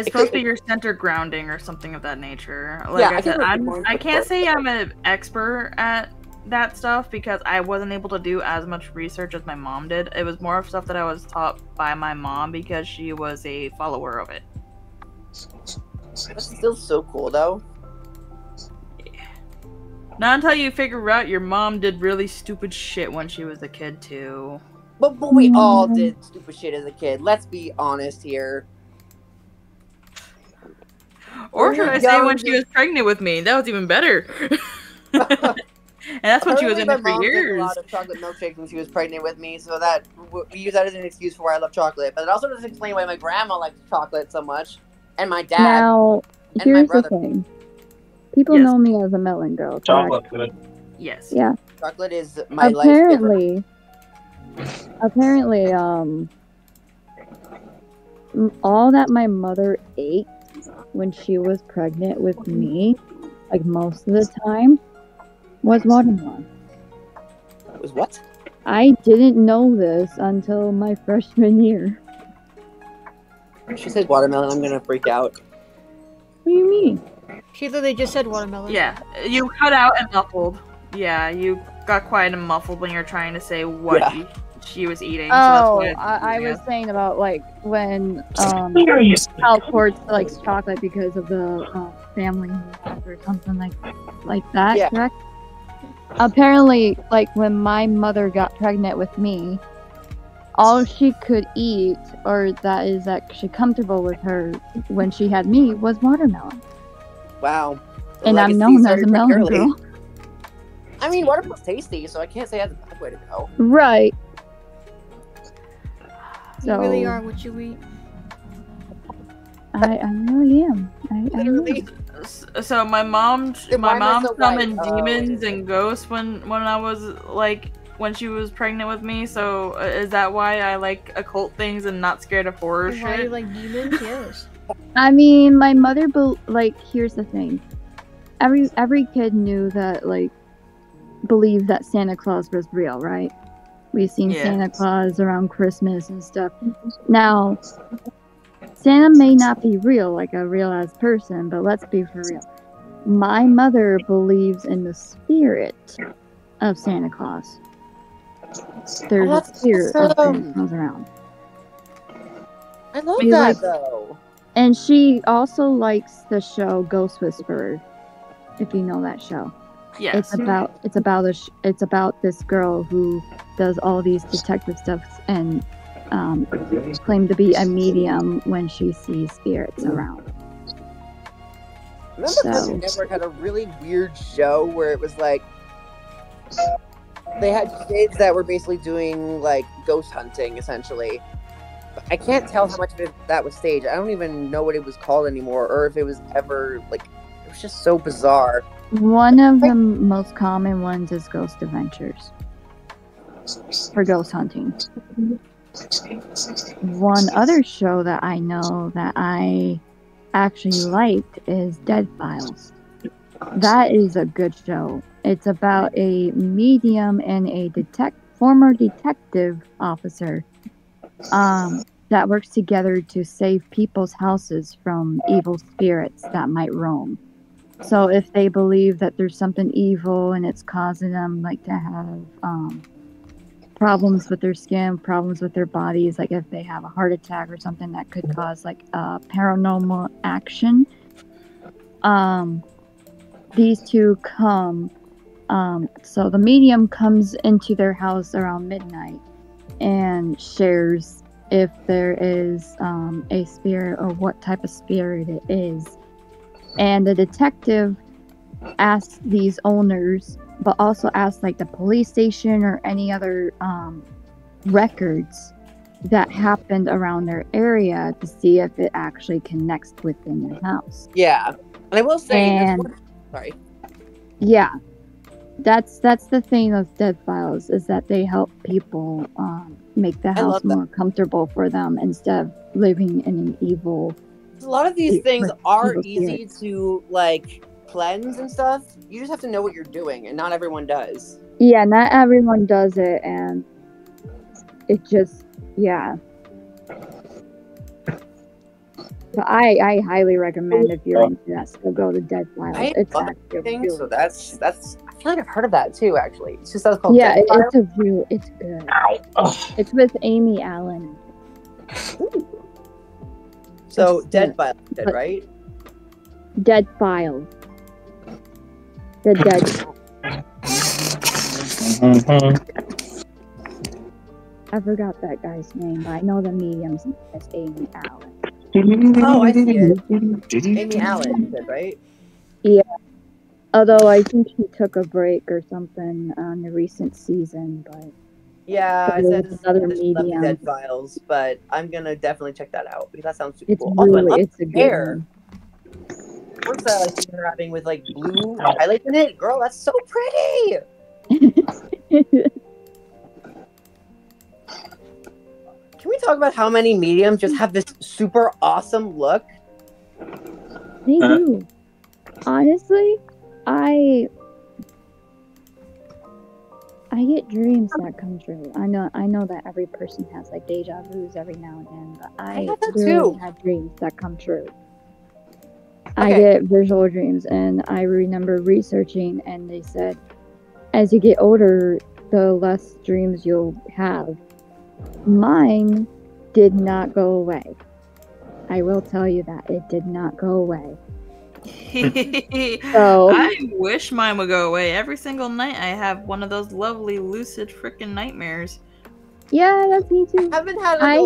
supposed to be your center grounding or something of that nature. Like I said, I can't say I'm an expert at that stuff because I wasn't able to do as much research as my mom did. It was more of stuff that I was taught by my mom because she was a follower of it. That's still so cool, though. Not until you figure out your mom did really stupid shit when she was a kid, too. But we all did stupid shit as a kid. Let's be honest here. Or should I say when she was pregnant with me? That was even better. And that's when she was in it for years. Did a lot of chocolate milkshakes when she was pregnant with me, so that we use that as an excuse for why I love chocolate. But it also doesn't explain why my grandma likes chocolate so much, and my dad. Now, and here's my brother. The thing. People know me as a melon girl. Chocolate, good. Yes. Yeah. Chocolate is my life. Apparently, all that my mother ate when she was pregnant with me, like most of the time, was watermelon. Was what? I didn't know this until my freshman year. She said watermelon, I'm gonna freak out. do you mean? She literally just said watermelon. Yeah, you cut out and muffled. Yeah, you got quiet and muffled when you're trying to say what she was eating. Oh, so that's why I was saying about like when how Quartz likes chocolate because of the family he has or something like that. Yeah. Correct? Apparently, like when my mother got pregnant with me, all she could eat, or that is actually comfortable with her when she had me, was watermelon. Wow. The And I'm legacy known as started a melon early. girl. I mean, watermelon's tasty, so I can't say that's a bad way to go. Right. You really are what you eat. I really am. Literally. So my mom Then why am I so summoned white? demons and ghosts when I was like when she was pregnant with me. So is that why I like occult things and not scared of horror Why shit? you like demons? Yes. I mean, my mother, here's the thing. Every kid knew that, like, believed that Santa Claus was real, right? We've seen Santa Claus around Christmas and stuff. Now, Santa may not be real, like a real-ass person, but let's be for real. My mother believes in the spirit of Santa Claus. There's a spirit of Santa Claus around. I love that, though. And she also likes the show Ghost Whisperer, if you know that show. Yes. It's about this girl who does all these detective stuff and claimed to be a medium when she sees spirits around. Remember Cartoon Network had a really weird show where it was like they had kids that were basically doing like ghost hunting essentially. But I can't tell how much of it that was staged. I don't even know what it was called anymore, or if it was ever like. It was just so bizarre. One of the most common ones is Ghost Adventures for ghost hunting. One other show that I know that I actually liked is Dead Files. That is a good show. It's about a medium and a former detective officer that works together to save people's houses from evil spirits that might roam. So if they believe that there's something evil and it's causing them like to have problems with their skin, problems with their bodies, like if they have a heart attack or something that could cause like paranormal action, these two come. So the medium comes into their house around midnight and shares if there is a spirit or what type of spirit it is. And the detective asks these owners, but also asks like the police station or any other records that happened around their area to see if it actually connects within their house. Yeah, and I will say, sorry. Yeah, that's the thing with Dead Files is that they help people make the house more comfortable for them instead of living in an evil. A lot of these things are easy to like cleanse and stuff. You just have to know what you're doing, and not everyone does. Yeah, not everyone does it, and it just But I highly recommend if you're into that, so go to Dead Files. It's actually so that's. I feel like I've heard of that too. Actually, it's just called. Yeah, it's good. It's with Amy Allen. So Dead Files, right? Dead Files. The Dead. I forgot that guy's name, but I know the medium's name is Amy Allen. Oh, I see it. Amy Allen, right? Yeah. Although I think she took a break or something on the recent season, but yeah, I said another medium. Dead Files, but I'm gonna definitely check that out because that sounds super cool. Really, it's a good hair. What's that like you're having with like blue highlights in it? Girl, that's so pretty. Can we talk about how many mediums just have this super awesome look? They do. Honestly, I get dreams that come true. I know that every person has like deja vus every now and then, but I really have dreams that come true. I get visual dreams, and I remember researching, and they said as you get older, the less dreams you'll have. Mine did not go away. I will tell you that it did not go away. So I wish mine would go away. Every single night I have one of those lovely lucid freaking nightmares. yeah, that's me too. I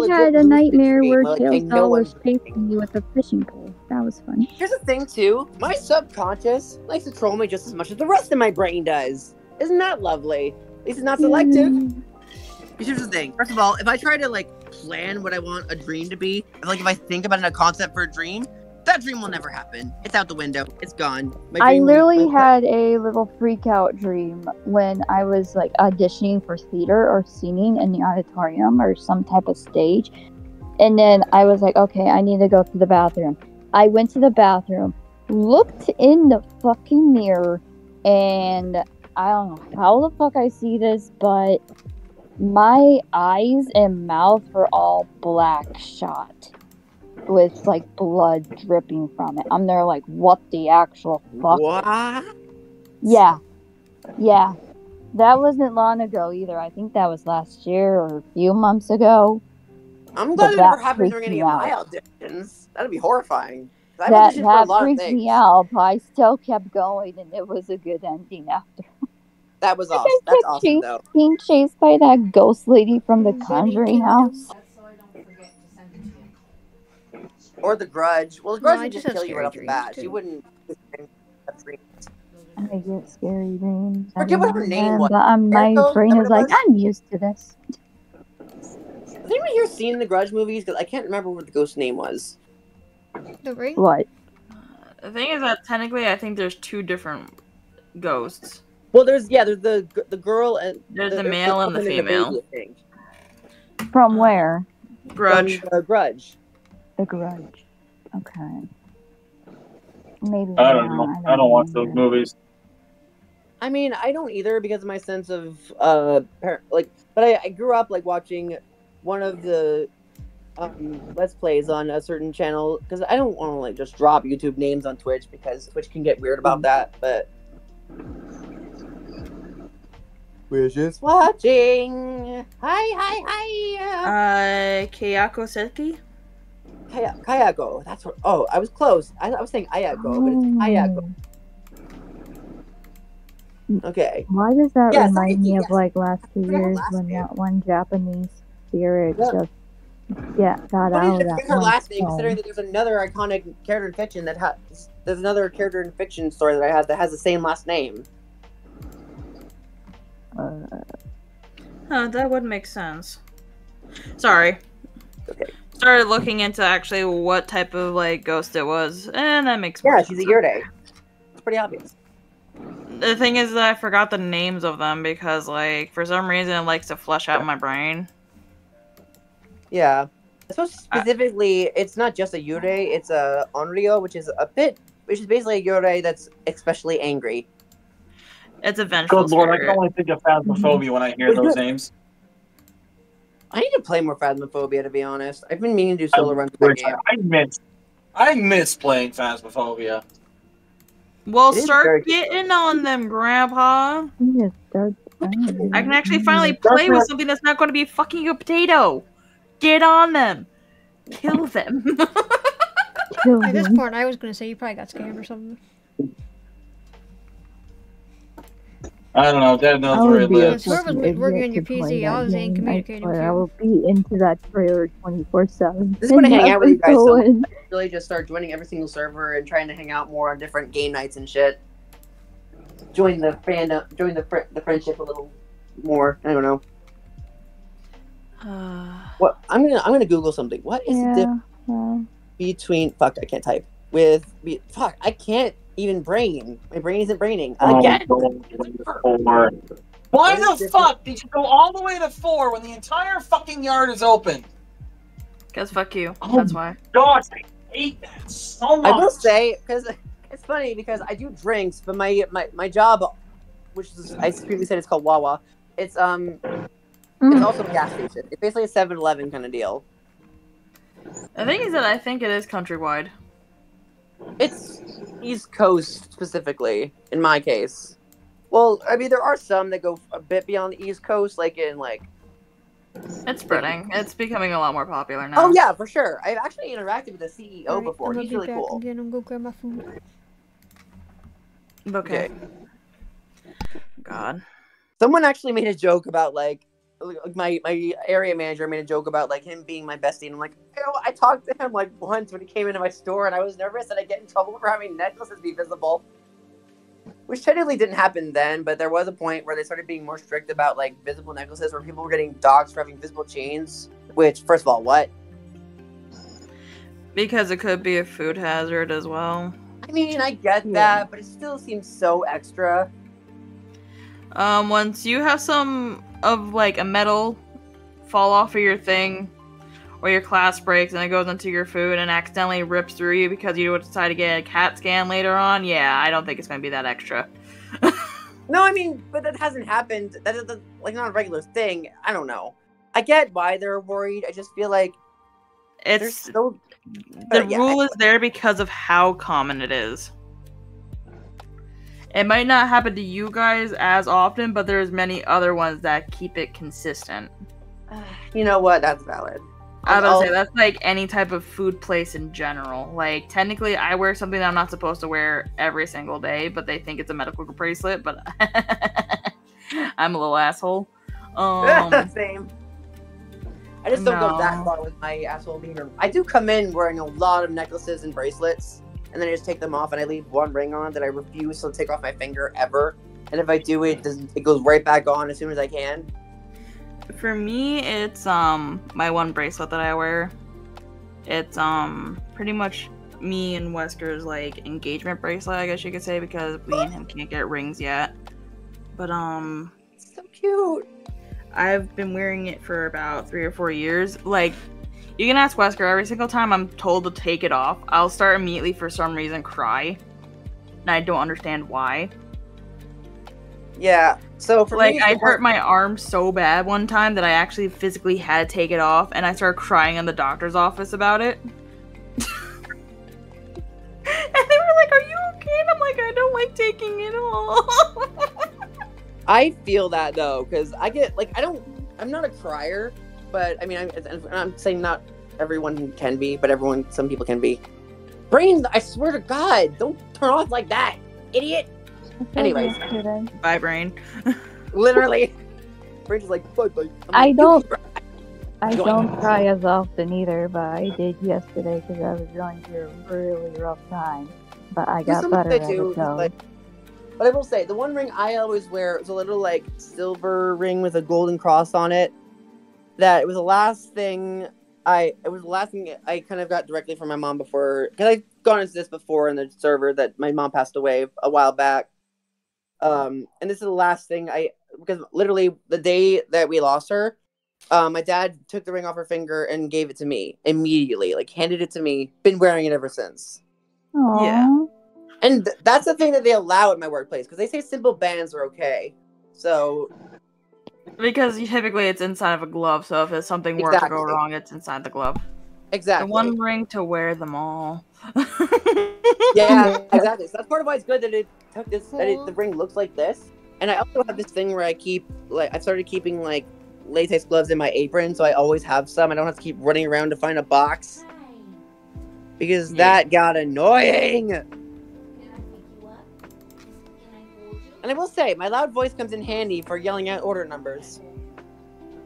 had a nightmare where Tailsaw was chasing me with a fishing pole. That was funny. Here's the thing too. My subconscious likes to troll me just as much as the rest of my brain does. Isn't that lovely? At least it's not selective. Here's the thing. First of all, if I try to like plan what I want a dream to be, if I think about a concept for a dream, that dream will never happen. It's out the window. It's gone. I literally had a little freak out dream when I was like auditioning for theater or singing in the auditorium or some type of stage. And then I was like, okay, I need to go to the bathroom. I went to the bathroom, looked in the fucking mirror, and I don't know how the fuck I see this, but my eyes and mouth were all black shot with like blood dripping from it. I'm there like, what the actual fuck? What? Yeah. That wasn't long ago either. I think that was last year or a few months ago. I'm glad it never happened during any of my auditions. That'd be horrifying. That freaked me out, but I still kept going, and it was a good ending after. That was awesome. That's awesome, though. Being chased by that ghost lady from the Conjuring house. Or The Grudge. Well, The Grudge would just kill you right off the bat. She wouldn't have dreams. I get scary dreams. Forget what her name was. But my brain is like, I'm used to this. Has anyone here seen the Grudge movies? Because I can't remember what the ghost name was. The Ring? What? The thing is that technically I think there's two different ghosts. Well, there's the girl and... There's the male and the female. From where? Grudge. From the Grudge. The Grudge. Okay. Maybe. I don't know. I don't watch those movies. I mean, I don't either because of my sense of but I grew up like watching one of the Let's Plays on a certain channel because I don't want to like just drop YouTube names on Twitch because Twitch can get weird about that, but we're just watching. Hi. Kayako Seki? Kayako. That's what. Oh, I was close. I was saying Ayako, but it's Ayako. Okay. Why does that remind me of like last 2 years when that one Japanese spirit just got out of that her last name, considering that there's another iconic character in fiction there's another character in fiction story that I have that has the same last name. That would make sense. Sorry. Okay. Started looking into actually what type of like ghost it was, and that makes more sense. She's a Yurei. It's pretty obvious. The thing is that I forgot the names of them because like for some reason it likes to flush out my brain. Yeah. So specifically, it's not just a Yurei, it's a Onryo, which is basically a Yurei that's especially angry. It's a vengeful Good lord, I spirit. can only think of Phasmophobia when I hear those names. I need to play more Phasmophobia, to be honest. I've been meaning to do solo runs of that game. I miss playing Phasmophobia. Well, start getting on them, Grandpa. I can actually finally play with something that's not going to be fucking a potato. Get on them. Kill them. At this point, I was going to say you probably got scammed or something. I don't know. Dad knows where it lives. Whoever was working on your PC, I was ain't communicating with you. I will be into that trailer 24/7. Just want to hang out with you guys. So really, just start joining every single server and trying to hang out more on different game nights and shit. Join the fandom, join the friendship a little more. I don't know. What I'm gonna Google something. What is the difference between I can't type I can't even brain. My brain isn't braining again. Why the fuck did you go all the way to 4 when the entire fucking yard is open? Because fuck you. That's why. Gosh, I hate that so much. I will say because it's funny because I do drinks, but my job, which is I previously said it's called Wawa. It's also a gas station. It's basically a 7-Eleven kind of deal. The thing is that I think it is countrywide. It's East Coast specifically, in my case. Well, I mean, there are some that go a bit beyond the East Coast, like in like. It's spreading. It's becoming a lot more popular now. Oh yeah, for sure. I've actually interacted with the CEO Alright, before. I'm gonna He's be really back cool. again. I'm gonna grab my food. Okay. God. Someone actually made a joke about like my area manager made a joke about like him being my bestie, and I'm like, you know, I talked to him like once when he came into my store, and I was nervous that I'd get in trouble for having necklaces be visible. Which technically didn't happen then, but there was a point where they started being more strict about like visible necklaces, where people were getting doxxed for having visible chains. Which, first of all, what? Because it could be a food hazard as well. I mean, I get that, but it still seems so extra. Once you have some of like a metal fall off of your thing, or your clasp breaks and it goes into your food and accidentally rips through you because you decide to get a CAT scan later on, yeah, I don't think it's gonna be that extra. No, I mean, but that hasn't happened. That is like not a regular thing. I don't know. I get why they're worried. I just feel like It's the rule is there because of how common it is. It might not happen to you guys as often, but there's many other ones that keep it consistent. You know what? That's valid. I was about to say, that's like any type of food place in general. Like, technically, I wear something that I'm not supposed to wear every single day, but they think it's a medical bracelet, but I'm a little asshole. Same. I just don't go that far with my asshole behavior. I do come in wearing a lot of necklaces and bracelets, and then I just take them off, and I leave one ring on that I refuse to take off my finger ever. And if I do, it goes right back on as soon as I can. For me, it's my one bracelet that I wear. It's pretty much me and Wesker's like engagement bracelet, I guess you could say, because we and him can't get rings yet. But it's so cute. I've been wearing it for about 3 or 4 years. Like, you can ask Wesker, every single time I'm told to take it off, I'll start immediately for some reason cry. And I don't understand why. Yeah, so for like, me, I hurt my arm so bad one time that I actually physically had to take it off, and I started crying in the doctor's office about it. And they were like, "Are you okay?" And I'm like, "I don't like taking it off." I feel that though, because I get like I'm not a crier, but I mean I'm saying not everyone can be, but some people can be. Brain, I swear to God, don't turn off like that, idiot. Anyways, bye, brain. Literally, Brain's like, bye. I don't cry as often either, but I did yesterday because I was going through a really rough time. But I got better at it though. But I will say, the one ring I always wear is a little like silver ring with a golden cross on it. That it was the last thing I kind of got directly from my mom before, because I've gone into this before in the server that my mom passed away a while back. And this is the last thing because literally the day that we lost her, my dad took the ring off her finger and gave it to me immediately, like handed it to me. Been wearing it ever since. Aww. Yeah. And that's the thing that they allow at my workplace, because they say simple bands are okay. So. Because typically it's inside of a glove, so if there's something were to go wrong, it's inside the glove. Exactly. The one ring to wear them all. Yeah, exactly. So that's part of why it's good that it took this. The ring looks like this, and I also have this thing where I started keeping like latex gloves in my apron, so I always have some. I don't have to keep running around to find a box because that got annoying. And I will say, my loud voice comes in handy for yelling out order numbers.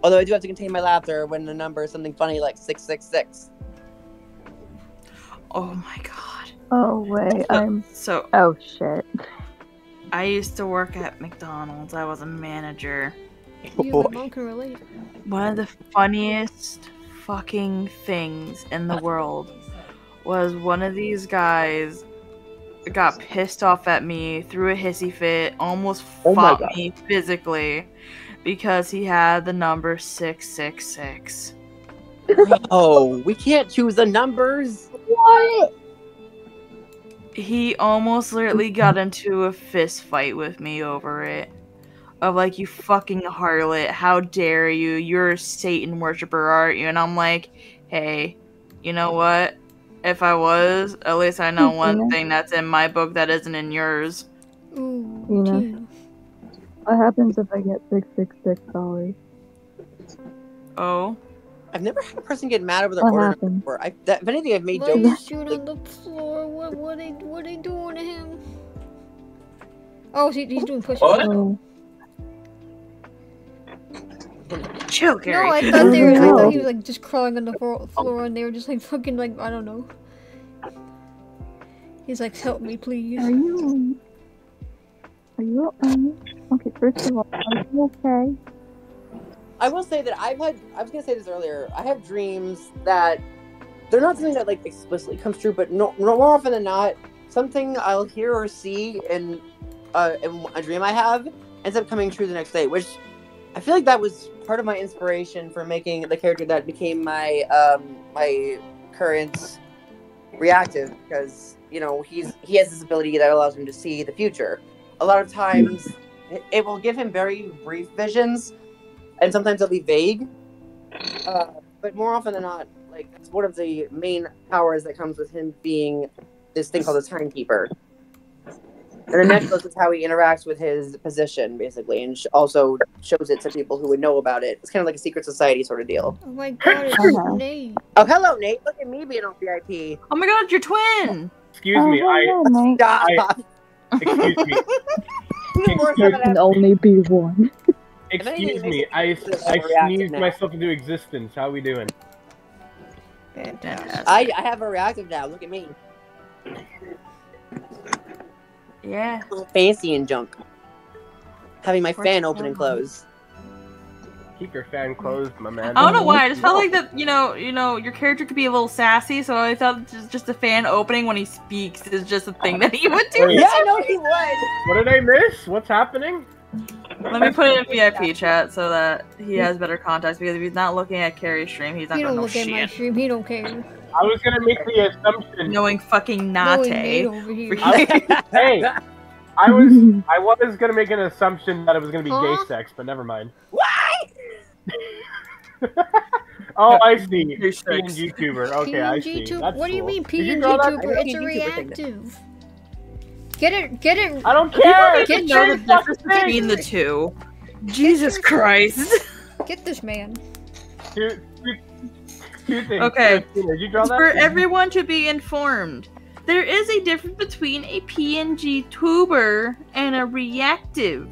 Although I do have to contain my laughter when the number is something funny like 666. Oh my god. Oh wait, oh shit. I used to work at McDonald's. I was a manager. You and Mom can relate. One of the funniest fucking things in the world was one of these guys got pissed off at me, threw a hissy fit, almost fought me physically because he had the number 666. Oh, we can't choose the numbers. What? He almost literally got into a fist fight with me over it. Of like, you fucking harlot, how dare you? You're a Satan worshiper, aren't you? And I'm like, hey, you know what? If I was, at least I know one Tina? thing that's in my book that isn't in yours. Ooh, Tina. Tina. What happens if I get $666? Oh. I've never had a person get mad over their What order happened? before. If anything, I've made Why jokes. you shoot on the floor? What they doing to him? Oh, he's doing push-ups. What? Oh. Chill, No, Gary. I thought they were. I thought No. he was like just crawling on the floor, and they were just like fucking like I don't know. He's like, help me, please. Are you okay? Okay, first of all, are you okay? I will say that I was gonna say this earlier. I have dreams that they're not something that like explicitly comes true, but no more often than not, something I'll hear or see in a dream I have ends up coming true the next day. Which I feel like that was part of my inspiration for making the character that became my my current reactive, because he has this ability that allows him to see the future. A lot of times, it will give him very brief visions. And sometimes they'll be vague, but more often than not, like it's one of the main powers that comes with him being this thing called a timekeeper. And the necklace is how he interacts with his position, basically, and also shows it to people who would know about it. It's kind of like a secret society sort of deal. Oh my god, it's Uh-huh. Nate. Oh, hello, Nate. Look at me being on VIP. Oh my god, your twin! Excuse me, hello, Nate. Stop. excuse me, Can only be one. excuse me. I sneezed myself into existence. How we doing? Fantastic. I have a reactive now. Look at me. Yeah. Fancy and junk. Having my Quartz fan open and close. Keep your fan closed, my man. I don't know why. I just felt like that. Your character could be a little sassy, so I thought just a fan opening when he speaks is just a thing that he would do. Wait. Yeah, I know he would. What did I miss? What's happening? Let me put it in VIP chat so that he has better context, because if he's not looking at Carrie's stream, he's not He gonna don't know look at my shit. stream. He don't care. I was gonna make the assumption. Knowing fucking Knowing Nate Nate. over here. Hey, I was gonna make an assumption that it was gonna be Huh? gay sex, but never mind. Why? Oh, I see. Gay sex. PNG tuber. Okay, I see. PNG That's What do you cool. mean Did you PNG draw that? tuber? I It's a know PNG tuber thing. reactive. Get it. I don't care. Get Get know your the difference between the two. Jesus Christ. Get this man. Two things. Okay. Did you draw that? For everyone to be informed, there is a difference between a PNG tuber and a reactive.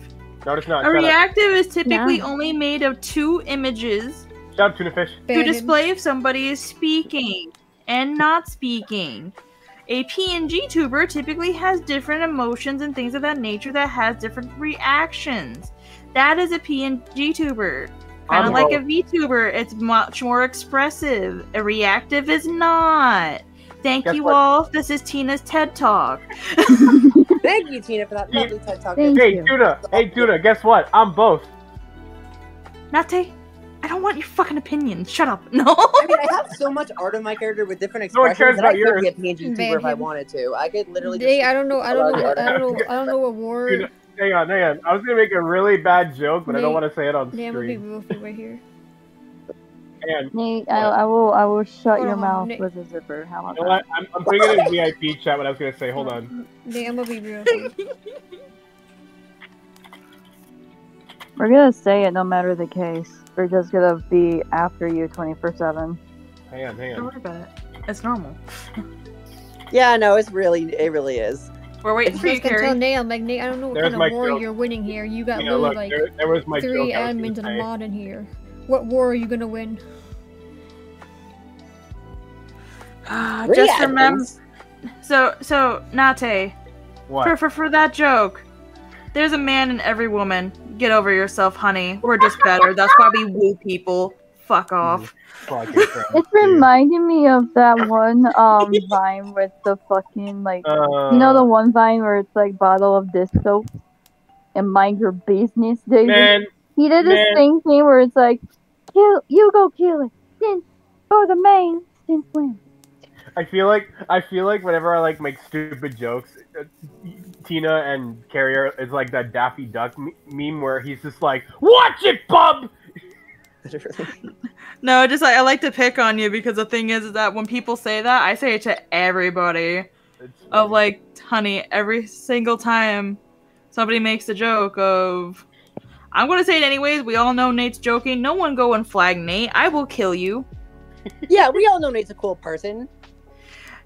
No, it's not. A Shut up. reactive is typically Yeah. only made of 2 images Shut up, tuna fish. to Ban him. display if somebody is speaking and not speaking. A PNG tuber typically has different emotions and things of that nature that has different reactions. That is a PNG tuber. Kind of like a VTuber, it's much more expressive. A reactive is not. Thank Guess you what? all. This is Tina's TED Talk. Thank you, Tina, for that lovely TED Talk. Thank Hey, you. tuna. Hey, tuna. Guess what? I'm both. Nate, I don't want your fucking opinion. Shut up. No. I mean, I have so much art of my character with different No one expressions cares that I about could be a yours. PNG Ban tuber if I him. wanted to. I could literally They, just... I don't know what war. Tuna, hang on. I was gonna make a really bad joke, but I don't Nate. want to say it on Yeah, I'm gonna be stream. real with you right here. And Nate, I will shut Hold your on, mouth Nate. with a zipper. How about you know that? what? I'm putting it in VIP chat. What I was gonna say. Hold on. Nate, I'm gonna be real with you. We're gonna say it no matter the case. We're just gonna be after you 24/7. Hang on. Don't worry about it. It's normal. Yeah, no, it really is. We're waiting for you, I can tell Carrie. Nate, I'm like, Nate, I don't know what There's kind my of war joke. you're winning here. You got You know, literally look, like there was my 3 joke. I was admins gonna and a say. mod in here. What war are you gonna win? Just remember. So Nate, What? for that joke, there's a man in every woman. Get over yourself, honey. We're just better. That's why we woo people. Fuck off. Fucking friends, It's dude. reminding me of that one vine with the fucking like you know the one vine where it's like bottle of dish soap and mind your business, dude. Man, He did the man. same thing where it's like you go kill it. Then go the main, then swim. I feel like whenever I like make stupid jokes, Tina and Carrier is like that Daffy Duck meme where he's just like, "Watch it, bub." Literally. No, just I like to pick on you because the thing is that when people say that, I say it to everybody. Of like, honey, every single time somebody makes a joke of, I'm gonna say it anyways. We all know Nate's joking. No one go and flag Nate. I will kill you. Yeah, we all know Nate's a cool person.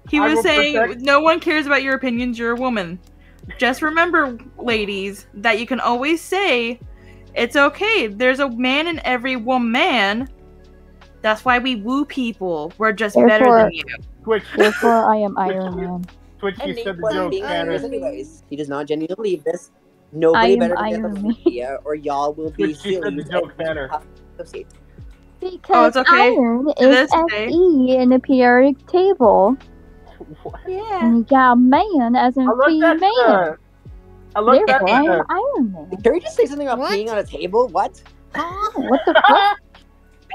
He was saying, no one cares about your opinions. You're a woman. Just remember, ladies, that you can always say, it's okay. There's a man in every woman. That's why we woo people. We're just better than you. Twitch. Therefore, I am Iron Man. Twitch, you And said Nate the wasn't joke being better. serious anyways. He does not genuinely believe this. Nobody better to get the media, or y'all will be Twitch, you said the joke better. Because it's okay. iron is Fe in the periodic table. What? Yeah. And you got man as in female. I looked Therefore, I at am Iron Man. Did Carrie just say something about What? peeing on a table? What? What the fuck?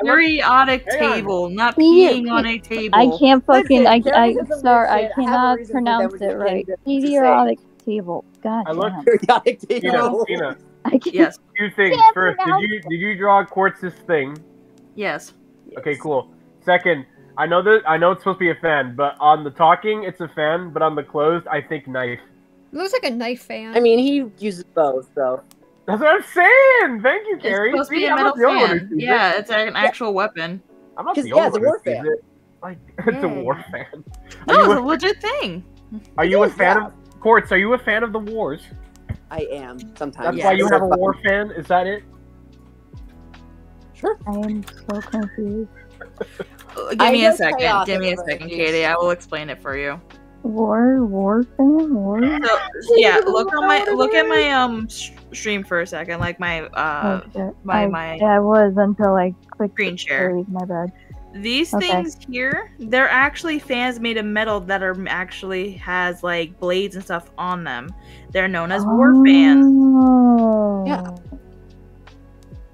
Periodic Hang on. table, not peeing on a table. I can't fucking. Listen, Carrie said some Sorry, weird I shit. I have a cannot reason for pronounce them it to right. say. Periodic table. God I looked- damn. Periodic table. Tina, I can't. Yes. two things. Can't First, pronounce did you draw Quartz's thing? Yes. Okay, cool. Second, I know it's supposed to be a fan, but on the talking, it's a fan, but on the closed, I think knife. Looks like a knife fan. I mean, he uses both, so. That's what I'm saying. Thank you, It's Carrie. supposed to be See, a I'm metal not the only one who fan. sees Yeah, it. it's an actual weapon. I'm not 'Cause, the yeah, only it's a one war who sees fan. it. Like, it's a Yeah. war fan. No, it's a legit thing. Are you a is, fan yeah. of Quartz? Are you a fan of the wars? I am sometimes. That's Yeah, why you They're have a fun. war fan. Is that it? Sure. I am so confused. Give me a like second. chaos Give me a over second, these. Katie. I will explain it for you. War fan. So yeah, look at my stream for a second, like my Oh shit. my Yeah, I was until I clicked screen share. Carries, my bad. These Okay. things here, they're actually fans made of metal that are actually has like blades and stuff on them. They're known as war fans. Oh. Yeah.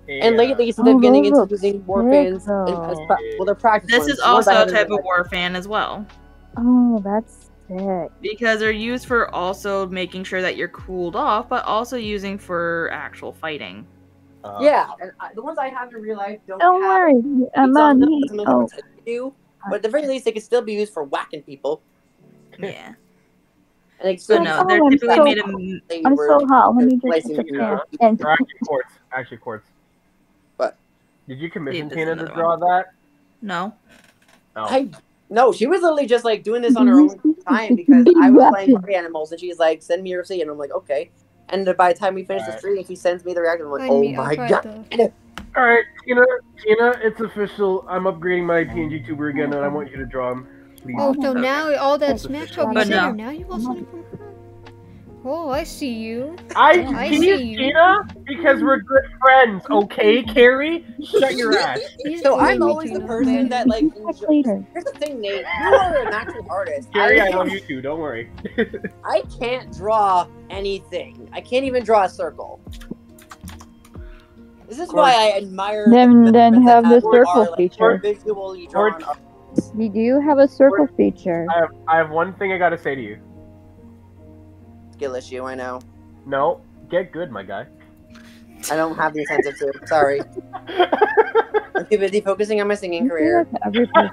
And lately, since Oh, they're getting those into look using war sick, fans, though. well, they're practice This ones. is The ones I also a haven't type of realized. war fan as well. Oh, that's sick. Because they're used for also making sure that you're cooled off, but also using for actual fighting. Yeah, and the ones I have in real life don't Don't have worry, I'm some on of them, heat. some of them Oh, do, but at the very least, they can still be used for whacking people. Yeah. And they So still no, they're I'm typically so- made of I'm so hot. Let me just Slicing get you a up. fan. And Or actually Quartz. What? Did you commission This is Tina to another draw that? no. No. No, she was literally just like doing this on her own time because I was playing party animals and she's like, "Send me your receipt," and I'm like, "Okay." And then by the time we finish the stream, she sends me the reaction. I'm like, Find "Oh me, I'll my try god!" the- All right, Tina, it's official. I'm upgrading my PNG tuber again, and I want you to draw him. Please. Oh, so Okay. now all that That's smack official. talk But you said, no. now you want something from her? Oh, I see you. I I tease see you. Tina because we're good friends, okay, Carrie? Shut your ass. He's So I'm doing me, always the Tina. person that like. Back later. Here's the thing, Nate. You are an actual artist. Carrie, I love you too. Don't worry. I can't draw anything. I can't even draw a circle. This is why I admire. Then that have the are, circle like, feature. Visually drawn. You do have a circle feature. I have one thing I gotta say to you. Skill issue. I know. No, get good, my guy. I don't have the incentive to. Sorry. I'm too busy focusing on my singing career. Every person.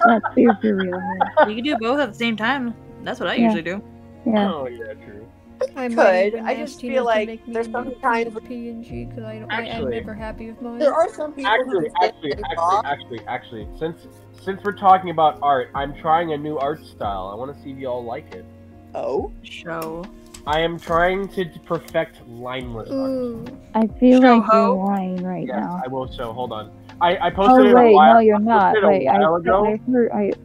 Let's be for real here. You can do both at the same time. That's what I Yeah. usually do. Yeah. Oh yeah, true. I Could. might even I ask just Tina feel to like make me there's some times a PNG because I'm Actually- never happy with mine. There are some people who Actually, since we're talking about art, I'm trying a new art style. I want to see if y'all like it. Oh. Show. I am trying to perfect lineless art. Ooh. I feel Show like ho. you're lying right Yes, now. I will show. Hold on. I Oh posted it wait, a while. no, you're I not. posted it Wait, a while ago,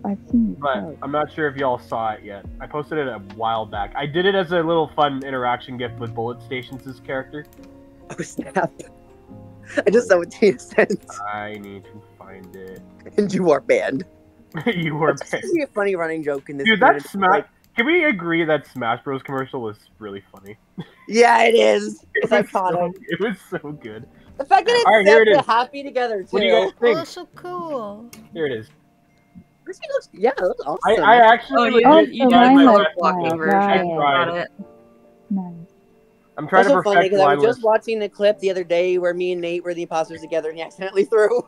I've seen it. but I'm not sure if y'all saw it yet. I posted it a while back. I did it as a little fun interaction gift with Bullet Stations' character. Oh snap! I just saw what Tina sent, I need to find it. and you are banned. You were That's banned. actually a funny running joke in this. Dude, that community. Smash. Like, Can we agree that Smash Bros. Commercial was really funny? yeah, it is. It's was iconic. it was so good. The fact that it Alright, here said it the is. happy together too. What do you guys Oh, think? that's so cool. Here it is. This looks, yeah, it looks awesome. I actually Oh, legit Oh, you so did mine the looks walking like version. that. Got it. Nice. I'm trying to Also funny perfect because I was mindless. just watching the clip the other day where me and Nate were the imposters together, and he accidentally threw.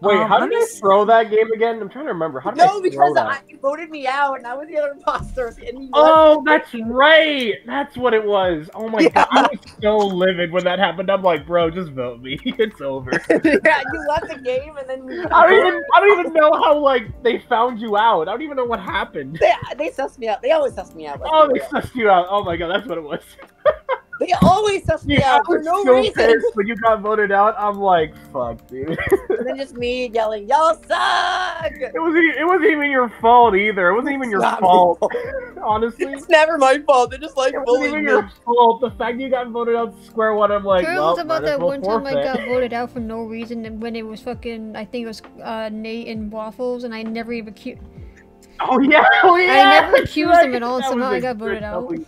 Wait, how let did me I throw that game again? I'm trying to remember. How did I No, throw because that? you voted me out, and I was the other imposter. And he Oh, that's right. That's what it was. Oh my god, I was so livid when that happened. I'm like, bro, just vote me. It's over. Yeah, you left the game, and then I don't even know how like they found you out. I don't even know what happened. they sussed me out. They always suss me out. Like Oh, they sussed you out. Oh my god, that's what it was. they always suss me Yeah, out I for was no so reason. pissed when you got voted out. I'm like, fuck, dude. And then just me yelling, "Y'all suck!" It wasn't even your fault either. It wasn't even your Not my fault. fault. Honestly, It's never my fault. They're just like it wasn't bullying even me. your fault. The fact you got voted out square one, I'm like, Carol well, was about might as that well one time I forfeit. got voted out for no reason and when it was fucking, I think it was Nate and Waffles, and I never even Oh yeah, oh yeah. I never accused them at all, and That somehow was I a got good voted out. W.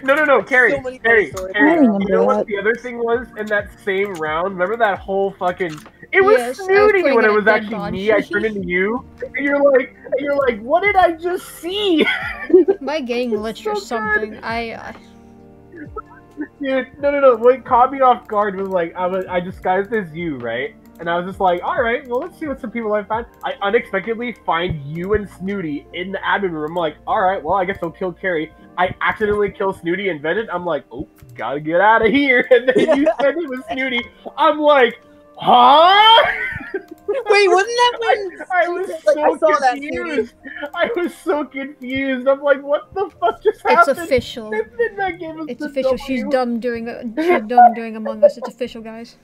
No, Carrie, So many Carrie, funny stories. I Carrie. remember You know what that. the other thing was in that same round? Remember that whole fucking? It was Yes, I was Snooty putting when in it a was dead actually body. me. I turned into you, and you're like, what did I just see? My game glitched or So something. good. Dude, no. What caught me off guard was like I disguised as you, right? And I was just like, all right, well, let's see what some people I find. I unexpectedly find you and Snooty in the admin room. I'm like, all right, well, I guess I'll kill Carrie. I accidentally kill Snooty and Vented. I'm like, oh, gotta get out of here. And then you said it was Snooty. I'm like, huh? Wait, wasn't that when I was like, so I saw that, confused. I was so confused. I'm like, what the fuck just It's happened? official. And then that gave us It's the official. W. She's dumb during Among Us. It's official, guys.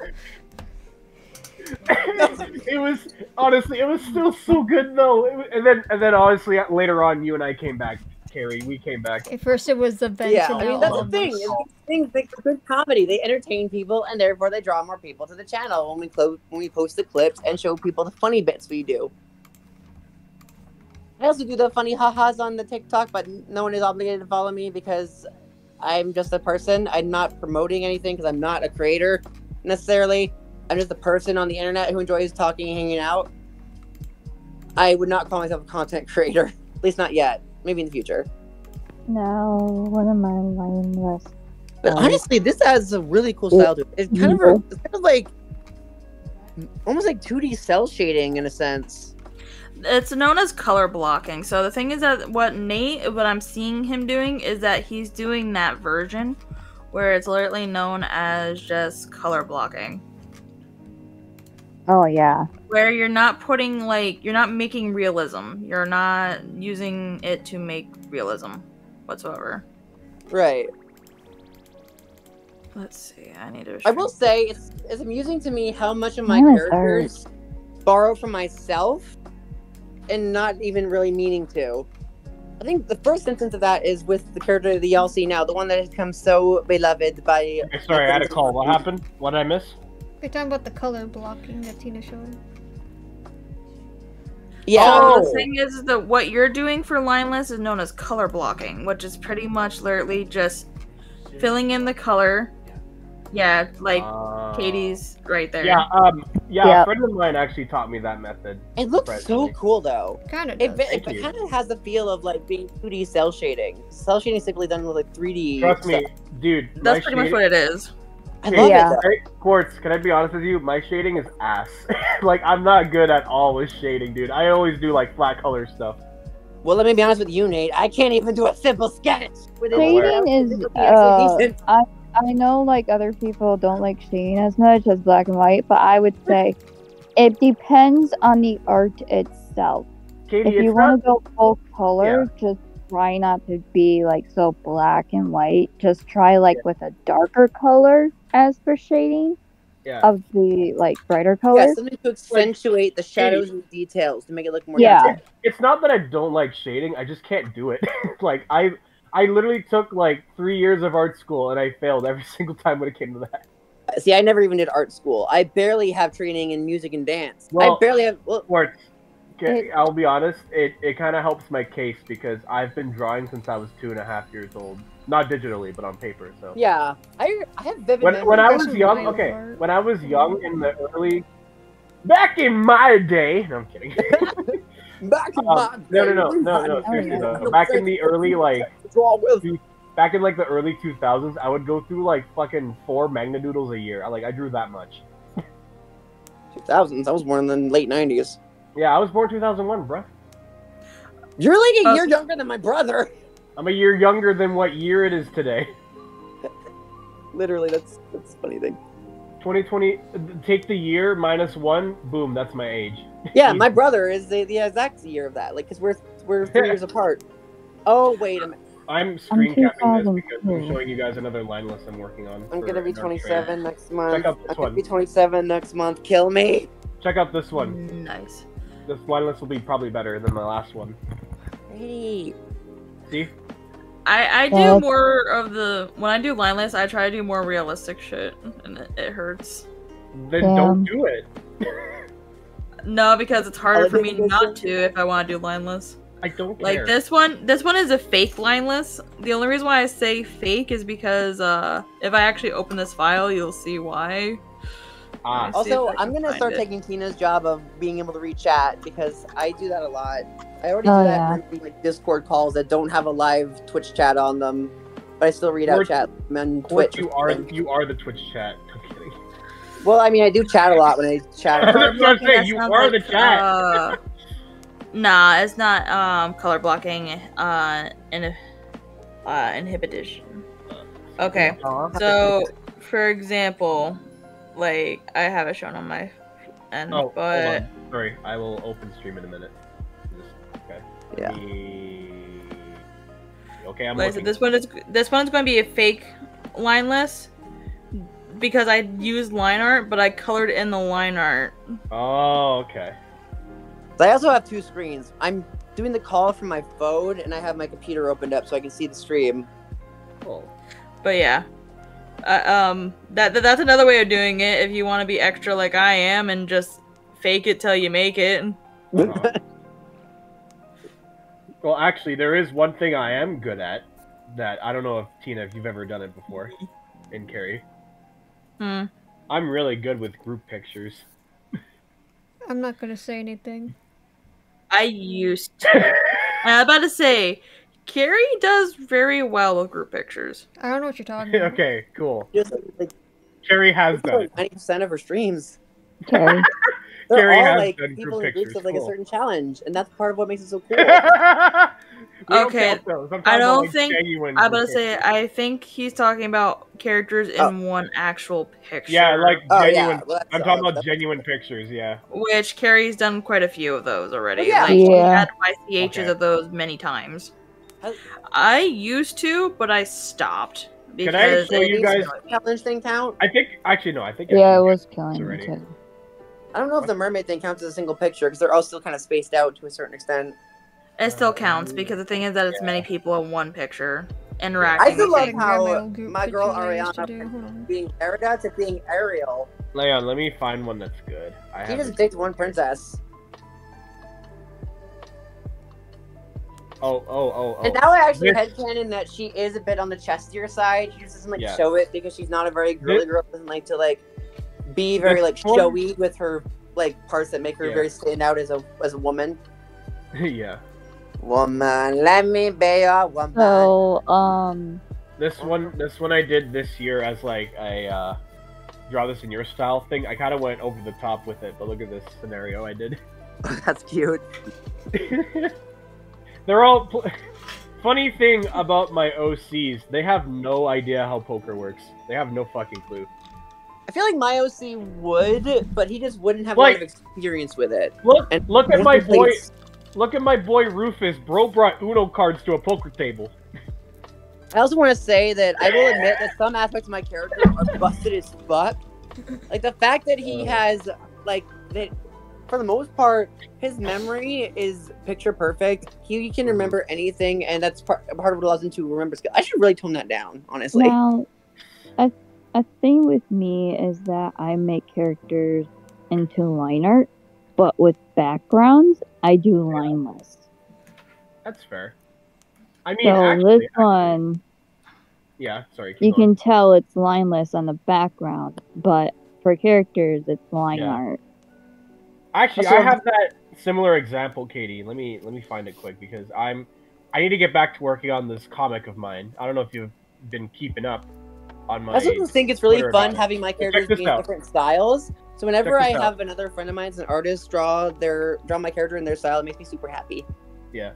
It was honestly, it was still so good though. And then honestly, later on, you and I came back, Carrie. We came back. At first it was the bench, Yeah, and I now mean that's all the of thing. us. Is these things make for good comedy. They entertain people, and therefore they draw more people to the channel when we post the clips and show people the funny bits we do. I also do the funny ha-has on the TikTok, but no one is obligated to follow me because I'm just a person. I'm not promoting anything because I'm not a creator necessarily. I'm just a person on the internet who enjoys talking and hanging out. I would not call myself a content creator, at least not yet. Maybe in the future. Now, one of my mindless. But honestly, this has a really cool style to it. It's kind of like almost like 2D cell shading in a sense. It's known as color blocking. So the thing is that what I'm seeing him doing is that he's doing that version where it's literally known as just color blocking. Oh yeah. Where you're not putting you're not making realism. You're not using it to make realism whatsoever. Right. Let's see. I need to. I will say it's amusing to me how much of my Mine is characters borrow from myself and not even really meaning to. I think the first instance of that is with the character that y'all see now, the one that has become so beloved by. Okay, sorry, I had a call. What happened? What did I miss? We're talking about the color blocking that Tina showed. Yeah. So the thing is that what you're doing for lineless is known as color blocking, which is pretty much literally just filling in the color. Yeah, like Katie's right there. Yeah, Yep. a friend of mine actually taught me that method. It looks so cool though. Kind of It, does. it kind of has the feel of like being 2D cell shading. Cell shading is simply done with like 3D. Trust me, stuff. dude. That's pretty much what it is. I love Yeah. it though. Hey, Quartz, can I be honest with you? My shading is ass. Like, I'm not good at all with shading, dude. I always do, like, flat color stuff. Well, let me be honest with you, Nate. I can't even do a simple sketch. With it. Shading is, It'll be actually decent. I know like other people don't like shading as much as black and white, but I would say it depends on the art itself. Katie, If you it's want not... to go full color, just try not to be like so black and white. Just try like with a darker color as for shading of the like brighter Yeah, colors. something to accentuate the shadows and details to make it look more Yeah. detailed. It's not that I don't like shading, I just can't do it. Like, I literally took, like, 3 years of art school, and I failed every single time when it came to that. See, I never even did art school. I barely have training in music and dance. Well, I barely have. Well, Quartz, okay, I'll be honest, it kind of helps my case, because I've been drawing since I was 2.5 years old. Not digitally, but on paper, so... yeah, I have vivid When I memories. was young, when I was young in the early... Back in my day... No, I'm kidding. Back in my No, seriously though. Back in the early, like... back in like the early 2000s, I would go through like fucking 4 Magna Doodles a year. I drew that much. 2000s. I was born in the late 90s. Yeah, I was born 2001, bruh. You're like a year younger than my brother. I'm a year younger than what year it is today. Literally, that's a funny thing. 2020. Take the year -1. Boom, that's my age. Yeah, my brother is the exact year of that. Like, because we're 3 years apart. Oh wait a minute. I'm screen capping this because I'm showing you guys another line list I'm working on. I'm gonna be 27 next month. Check out this I'm one. gonna be 27 next month. Kill me. Check out this one. Nice. This line list will be probably better than the last one. Hey. See? I do more of the when I do line lists, I try to do more realistic shit, and it hurts. Then don't do it. No, because it's harder for me not to if I want to do line lists. I don't care. Like this one is a fake line list. The only reason why I say fake is because if I actually open this file, you'll see why. Also, I'm gonna start taking Tina's job of being able to read chat because I do that a lot. I already do that for like Discord calls that don't have a live Twitch chat on them, but I still read out chat on Twitch. You are the Twitch chat. I'm kidding. Well, I mean, I do chat a lot when I chat. That's what I'm saying. You are the chat. Nah, it's not color blocking inhibition. Okay, so for example, like I have it shown on my end, but hold on. Sorry, I will open stream in a minute. Okay. Yeah. Okay, I'm like, so this one's going to be a fake line list because I used line art, but I colored in the line art. Oh, okay. I also have 2 screens. I'm doing the call from my phone, and I have my computer opened up so I can see the stream. Cool. But yeah, that's another way of doing it if you want to be extra like I am and just fake it till you make it. Well, actually, there is one thing I am good at that I don't know if Tina, if you've ever done it before, in Carrie. I'm really good with group pictures. I'm not gonna say anything. I used to. I was about to say, Carrie does very well with group pictures. I don't know what you're talking about. Okay, cool. Just like Carrie has done it. 90% of her streams. Okay. They're Carrie all has like done people group in groups pictures. of like a Cool. certain challenge, and that's part of what makes it so cool. Okay, I don't think. I'm about to say, I think he's talking about characters in one actual picture. Yeah, like genuine. Well, I'm talking about genuine pictures. Yeah. Which Carrie's done quite a few of those already. Yeah. Like, she Yeah. had YCHs of those many times. I used to, but I stopped. Can I show you guys? Challenge thing count? I think actually no. I think Yeah, it was killing me already. too. I don't know if the mermaid thing counts as a single picture because they're all still kind of spaced out to a certain extent. It still counts because the thing is that it's many people in one picture interacting. I still with love it. how my girl Hold Ariana on. being Erica to being Ariel. Leon, let me find one that's good. She just picked one princess. Oh. And now I actually headcanon that she is a bit on the chestier side. She just doesn't show it because she's not a very girly girl. Doesn't like to be very showy with her parts that make her very stand out as a woman. Yeah. Woman, let me be your woman. So, This one I did this year as a draw this in your style thing. I kind of went over the top with it, but look at this scenario I did. That's cute. They're all funny thing about my OCs. They have no idea how poker works. They have no fucking clue. I feel like my OC would, but he just wouldn't have a lot of experience with it. Look at my boy. Look at my boy Rufus. Bro brought Uno cards to a poker table. I also want to say that I will admit that some aspects of my character are busted as fuck. Like the fact that he has that. For the most part, his memory is picture perfect. He can remember anything, and that's part of what allows him to remember skills. I should really tone that down, honestly. well, a thing with me is that I make characters into line art, but with backgrounds, I do line lists. That's fair. I mean, So this one, yeah, sorry. you can tell it's line lists on the background, but for characters, it's line art. Actually, I have that similar example, Katie. Let me find it quick because I I need to get back to working on this comic of mine. I don't know if you've been keeping up on my. I also think it's really Twitter fun about it. having my Check characters this be in out. different styles. So whenever Check I this have out. another friend of mine, an artist, draw my character in their style, it makes me super happy. Yeah.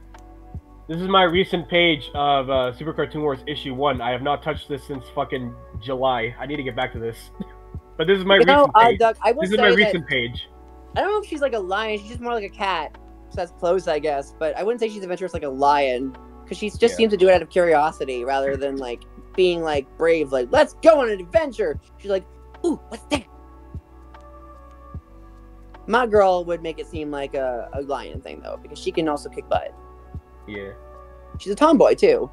This is my recent page of Super Cartoon Wars issue 1. I have not touched this since fucking July. I need to get back to this. But this is my recent page. Doug, I will This say is my that recent page. I don't know if she's like a lion. She's just more like a cat. So that's close, I guess. But I wouldn't say she's adventurous like a lion, because she just seems to do it out of curiosity rather than like being like brave. Like, let's go on an adventure. She's like, ooh, what's that? My girl would make it seem like a lion thing though, because she can also kick butt. Yeah. She's a tomboy too.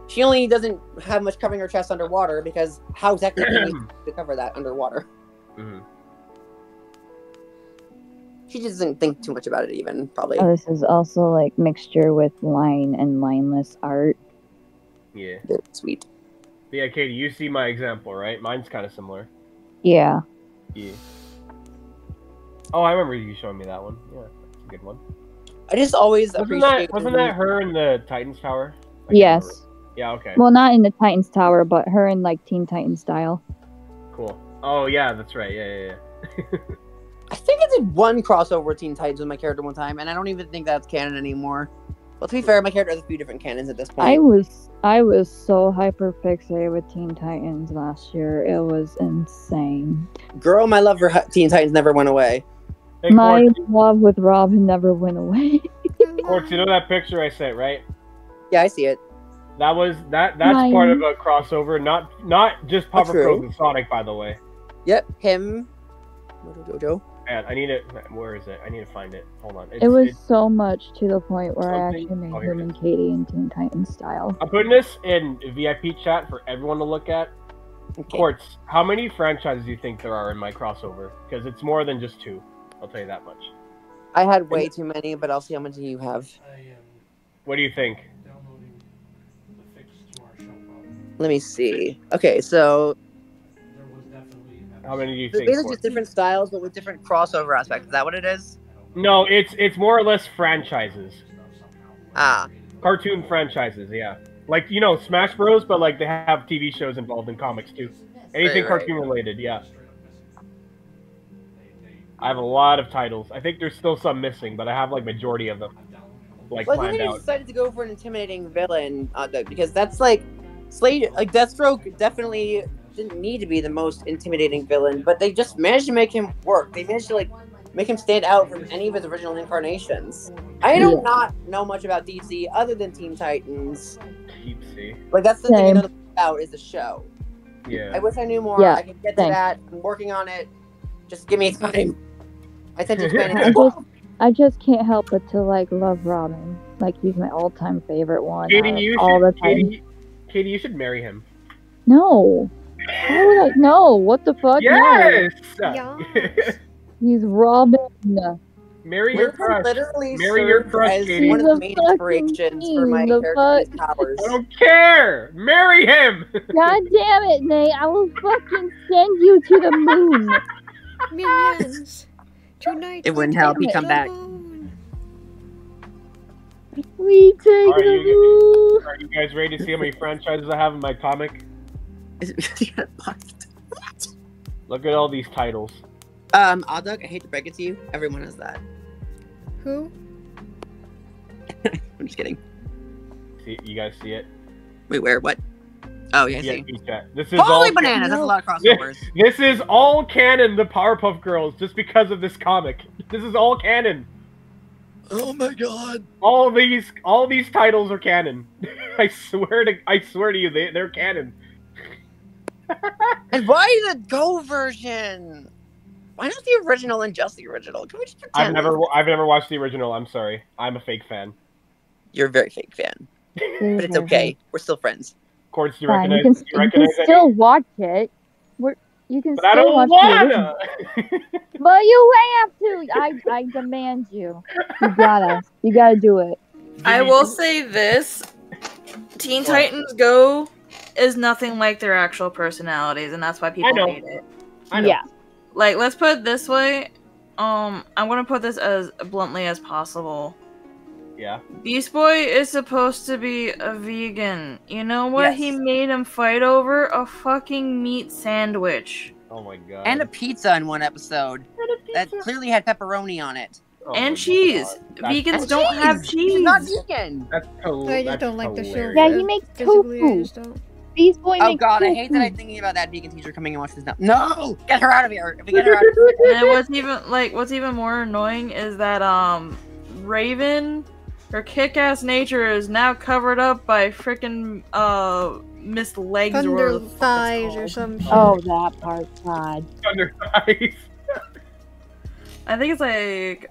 She only doesn't have much covering her chest underwater because how exactly can you to cover that underwater? Mm-hmm. She just doesn't think too much about it even, probably. Oh, this is also like mixture with line and lineless art. Yeah. Sweet. But yeah, Katie, you see my example, right? Mine's kind of similar. Yeah. Yeah. Oh, I remember you showing me that one. Yeah, that's a good one. I just always appreciate. Wasn't that her in the Titans Tower? Yes. Yeah. Okay. Well, not in the Titans Tower, but her in like Teen Titans style. Cool. Oh yeah, that's right. Yeah. I think I did one crossover with Teen Titans with my character one time, and I don't even think that's canon anymore. Well, to be fair, my character has a few different canons at this point. I was so hyper fixated with Teen Titans last year. It was insane. Girl, my love for Teen Titans never went away. Hey, My Quartz, love with Robin never went away. Quartz, you know that picture I sent, right? Yeah, I see it. That's Mine. part of a crossover, not just Papa true. Pros and Sonic, by the way. Yep, him. Jojo. And I need it. Where is it? I need to find it. Hold on. It was so much to the point where I Something- actually made oh, here him it and Katie in Teen Titans style. I'm putting this in VIP chat for everyone to look at. Okay. Quartz, how many franchises do you think there are in my crossover? Because it's more than just 2. I'll tell you that much. I had way too many, but I'll see how many you have. What do you think? Let me see. Okay, so How many do you these think? are Quartz? just different styles, but with different crossover aspects. Is that what it is? No, it's more or less franchises. Ah, Cartoon franchises, yeah. Like, you know, Smash Bros, but like they have TV shows involved in comics too. Anything Right. cartoon related, yeah. I have a lot of titles. I think there's still some missing, but I have like majority of them like well, I planned think I out. decided to go for an intimidating villain, because that's like Slade, like Deathstroke definitely didn't need to be the most intimidating villain, but they just managed to make him work. They managed to like make him stand out from any of his original incarnations. I don't not know much about DC other than Teen Titans. Keep see. Like that's the thing I Same. know about is the show. I Yeah. wish I knew more. Yeah, I can get to same. that. I'm working on it. Just give me time. I tend to spend I just can't help but to like love Robin. Like he's my all-time favorite one. Katie, out of you all the time. Katie, you should marry him. No. How would I? No. What the fuck? Yes. Yes. No. He's Robin. Marry your crush. literally Marry your served crush, as Katie. one of He's the a main fucking inspirations for my king, the character and his powers. I don't care. Marry him. God damn it, Nate! I will fucking send you to the moon. Minions. Tonight. It wouldn't help. He'd come back. We take Are the you- moon. Are you guys ready to see how many franchises I have in my comic? Look at all these titles. Aldug, I hate to break it to you. Everyone has that. Who? I'm just kidding. See, you guys see it? Wait, where? What? Oh, yeah, I see. This is Holy all bananas! That's a lot of crossovers. This is all canon, the Powerpuff Girls, just because of this comic. This is all canon. Oh my god! All these titles are canon. I swear to you, they're canon. And why the Go version? Why not the original and just the original? Can we just pretend? I've never watched the original. I'm sorry. I'm a fake fan. You're a very fake fan, but it's okay. We're still friends. Quartz, do you Fine, recognize? you can any? still watch it. You can But I still don't watch it. wanna. But you have to. I demand you. You gotta do it. I will say this: Teen Titans Go is nothing like their actual personalities, and that's why people hate it. I know. Yeah. Like, let's put it this way. I'm gonna put this as bluntly as possible. Yeah. Beast Boy is supposed to be a vegan. You know what Yes. he made him fight over? A fucking meat sandwich. Oh my god. And a pizza in one episode that clearly had pepperoni on it. Oh and my cheese. God. That's- Vegans And don't have cheese. He's not vegan. That's I just don't like the show. hilarious. Yeah, he makes Physically, I tofu. just don't. Beast Boy Oh makes god, I tofu. hate that I'm thinking about that vegan teacher coming and watching this now. No! Get her out of here! If we get her out of here. And what's even more annoying is that Raven, her kick-ass nature is now covered up by frickin' Miss Legs or Thunder whatever the fuck thighs it's or called. some shit. Oh, that part's odd. Thunder thighs. I think it's like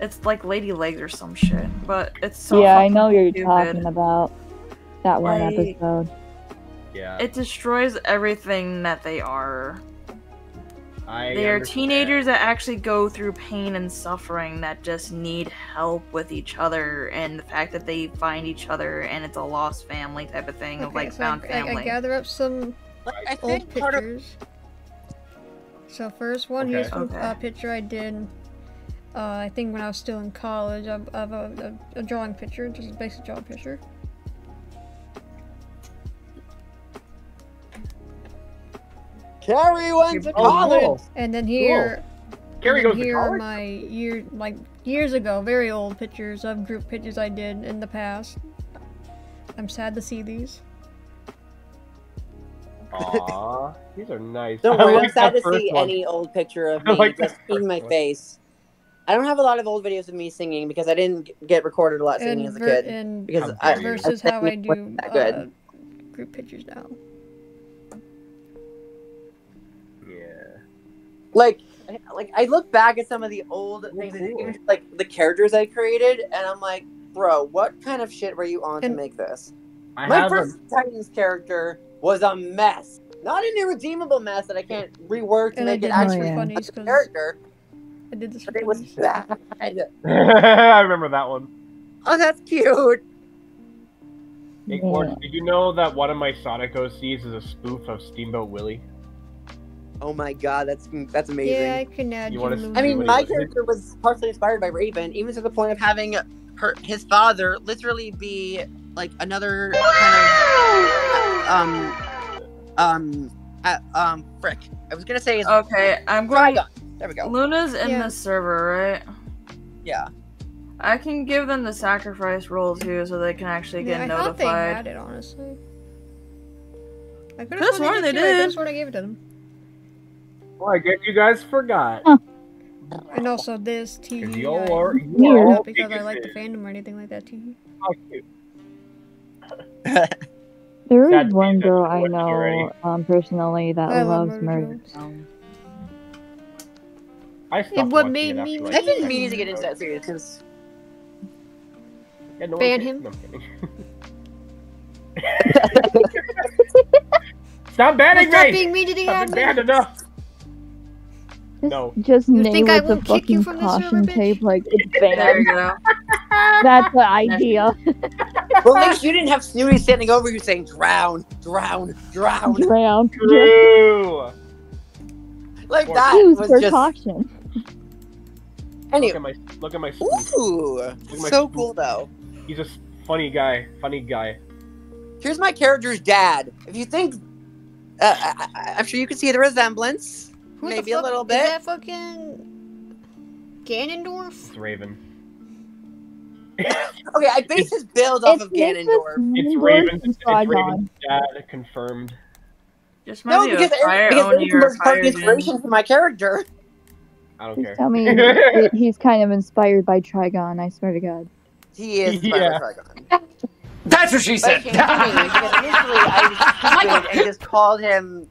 it's like Lady Legs or some shit, but it's so yeah, I fucking know you're stupid. talking about that one Like, episode. Yeah. It destroys everything that they are. I They are understand. teenagers that actually go through pain and suffering that just need help with each other, and the fact that they find each other and it's a lost family type of thing, of like so found I family. gather up some I old think part of pictures. So first one, Okay. here's from Okay. a picture I did. I think when I was still in college, of a drawing picture, just a basic drawing picture. Carrie went to Oh, college! cool. And then here, Carrie and goes then to here are college? my years ago, very old pictures of group pictures I did in the past. I'm sad to see these. Aw, these are nice. Don't I worry, I'm like sad that to first see one. any old picture of I me like that just in first my one. face. I don't have a lot of old videos of me singing because I didn't get recorded a lot singing as a kid. And Because How I, dare you. versus how I singing do wasn't that good. group pictures now. Yeah. like I look back at some of the old things, I did, even like the characters I created, and I'm like, bro, what kind of shit were you on to And- make this? I My have first Titans character was a mess, not an irredeemable mess that I can't rework to And I make did it this actually for yeah. a funnies because character, I did this for but it was funnies. bad. I remember that one. Oh, that's cute. Hey, Yeah. Quartz, did you know that one of my Sonic OCs is a spoof of Steamboat Willie? Oh my god, that's amazing. Yeah, I can add You you. wanna Lou. I mean, What my is it? character was partially inspired by Raven, even to the point of having his father literally be like another kind of frick. I was gonna say his Okay, I'm going. Trigon. There we go. Luna's in Yeah. the server, right? Yeah. I can give them the sacrifice roll too, so they can actually get I thought they notified. had it, honestly. I could Could've have sworn they I could did. have sworn I gave it to them. Well, I guess you guys forgot. And also this TV. Because I you're Weird. all not because I like the bigoted. fandom or anything like that. TV. How cute. There Sad is to one see that girl you I watched know already. personally that I love loves murder murder. jokes. I stopped what watching made it me after, leave- like, I didn't the mean to second get into that episode. series because Yeah, no one Ban cares. him. No, I'm kidding. Stop banning Stop me! being mean to the I've been banned admin. enough. Just, No. just You nail think I it the won't kick you fucking from this server, caution bitch? tape like it's There you banned. go. That's the idea. well, at least you didn't have Snooty standing over you saying drown, drown, drown. Drown. True. Like Or- that Use was for just caution. anyway. Look at my spoof. Ooh, at my so spoof. cool though. He's a funny guy. Funny guy. Here's my character's dad. If you think, I'm sure you can see the resemblance. Who the Maybe a fuck- little Is bit. that fucking Ganondorf? It's Raven. Okay, I based his build off of Ganondorf. It's Ganondorf Raven's. and It's Trigon. Raven's dad. Confirmed. Just No, maybe because a fire because Oni Raven or a was part of the fire inspiration for my character. I don't Just care. tell me he's kind of inspired by Trigon, I swear to God. He is Yeah. Trigon. That's what she But said. it came to me because initially I was stupid and just called him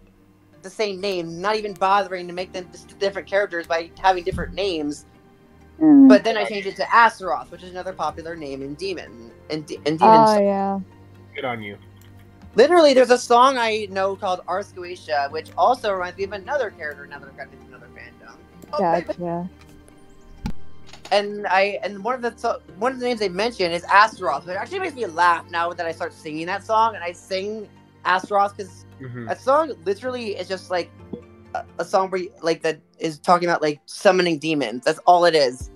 the same name, not even bothering to make them just different characters by having different names. Hmm. But then I changed it to Astaroth, which is another popular name in Demon. In Demon Oh, yeah. Good on you. Literally, there's a song I know called Arsquisha, which also reminds me of another character now that I've gotten into another fandom. Oh, baby. Gotcha. And one of the names they mention is Astaroth, which actually makes me laugh now that I start singing that song, and I sing Astaroth because Mhm. that song literally is just like a song where like that is talking about like summoning demons. That's all it is.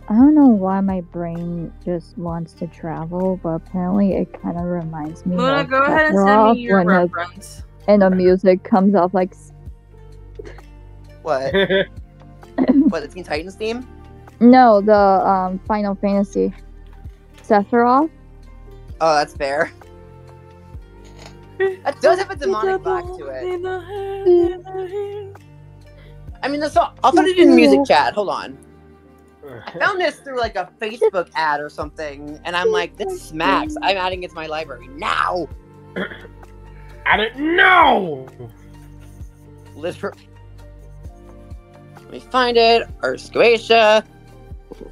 I don't know why my brain just wants to travel, but apparently it kind of reminds me Luna, of go ahead and send Sephiroth me your when reference. and the music comes off like. What? What, the Teen Titans theme? No, the Final Fantasy. Sephiroth. Oh, that's fair. That does have a demonic vibe to it. I mean, the song. I'll put it in music chat. Hold on. I found this through like a Facebook ad or something, and I'm like, this smacks. I'm adding it to my library now. Add it now. Literally. Let me find it. Ursquacia.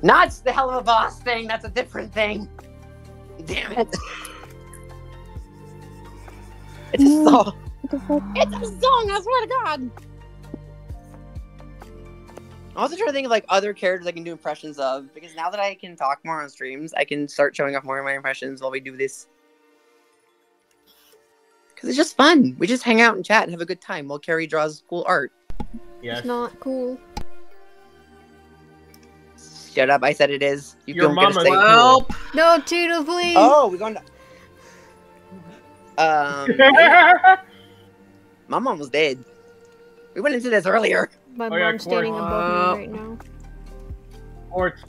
Not the hell of a boss thing. That's a different thing. Damn it. It's a song. It's a song, I swear to God. I'm also trying to think of like other characters I can do impressions of, because now that I can talk more on streams, I can start showing off more of my impressions while we do this. Because it's just fun. We just hang out and chat and have a good time while Carrie draws cool art. Yes. It's not cool. Shut up, I said it is. You Your don't get to mama's say cool. No, Tina, please. Oh, we're going to... My mom was dead. We went into this earlier. My Oh, yeah, mom's standing Quartz. above me right now. Quartz.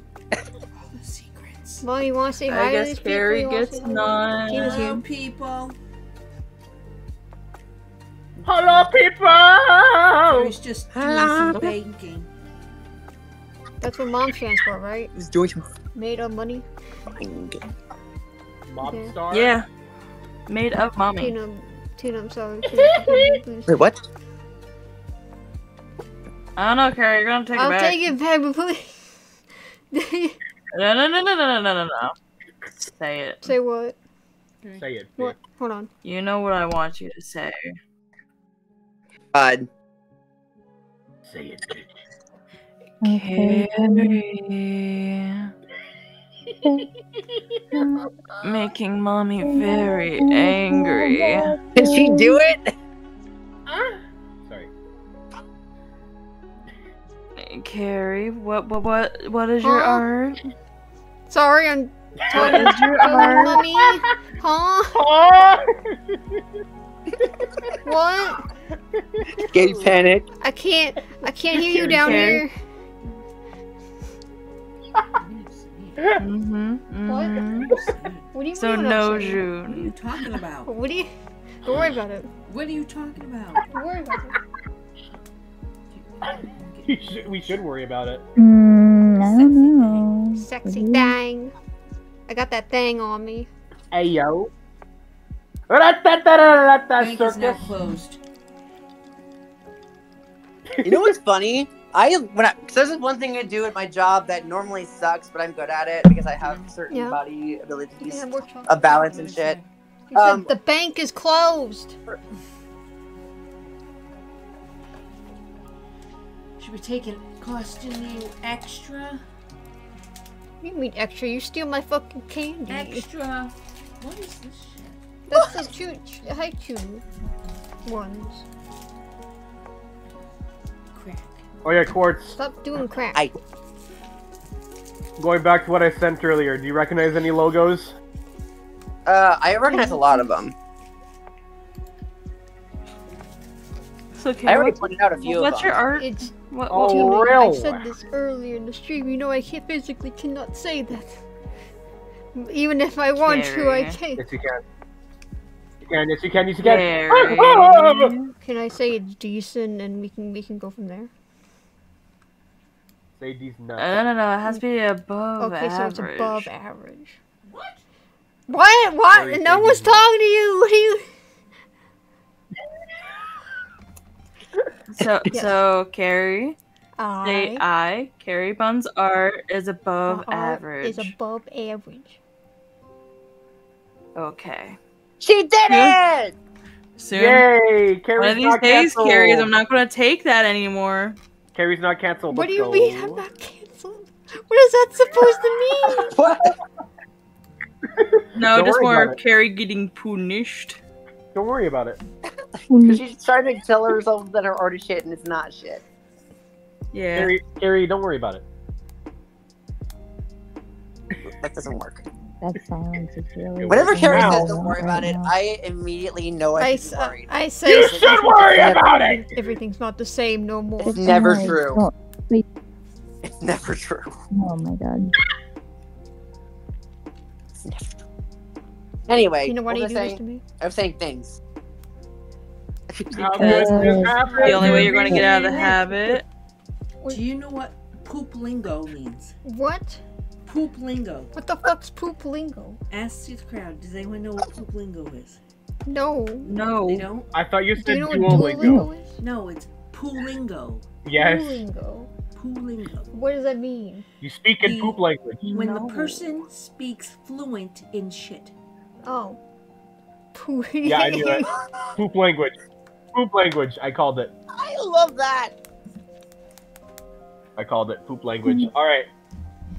Secrets. Mom, you want to say hi I to guess these people? Carrie You wanna gets say hi? none. Tina's Hello, here. people. Hello, people. Carrie's just doing Hello. some banking. That's what mom stands for, right? He's doing some Made of money. fine. Mob Okay. star. Yeah. Made of mommy. Tina, I'm sorry. Please. Wait, what? I don't know, Carrie. You're gonna take it I'll back. take it back, but please. No. Say it. Say what? Say it. What? Hold on. You know what I want you to say. God. Say it, bitch. Carrie. Making mommy very angry. Can she do it? Sorry. Carrie, what is your Huh? art? Sorry, I'm talking What is your to art? mommy. Huh? Oh! What? Gay panic. I can't hear you down Carrie. here. Mm-hmm. What do you So mean? no What are you June. talking about? What do you? Don't worry about it. What are you talking about? Don't worry about it. We should worry about it. I don't know. Sexy thing. I got that thing on me. Hey yo. Bank is now Circus. closed. You know what's funny? So there's this one thing I do at my job that normally sucks, but I'm good at it because I have certain Yeah. body abilities Yeah, we're talking. of balance and shit. You said the bank is closed. Should we take it costing you extra? What do you mean extra? You steal my fucking candy. Extra. What is this shit? That's the haiku ones. Crack. Oh yeah, Quartz. Stop doing crap. Going back to what I sent earlier, do you recognize any logos? I recognize a lot of them. So I Carrie, already pointed out a few of what's them. your art? It's What? Oh, Tina, I really? said this earlier in the stream. You know I can't physically cannot say that. Even if I want to, I Carrie. can't. Yes, you can. You can. Yes, you can. Yes, you can. Carrie. Can I say it's decent and we can go from there? Say these nuts. No. It has to be above Okay, so average. it's above average. What? What? Carrie, No say one's these nuts. talking to you. What are you? So Carrie, say I. Carrie Bun's art is above My art average. Is above average. Okay. She did it! Soon. Yay! Carrie's One of these not days, canceled. Carrie's, I'm not gonna take that anymore. Carrie's not canceled. What do Let's you go. mean I'm not canceled? What is that supposed to mean? What? No, Don't just worry more about it. Carrie getting punished. Don't worry about it. Because she's trying to tell herself that her art is shit and it's not shit. Yeah. Carrie, don't worry about it. That doesn't work. That silence is really. Whenever Carrie Now- says don't worry about it, I immediately know I should be worried. I say You should worry about it! everything's not the same no more. It's never No, true. don't. It's never true. Oh my god. It's never true. Anyway, You know why what do you was do I this saying? to me? I'm saying things. How good this happened The only way to you're going to me. get out of the habit. Do you know what poop lingo means? What? Poop lingo. What the fuck's poop lingo? Ask the crowd. Does anyone know what poop lingo is? No. No. They don't? I thought you Do said you know what Duolingo. Duolingo is? No, it's poolingo. Yes. Duolingo. Poolingo. What does that mean? You speak in poop language. When No. the person speaks fluent in shit. Oh. Poop. Yeah, I knew it. Poop language. Poop language. I called it. I love that. I called it poop language. All right.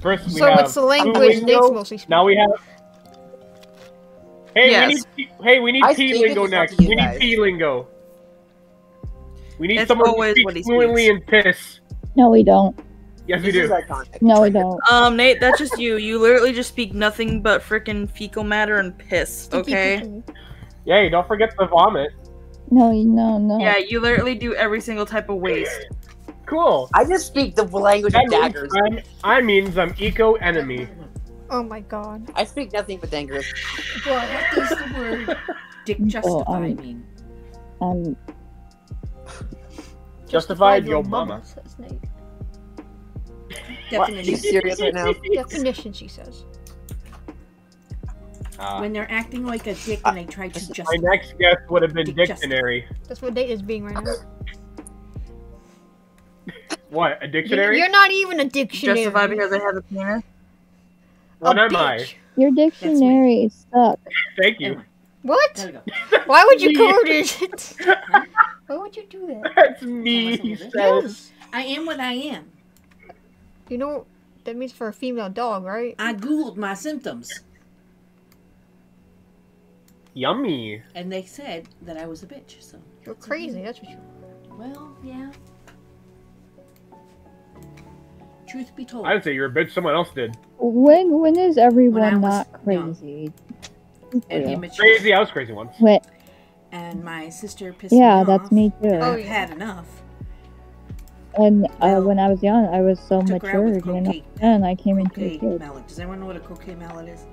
First we So have it's the language Duolingo. Nate's mostly speaking. Now we have. Hey, Yes. we need I P speak it, lingo it's not next. to you We need guys. P lingo. We need It's someone who always what he speaks fluently in piss. No, we don't. Yes, we This is do. iconic. No, we don't. Nate, that's just you. You literally just speak nothing but freaking fecal matter and piss, Sticky okay? poo-poo. Yay! Don't forget the vomit. No, no. Yeah, you literally do every single type of waste. Cool. I just speak the language That of means daggers. I means I'm eco enemy. Oh my god. I speak nothing but daggers. What does the word dick justify mean? Justified yo mama. Says Nate. What? Are you Definition. serious right now? Definition, she says. When they're acting like a dick and they try to My justify. next guess would have been Dick dictionary. That's what Nate is being right now. What? A dictionary? You're not even a dictionary. Justify because I have a penis? What A am I? bitch. Your dictionary sucks. Thank you. Anyway, What? there we go. Why would you Me. code it? Why would you do that? That's me, he says. Yes. I am what I am. You know what that means for a female dog, right? I googled my symptoms, Yummy. and they said that I was a bitch. So, You're crazy, that's what you well, yeah. Truth be told, I didn't say you're a bitch. Someone else did. When is everyone When I was not young. crazy? and Yeah. immature, Crazy. I was crazy once. Wait, and my sister pissed me yeah, off. that's me too. Oh, I've yeah. had enough. And Well, when I was young, I was so took her out with mature, you know, croquet. and I came into a Croquet kid. mallet. Does anyone know what a croquet mallet is?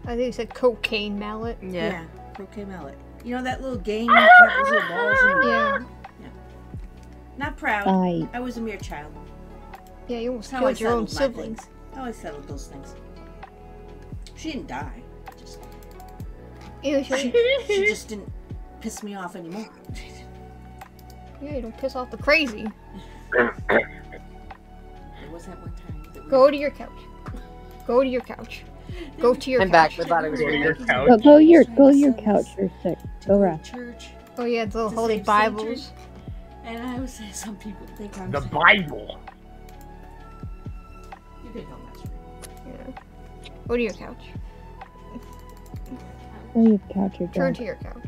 I think it said cocaine mallet. Yeah. Croquet mallet. You know that little game you tap those little balls in? Yeah. Not proud. I was a mere child. Yeah, you almost That's how I killed your own settled my siblings. things. How I settled those things. She didn't die. Just Ew, she just didn't piss me off anymore. yeah, you don't piss off the crazy. There was that one time that we Go to your couch. Go to your couch. Go to your I'm couch. back. I thought it was Go to your your couch. couch. Go your couch. You're sick. to Go to rest. church. Oh yeah, the little To holy save Bibles. Satan. And I was saying some people think I'm The saying- Bible. You could go master. Yeah. Go to your couch. Go your couch. You're Turn drunk. to your couch.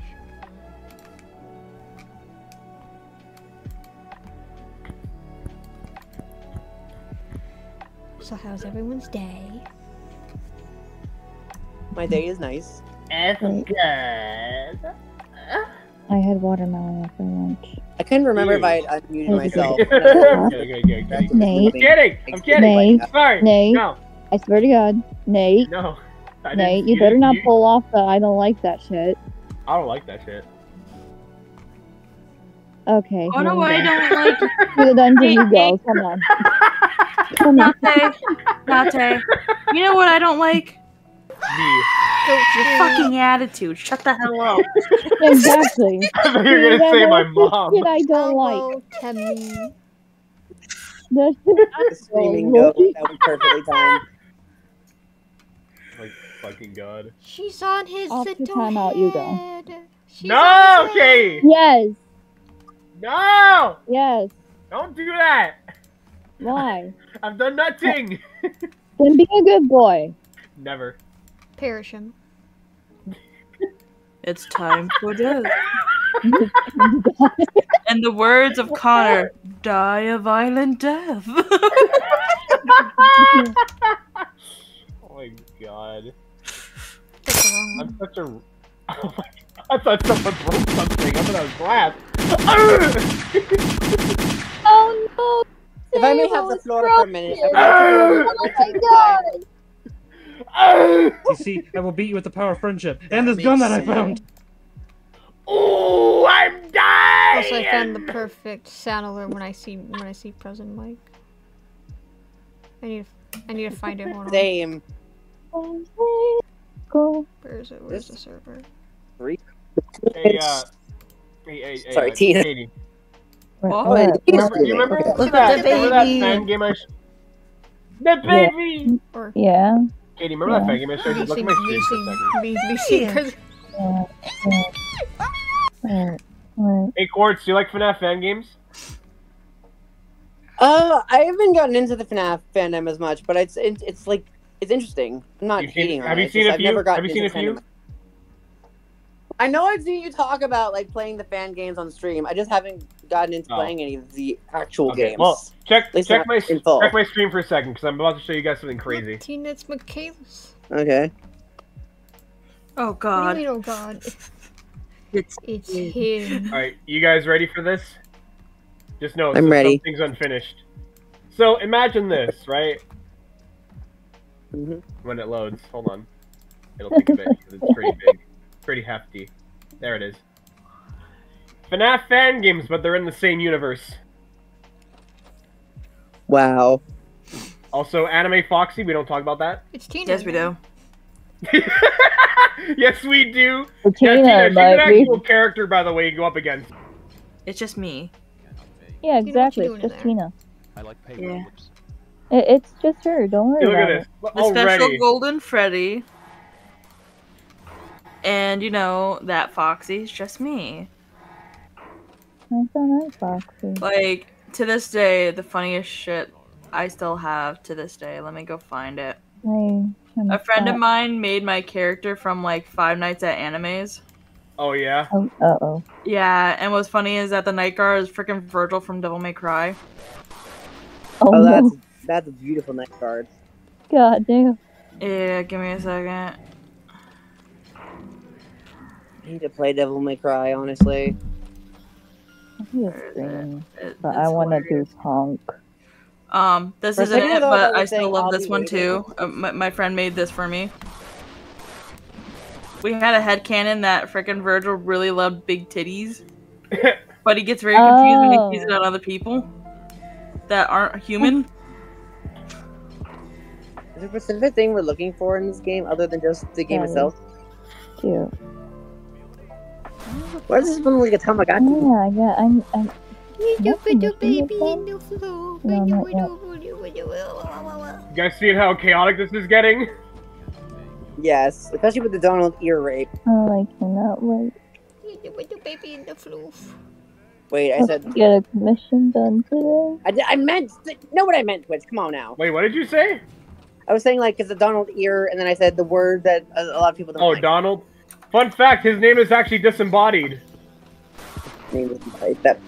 So how's everyone's day? My day is nice. It's Right. good. I had watermelon for lunch. I couldn't remember if I had unmuted myself. Kidding. Nate, I'm kidding. Nate, Sorry. Nate. No. I swear to God, Nate, No. I Nate, didn't- you better not you- pull off the I don't like that shit. I don't like that shit. Okay. Oh no, here we I go. don't like To the dungeon you go. Come on. Come on. Nate. You know what I don't like? Me. Your fucking attitude. Shut the hell up. Exactly. I thought you were gonna say my mom. Shit I don't like. Hello, Timmy. That's The screaming goat. That was perfectly timed. Like fucking god. She's on his Off little to time out, you go. head. She's No, on his Katie. head. Yes. No! Yes. Don't do that! Why? I've done nothing! Then be a good boy. Never. Perish him. It's time for death. In the words of Connor, die a violent death. Oh my god. That's the wrong I'm one. such a. Oh my god. I thought someone broke something. I thought that was glass. Oh no! If I may Table have the is floor for a minute, I would broken. like to Oh my god! You see, I will beat you with the power of friendship and this gun that I found. Oh, I'm dying. Also, I found the perfect sound alert when I see present Mike. I need to find it. Hold on. Same. Go. Where is it? Where's the server? Hey, hey, Sorry, Tina. Katie. What? Oh, it is You remember, okay. Look that, at the remember that baby. fan game I The baby! Or Yeah. Katie, remember that fan game I showed you? Look at my screen for a second. present. Hey, Quartz, do you like FNAF fan games? I haven't gotten into the FNAF fandom as much, but it's like it's interesting. I'm not hating on Have it. you It's seen just a I've few? never gotten Have you seen a into few? fandom. I know I've seen you talk about like playing the fan games on stream. I just haven't gotten into playing any of the actual games. Well, check At least check not my in full. check my stream for a second because I'm about to show you guys something crazy. Tina, it's Michaelis. Okay. Oh What god. do you mean, oh god? It's him. All right, you guys ready for this? Just know I'm ready. something's unfinished. So imagine this, right? Mhm. When it loads, hold on. It'll take a bit because it's pretty big, pretty hefty. There it is. FNAF fan games, but they're in the same universe. Wow. Also, Anime Foxy, we don't talk about that. It's Tina. yes, we do. Yes, we do. Tina, Yeah, Tina, she's an but we- actual character, by the way, you go up against. It's just me. Yeah, Tina, what you exactly. doing It's in just there? Tina. I like Yeah. It's just her. Don't worry Hey, look about at it. this. The special Already. Golden Freddy. And you know, that Foxy's just me. That's alright, Foxy. Like, to this day, the funniest shit I still have to this day. Let me go find it. Hey, A friend of mine made my character from like Five Nights at Animes. Oh, yeah? Oh, uh-oh. Yeah, and what's funny is that the night guard is freaking Virgil from Devil May Cry. Oh, Oh, no. that's a beautiful night card. God damn. Yeah, give me a second. I need to play Devil May Cry, honestly. He is Where is green, it? but I It's want to hilarious. do punk. This For a isn't second, I it, thought but that I was still saying, love "I'll this be one waiting." too. My friend made this for me. We had a headcanon that freaking Virgil really loved big titties, but he gets very confused when he sees it on other people that aren't human. Is there a specific thing we're looking for in this game other than just the game Yeah. itself? Cute. Why does this one look like a Tamagotchi? Yeah, I'm You Nothing put your to see with baby that? in the floor. No, not yet. You guys see how chaotic this is getting? Yes, especially with the Donald ear rape. Oh, I cannot wait. You put your baby in the floor. Wait, I Let's said get a commission done today. I meant know what I meant, Twitch. Come on now. Wait, what did you say? I was saying like it's a Donald ear, and then I said the word that a lot of people don't Oh, like. Donald. Fun fact, his name is actually disembodied. Name is like that.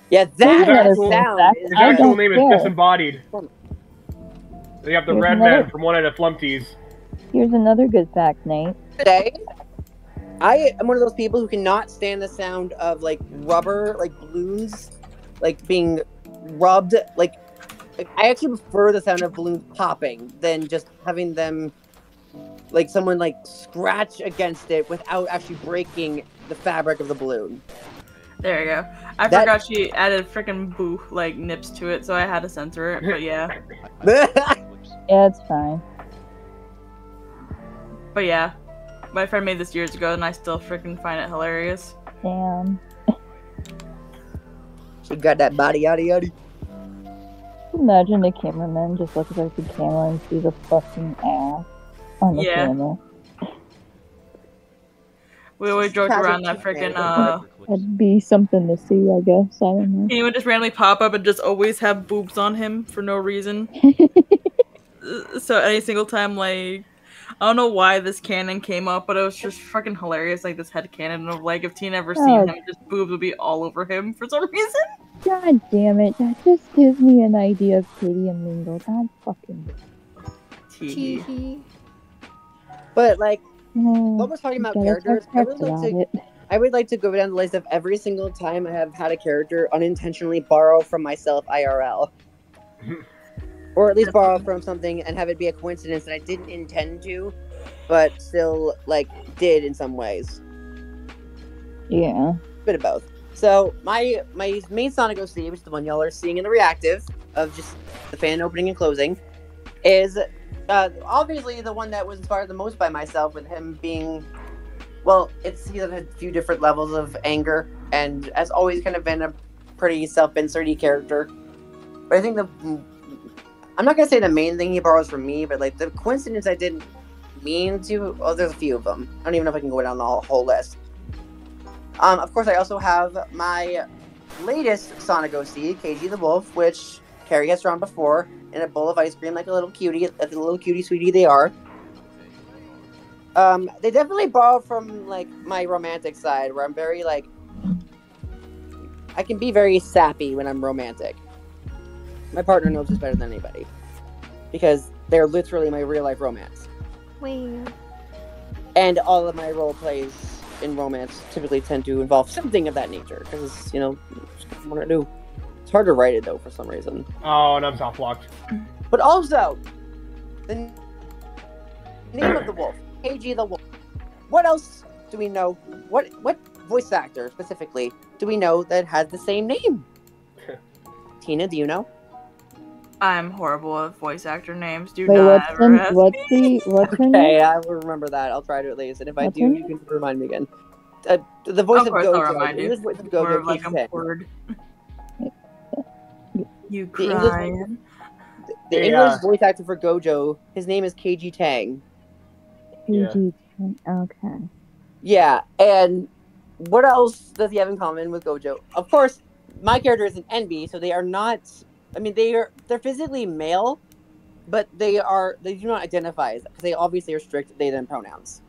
Yeah, His that actual- sound. His I actual don't name is care. disembodied. They have the Here's red another- man from one of the Flumpties. Here's another good fact, Nate. Today, I am one of those people who cannot stand the sound of like rubber, like balloons, like being rubbed. Like I actually prefer the sound of balloons popping than just having them, like someone like scratch against it without actually breaking the fabric of the balloon. There you go. I That- forgot she added freaking boo like nips to it, so I had to censor it. But yeah, Yeah, it's fine. but yeah, my friend made this years ago, and I still freaking find it hilarious. Damn. She got that body yada yada. Imagine the cameraman just looks at the camera and sees a fucking ass on the Yeah. camera. We always joked around that freaking It'd be something to see, I guess. I don't know. he would just randomly pop up and just always have boobs on him for no reason. So any single time, like, I don't know why this canon came up, but it was just fucking hilarious. Like this head canon of like if Tina ever seen him, just boobs would be all over him for some reason. God damn it! That just gives me an idea of Katie and Mingle. God fucking. Tee. But like, Oh, what we're talking about gotta characters, talk about it. I would like to go down the list of every single time I have had a character unintentionally borrow from myself IRL. Or at least borrow from something and have it be a coincidence that I didn't intend to, but still, like, did in some ways. Yeah. Bit of both. So, my main Sonic OC, which is the one y'all are seeing in the reactive, of just the fan opening and closing, is obviously the one that was inspired the most by myself, with him being... Well, he's had a few different levels of anger, and has always kind of been a pretty self-inserty character. But I think I'm not gonna say the main thing he borrows from me, but like the coincidence I didn't mean to. Oh, there's a few of them. I don't even know if I can go down the whole list. Of course, I also have my latest Sonic OC, KG the Wolf, which Carrie has drawn before in a bowl of ice cream, like a little cutie, sweetie they are. They definitely borrow from like my romantic side, where I'm very like, I can be very sappy when I'm romantic. My partner knows this better than anybody, because they're literally my real life romance. Wait. And all of my role plays in romance typically tend to involve something of that nature, because you know, what I do. It's hard to write it though for some reason. Oh, and I'm soft locked. But also, the name of the wolf. KG the Wolf. What else do we know? What voice actor specifically do we know that has the same name? Tina, do you know? I'm horrible at voice actor names. Do Wait, not ever ask me. what's her Okay, name? I will remember that. I'll try to at least. And if I What's do, her you can remind me again. The voice of Of course I'll Gojo. remind The you. English voice of Or Gojo. like KG I'm bored. You The English- crying? The Yeah. English voice actor for Gojo, his name is KG Tang. KG. Okay. Yeah, and what else does he have in common with Gojo? Of course, my character is an NB, so they are not. I mean, they're physically male, but they do not identify as, because they obviously are strict they them pronouns.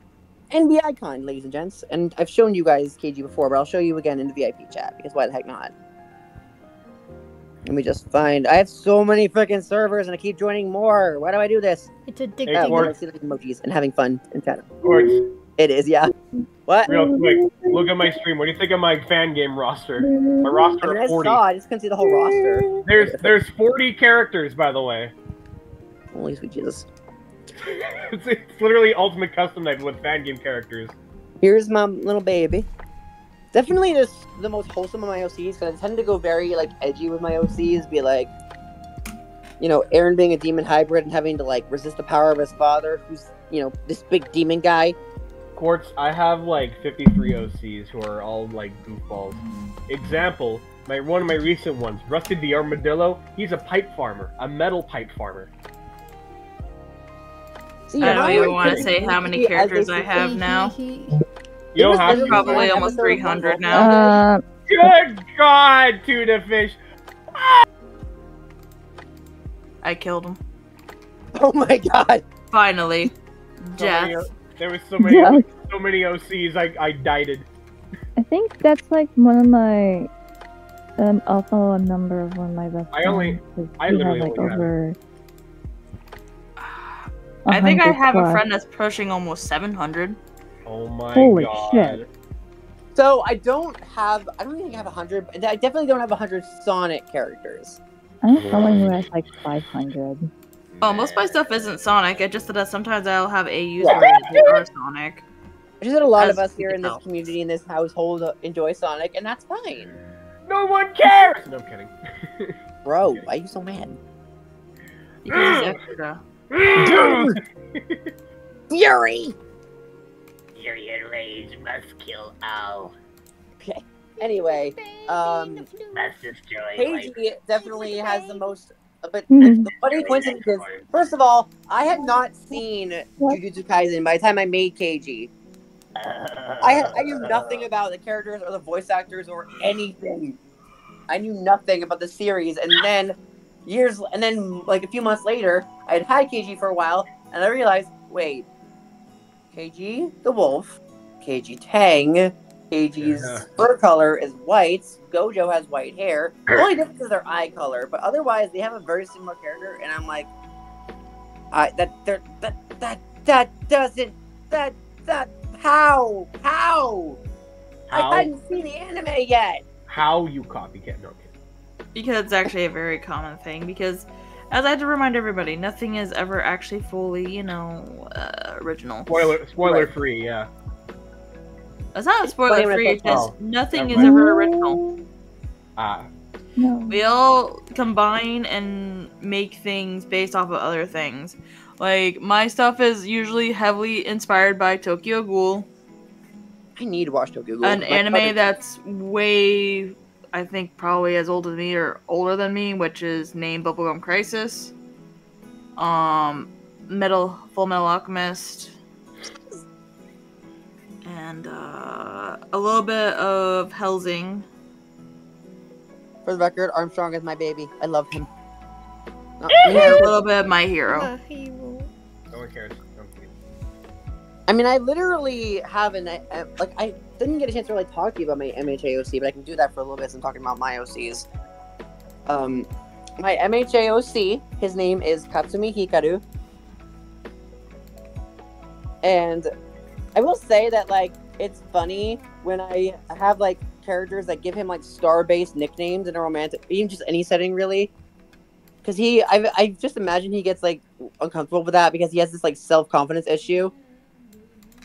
NB icon, ladies and gents, and I've shown you guys KG before, but I'll show you again in the VIP chat, because why the heck not? Let me just find. I have so many freaking servers, and I keep joining more. Why do I do this? It's Hey, addicting. Quartz. See like emojis and having fun in chat. Quartz, It is, yeah. What? real quick, look at my stream. What do you think of my fan game roster? My roster I mean, of I 40. saw. I just couldn't see the whole roster. There's 40 characters, by the way. Holy sweet Jesus. It's literally Ultimate Custom Night with fan game characters. Here's my little baby. Definitely the most wholesome of my OCs, because I tend to go very like edgy with my OCs. Be like, you know, Aaron being a demon hybrid and having to like resist the power of his father, who's, you know, this big demon guy. Quartz, I have like 53 OCs who are all like goofballs. Example, one of my recent ones, Rusty the Armadillo, he's a pipe farmer, a metal pipe farmer. See, I don't mine even were want to say how many characters I basically- have now. You don't have It was to. Probably one almost episode of 300 One now. Wolf. Good God, tuna fish! I killed him. Oh my god! Finally. So many- Death. There was so many, Yeah. so many OCs. I died. I think that's like one of my. Also a number of one of my best I only- friends, 'cause I we literally have like only have- over. I think I 100 have a plus. friend that's pushing almost 700. Oh my Holy God! shit. So I don't think I have 100. I definitely don't have 100 Sonic characters. I know someone who has like 500. Oh, most of my stuff isn't Sonic. It just that sometimes I'll have AUs Yeah. that are Sonic. I just that a lot As of us here in this you can community, in this household, enjoy Sonic, and that's fine. No one cares. No, I'm kidding. Bro, why are you so mad? Because he's extra. Fury! Fury and rage must kill all. Okay. Anyway, Must destroy life. KG definitely has the most. But Mhm. the funny coincidence is, first of all, I had not seen Jujutsu Kaisen by the time I made KG. I knew nothing about the characters or the voice actors or anything. I knew nothing about the series, and then like a few months later, I had KG for a while, and I realized, wait, KG the wolf, KG Tang, KG's fur color is white, Gojo has white hair. The only difference is their eye color, but otherwise they have a very similar character, and I'm like, how? I hadn't seen the anime yet. How you copycat? No. Because it's actually a very common thing. Because, as I had to remind everybody, nothing is ever actually fully, original. Spoiler free, yeah. It's not spoiler free. It's just nothing is ever original. No. We all combine and make things based off of other things. Like, my stuff is usually heavily inspired by Tokyo Ghoul. I need to watch Tokyo Ghoul. An anime that's way, I think, probably as old as me or older than me, which is named Bubblegum Crisis. Full Metal Alchemist. And a little bit of Hellsing. For the record, Armstrong is my baby. I love him. And a little bit of My Hero. No one cares. I mean, I literally have I didn't get a chance to really talk to you about my MHAOC, but I can do that for a little bit since I'm talking about my OCs. My MHAOC, his name is Katsumi Hikaru. And I will say that, like, it's funny when I have, like, characters that give him, like, star-based nicknames in a romantic, even just any setting, really. Because I just imagine he gets, like, uncomfortable with that because he has this, like, self-confidence issue.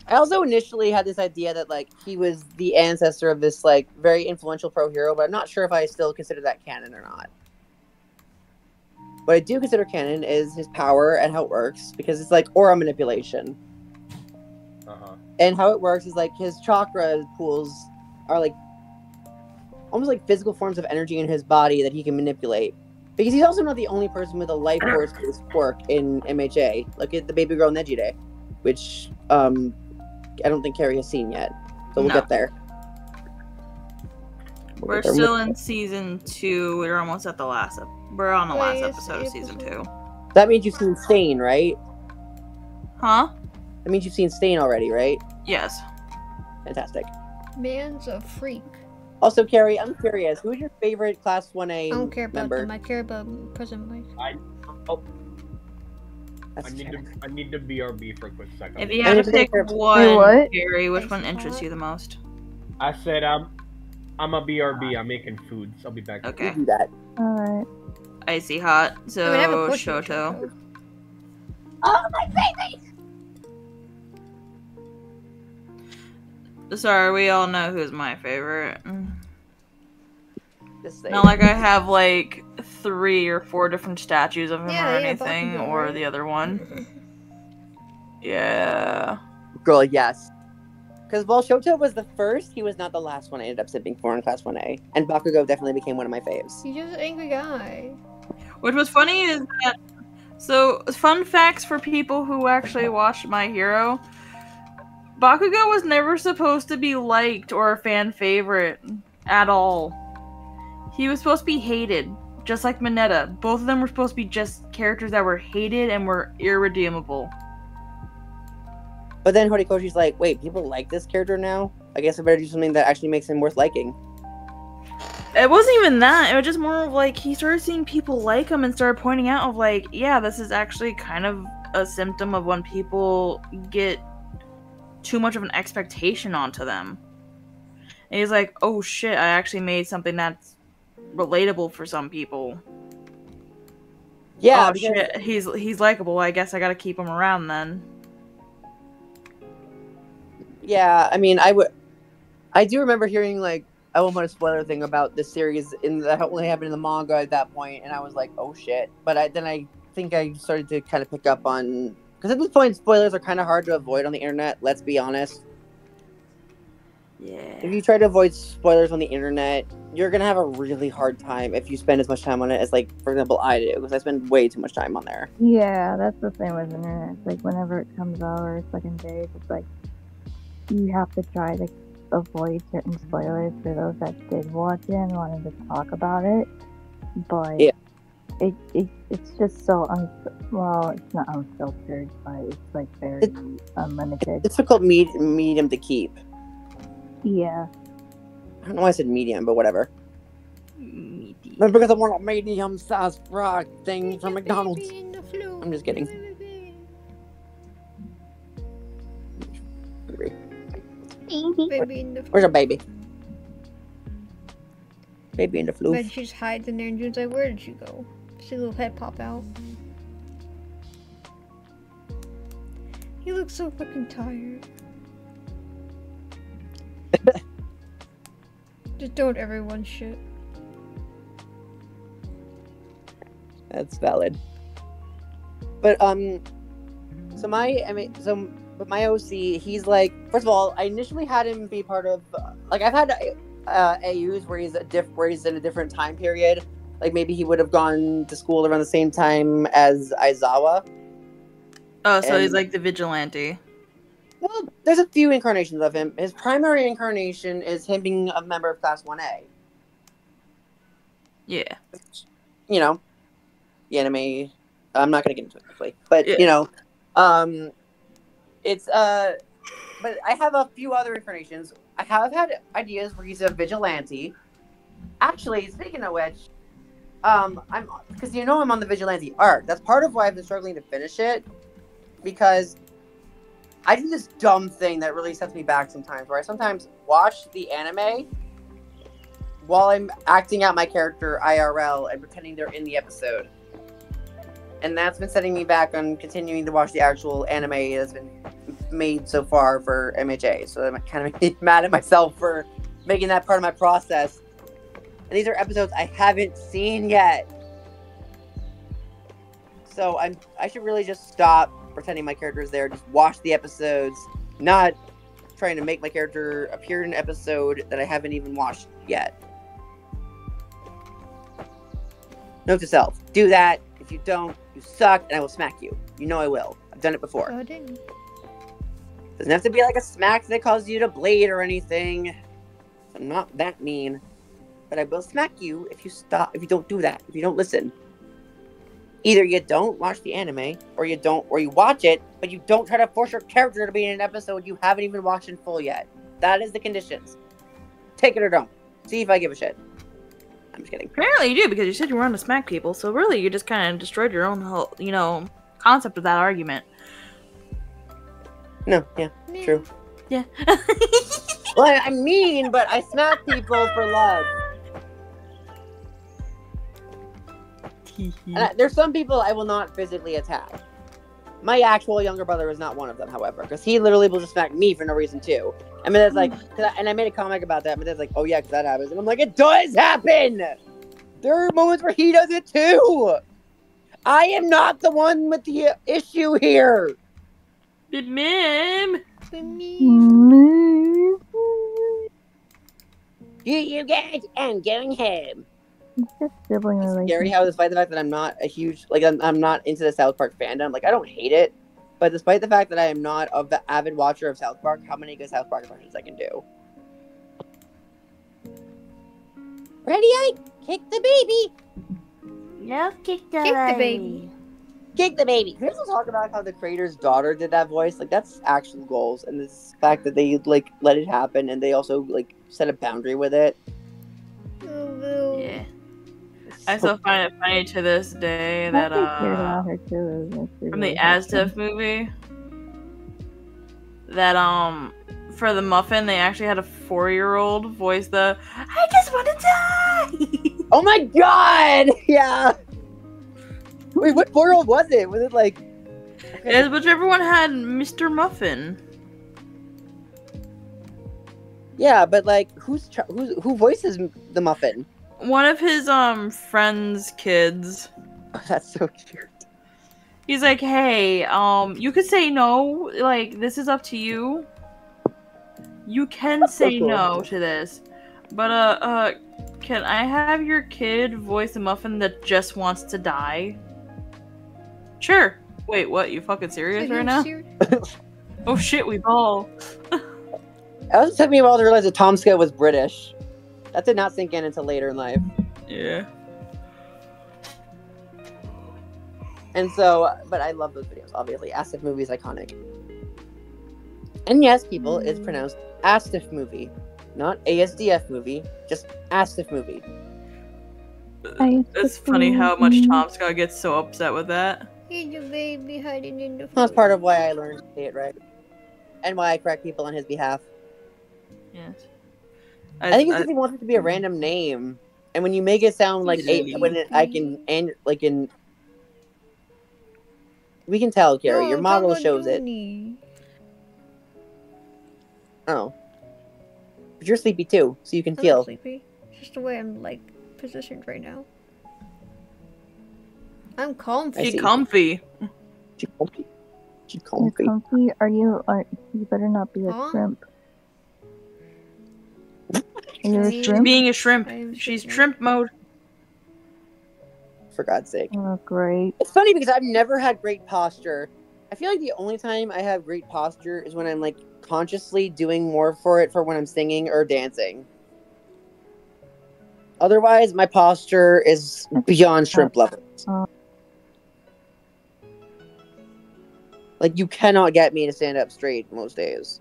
I also initially had this idea that, like, he was the ancestor of this, like, very influential pro hero, but I'm not sure if I still consider that canon or not. What I do consider canon is his power and how it works, because it's, like, aura manipulation. And how it works is, like, his chakra pools are, like, almost like physical forms of energy in his body that he can manipulate. Because he's also not the only person with a life force quirk in MHA. Look at the baby girl Nejire, which, I don't think Carrie has seen yet. So we'll get there. We're still in season 2. We're almost at the last we're on the last episode of season 2. That means you've seen Stain, right? Huh? That means you've seen Stain already, right? Yes. Fantastic. Man's a freak. Also, Carrie, I'm curious. Who's your favorite Class 1A member? I don't care about them. I care about President Mike. I need to BRB for a quick second. If you had to pick one, Gary, which one interests you the most? I said I'm a BRB. I'm making food, so I'll be back. Okay. Do that. Alright. Icy hot. So I mean, Shoto. Oh, my baby! Sorry, we all know who's my favorite. Not like I have like 3 or 4 different statues of him or anything, Bakugo, or the other one. Yeah. Girl, yes. Because while Shoto was the first, he was not the last one I ended up sipping for in Class 1A. And Bakugo definitely became one of my faves. He's just an angry guy. Which was funny is that... So, fun facts for people who actually watched My Hero. Bakugo was never supposed to be liked or a fan favorite at all. He was supposed to be hated, just like Mineta. Both of them were supposed to be just characters that were hated and were irredeemable. But then Horikoshi's like, wait, people like this character now? I guess I better do something that actually makes him worth liking. It wasn't even that. It was just more of like, he started seeing people like him and started pointing out of like, yeah, this is actually kind of a symptom of when people get too much of an expectation onto them. And he's like, oh shit, I actually made something that's relatable for some people. Yeah, oh shit, he's likable. I guess I gotta keep him around then. Yeah, I mean, I do remember hearing, like, I won't put a spoiler thing about this series that only happened in the manga at that point, and I was like, oh shit. But then I think I started to kind of pick up on, because at this point, spoilers are kind of hard to avoid on the internet, let's be honest. Yeah. If you try to avoid spoilers on the internet, you're going to have a really hard time if you spend as much time on it as, like, for example, I do, because I spend way too much time on there. Yeah, that's the thing with the internet. It's like, whenever it comes out or second days, it's like, you have to try to avoid certain spoilers for those that did watch it and wanted to talk about it. But yeah. it's just so Well, it's not unfiltered, but it's like very unlimited. Difficult medium to keep. Yeah. I don't know why I said medium, but whatever. But because I want a medium-sized frog thing from McDonald's. I'm just kidding. Baby in the Where's a baby? Baby in the floof. But she just hides in there and June's like, where did you go? See a little head pop out. He looks so fucking tired. Just don't everyone shit. That's valid. But so my OC, he's like, first of all, I initially had him be part of like I've had AUs where he's in a different time period. Like maybe he would have gone to school around the same time as Aizawa. Oh, so he's like the vigilante. Well, there's a few incarnations of him. His primary incarnation is him being a member of Class 1A. Yeah. You know, the anime. I'm not going to get into it quickly, but yeah. you know, it's but I have a few other incarnations. I have had ideas where he's a vigilante. Actually, speaking of which, I'm because I'm on the vigilante arc. That's part of why I've been struggling to finish it, because I do this dumb thing that really sets me back sometimes, where I sometimes watch the anime while I'm acting out my character IRL and pretending they're in the episode. And that's been setting me back on continuing to watch the actual anime that's been made so far for MHA. So I'm kind of mad at myself for making that part of my process. And these are episodes I haven't seen yet. So I should really just stop pretending my character is there. Just watch the episodes, not trying to make my character appear in an episode that I haven't even watched yet. Note to self: do that. If you don't, you suck, and I will smack you. You know I will. I've done it before. Oh, I didn't. Doesn't have to be like a smack that causes you to bleed or anything. I'm not that mean, but I will smack you if you stop. If you don't do that. If you don't listen. Either you don't watch the anime, or you watch it, but you don't try to force your character to be in an episode you haven't even watched in full yet. That is the conditions. Take it or don't. See if I give a shit. I'm just kidding. Apparently you do, because you said you were on to smack people, so really you just kind of destroyed your own whole, concept of that argument. No, yeah, true. Yeah. Well, I mean, but I smack people for love. And there's some people I will not physically attack. My actual younger brother is not one of them, however, because he literally will just smack me for no reason too. I mean, that's like, and I made a comic about that, but that's like, oh yeah, because that happens, and I'm like, it does happen. There are moments where he does it too. I am not the one with the issue here. But ma'am. You guys, I'm going home. It's just sibling It's relationship. scary how, despite the fact that I'm not a huge, I'm not into the South Park fandom. Like, I don't hate it, but despite the fact that I am not of the avid watcher of South Park, how many good South Park impressions I can do? Ready, Ike? Kick the baby. No, kick the baby. Kick the baby. Can we also talk about how the creator's daughter did that voice? Like, that's actual goals, and this fact that they let it happen, and they also set a boundary with it. Yeah. I still find it funny to this day that cared about her too. from the Aztec movie that for the muffin they actually had a 4-year-old voice the I just want to die. Oh my god! Yeah. Wait, what 4-year-old was it? Was it like? It's whichever one had Mr. Muffin. Yeah, but who voices the muffin? One of his friends' kids. Oh, that's so cute. He's like, hey, you could say no. This is up to you. You can That's say so cool. no to this, but can I have your kid voice a muffin that just wants to die? Sure. Wait, what? You fucking serious right now? Oh shit, we ball. It also took me a while to realize that Tomska was British. That did not sink in until later in life. Yeah. And so, but I love those videos, obviously. Astif movie is iconic. And yes, people, it's pronounced Astif movie. Not ASDF movie, just Astif movie. It's funny how much Tom Scott gets so upset with that. He's a baby hiding in the That's part of why I learned to say it right. And why I correct people on his behalf. Yes. I think it's because he wants it to be a random name. And when you make it sound like we can tell, Carrie. Your model shows it. Oh. But you're sleepy too, so you can feel. I'm not sleepy. It's just the way I'm like positioned right now. I'm comfy. She's comfy. She's comfy. She's You're comfy. comfy? You better not be a shrimp. Are you a shrimp? Being a shrimp. She's shrimp mode. For God's sake. Oh, great. It's funny because I've never had great posture. I feel like the only time I have great posture is when I'm like consciously doing more for it for when I'm singing or dancing. Otherwise, my posture is beyond shrimp levels. Like, you cannot get me to stand up straight most days.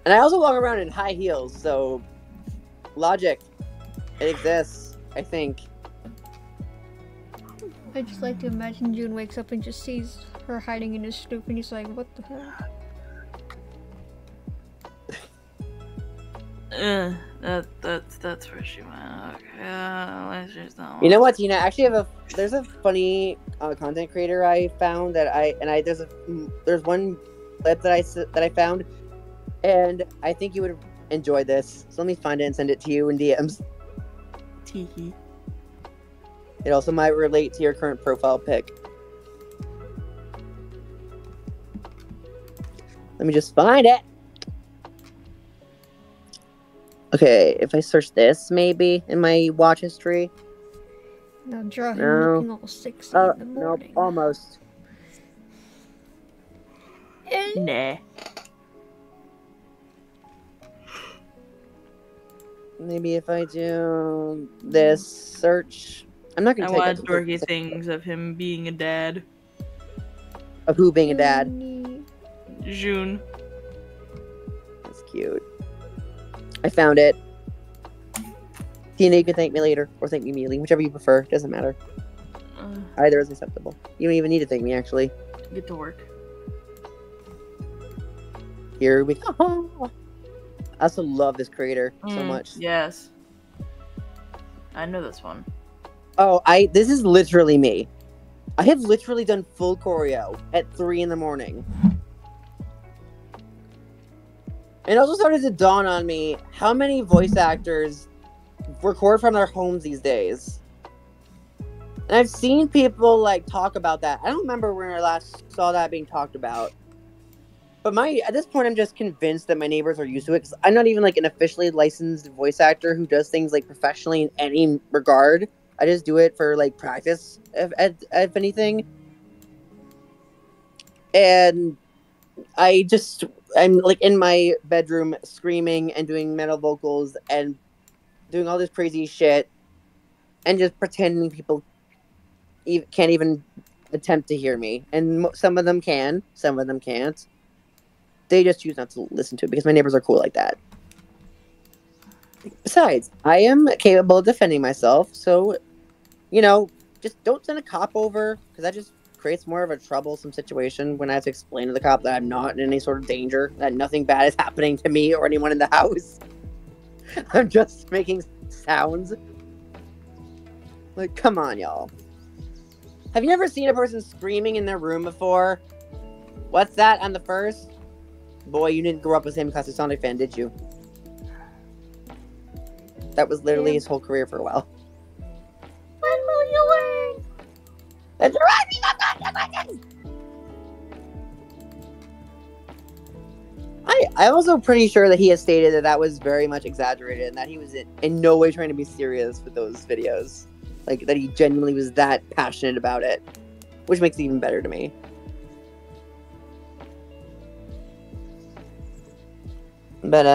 And I also walk around in high heels, so logic. It exists, I think. I just like to imagine June wakes up and just sees her hiding in his stoop and he's like, what the hell? That's where she went. Okay, you know what, Tina? Actually, there's a funny content creator I found there's one clip that I found, and I think you would enjoy this. So let me find it and send it to you in DMs. Teehee. It also might relate to your current profile pic. Let me just find it. Okay, if I search this, maybe, in my watch history. Now draw him looking all sexy in the morning. Nope, almost. Nah. Maybe if I do this search... I'm not going to I want dorky things of him being a dad. Of who being a dad? June. That's cute. I found it. Tina, you can thank me later, or thank me immediately, whichever you prefer. Doesn't matter. Either is acceptable. You don't even need to thank me, actually. Get to work. Here we go. I also love this creator so much. Yes. I know this one. Oh, this is literally me. I have literally done full choreo at 3 in the morning. It also started to dawn on me how many voice actors record from their homes these days. And I've seen people like talk about that. I don't remember when I last saw that being talked about. But at this point, I'm just convinced that my neighbors are used to it, because I'm not even like an officially licensed voice actor who does things like professionally in any regard. I just do it for like practice, if anything. And I'm like in my bedroom screaming and doing metal vocals and doing all this crazy shit and just pretending people can't even attempt to hear me. And some of them can, some of them can't. They just choose not to listen to it because my neighbors are cool like that. Besides, I am capable of defending myself, so, just don't send a cop over, because that just creates more of a troublesome situation when I have to explain to the cop that I'm not in any sort of danger, that nothing bad is happening to me or anyone in the house. I'm just making sounds. Like, come on, y'all. Have you ever seen a person screaming in their room before? What's that on the first? Boy, you didn't grow up with him because he's a Sonic fan, did you? That was literally his whole career for a while. When will you learn? That's right. I'm also pretty sure that he has stated that was very much exaggerated and that he was in no way trying to be serious with those videos. Like, that he genuinely was that passionate about it. Which makes it even better to me. But,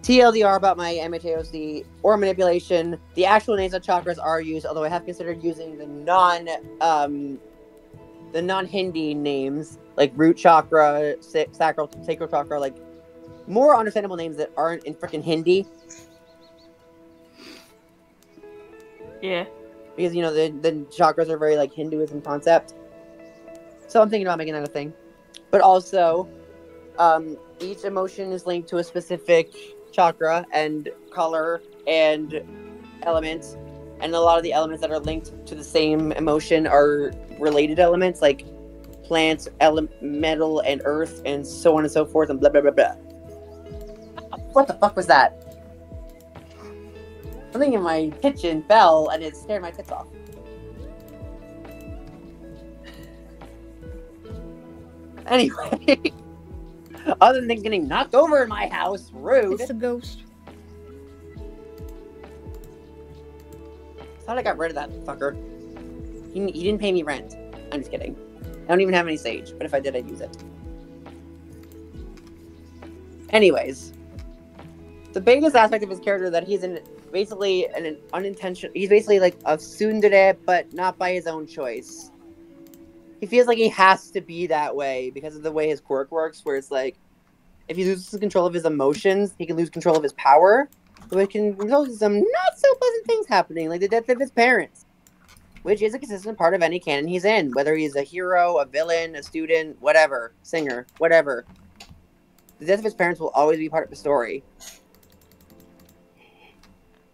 TLDR about my MHAOC or manipulation. The actual names of chakras are used, although I have considered using the non-Hindi names like root chakra, sacral chakra, like more understandable names that aren't in freaking Hindi. Yeah. Because the chakras are very like Hinduism concept. So I'm thinking about making that a thing. But also, each emotion is linked to a specific chakra and color and element, and a lot of the elements that are linked to the same emotion are related elements like plants, metal, and earth, and so on and so forth, and blah blah blah blah. What the fuck was that? Something in my kitchen fell and it scared my tits off. Anyway, other than getting knocked over in my house, rude. It's a ghost. Thought I got rid of that fucker. He didn't pay me rent. I'm just kidding. I don't even have any sage, but if I did, I'd use it. Anyways, the biggest aspect of his character that he's basically an unintentional. He's basically like a tsundere, but not by his own choice. He feels like he has to be that way because of the way his quirk works, where it's like, if he loses control of his emotions, he can lose control of his power, so it can result in some not so pleasant things happening, like the death of his parents, which is a consistent part of any canon he's in, whether he's a hero, a villain, a student, whatever, singer, whatever. The death of his parents will always be part of the story.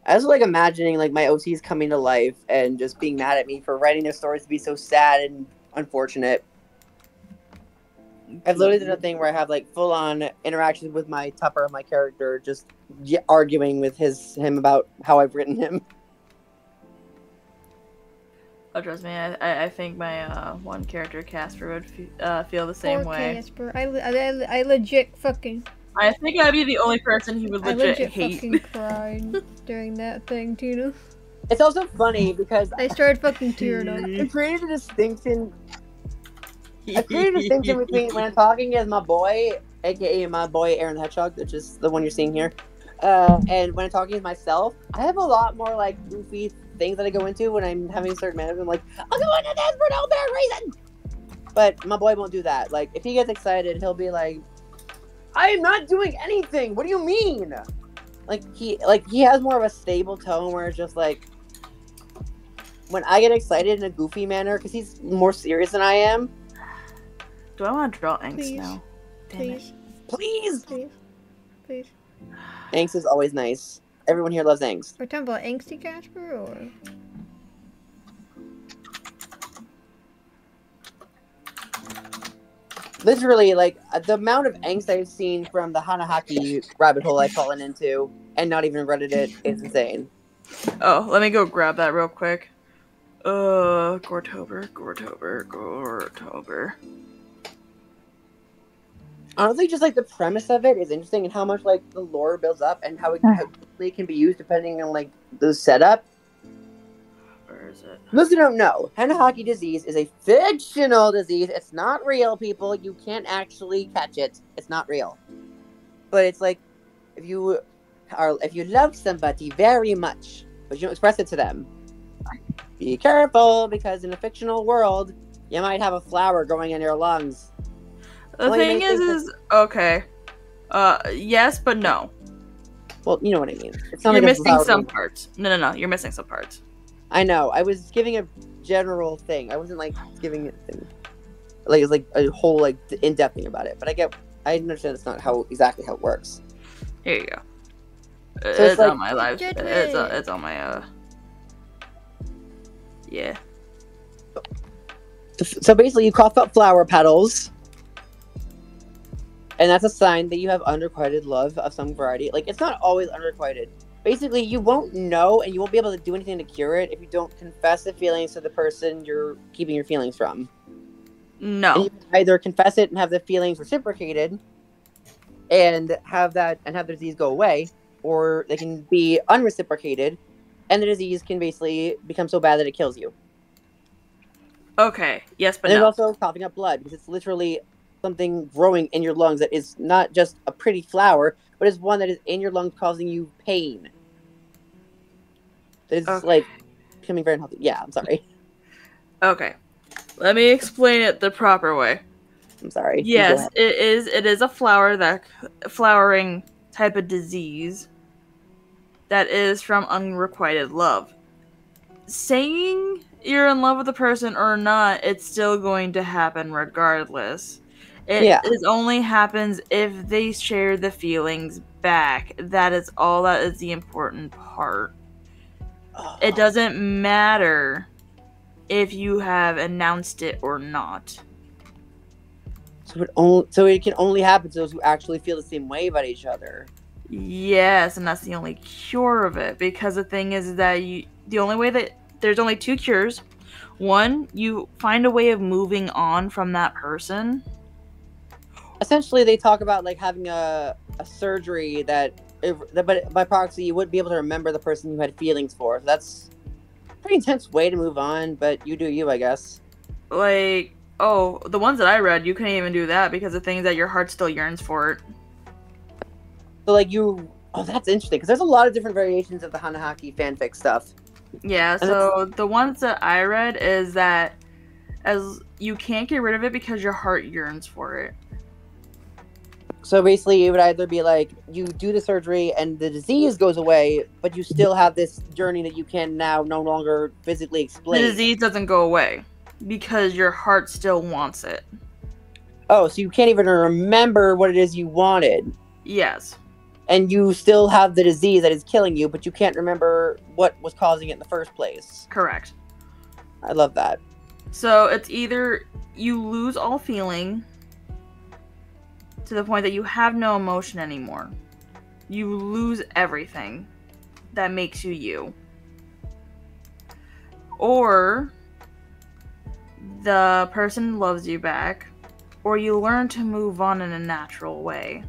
I was like imagining like my OCs coming to life and just being mad at me for writing their stories to be so sad and unfortunate. I've literally done a thing where I have like full-on interactions with my Tupper, my character, just arguing with him about how I've written him. Oh, trust me, I think my one character Casper would feel the same way. Casper. I legit fucking. I think I'd be the only person he would legit hate. Fucking cried during that thing, Tina. It's also funny because I started fucking tearing up. I created a distinction. Between when I'm talking as my boy, aka my boy Aaron the Hedgehog, which is the one you're seeing here, and when I'm talking as myself, I have a lot more like goofy things that I go into when I'm having certain manners. I'm like, I'll go into this for no bad reason. But my boy won't do that. Like, if he gets excited, he'll be like, I am not doing anything. What do you mean? He has more of a stable tone where it's just like, when I get excited in a goofy manner, because he's more serious than I am. Do I want to draw angst now? Please. Please. Angst is always nice. Everyone here loves angst. We're talking about angsty Casper, or? Literally, like, the amount of angst I've seen from the Hanahaki rabbit hole I've fallen into, and not even Reddit it, is insane. Oh, let me go grab that real quick. Gortober. Honestly, just, like, the premise of it is interesting, and how much, like, the lore builds up, and how it can be used depending on, like, the setup. Where is it? Those who don't know, Hanahaki disease is a fictional disease. It's not real, people. You can't actually catch it. It's not real. But it's like, if you love somebody very much, but you don't express it to them, be careful, because in a fictional world, you might have a flower growing in your lungs. The thing is, okay. Yes, but no. Well, you know what I mean. It's not You're like missing some parts. No. You're missing some parts. I know. I was giving a general thing. I wasn't like giving it like it's like a whole like in-depth thing about it. But I understand it's not exactly how it works. Here you go. So it's like, on my live. It's on my yeah. So basically, you cough up flower petals, and that's a sign that you have unrequited love of some variety. Like, it's not always unrequited. Basically, you won't know, and you won't be able to do anything to cure it if you don't confess the feelings to the person you're keeping your feelings from. No. And you can either confess it and have the feelings reciprocated, and have the disease go away, or they can be unreciprocated, and the disease can basically become so bad that it kills you. Okay. Yes, but and no. There's also coughing up blood, because it's literally something growing in your lungs that is not just a pretty flower, but it's one that is in your lungs causing you pain. It's Okay. like becoming very unhealthy. Yeah, I'm sorry. Okay. Let me explain it the proper way. I'm sorry. Yes, it is a flowering type of disease that is from unrequited love. Saying you're in love with a person or not, it's still going to happen regardless. It only happens if they share the feelings back. That is all that is the important part. It doesn't matter if you have announced it or not. So it can only happen to those who actually feel the same way about each other. Yes, and that's the only cure of it. Because the thing is that the only way that there's only two cures. One, you find a way of moving on from that person. Essentially, they talk about like having a surgery but by proxy, you wouldn't be able to remember the person you had feelings for. So that's a pretty intense way to move on, but you do you, I guess. Like, the ones that I read, you couldn't even do that because the thing is that your heart still yearns for it. So like that's interesting because there's a lot of different variations of the Hanahaki fanfic stuff. Yeah, so the ones that I read is that as you can't get rid of it because your heart yearns for it. So basically, it would either be like you do the surgery and the disease goes away, but you still have this journey that you can now no longer physically explain. The disease doesn't go away because your heart still wants it. Oh, so you can't even remember what it is you wanted. Yes. And you still have the disease that is killing you, but you can't remember what was causing it in the first place. Correct. I love that. So it's either you lose all feeling to the point that you have no emotion anymore. You lose everything that makes you you. Or the person loves you back, or you learn to move on in a natural way.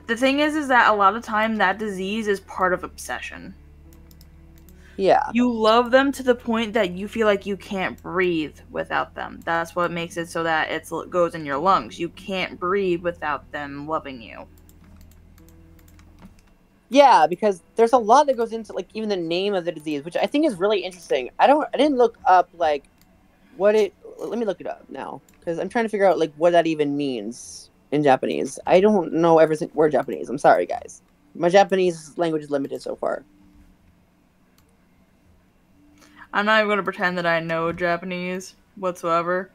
The thing is that a lot of time that disease is part of obsession. Yeah. You love them to the point that you feel like you can't breathe without them. That's what makes it so that it goes in your lungs. You can't breathe without them loving you. Yeah, because there's a lot that goes into like even the name of the disease, which I think is really interesting. I didn't look up like let me look it up now because I'm trying to figure out like what that even means in Japanese. I don't know every word Japanese. I'm sorry, guys. My Japanese language is limited so far. I'm not even going to pretend that I know Japanese whatsoever.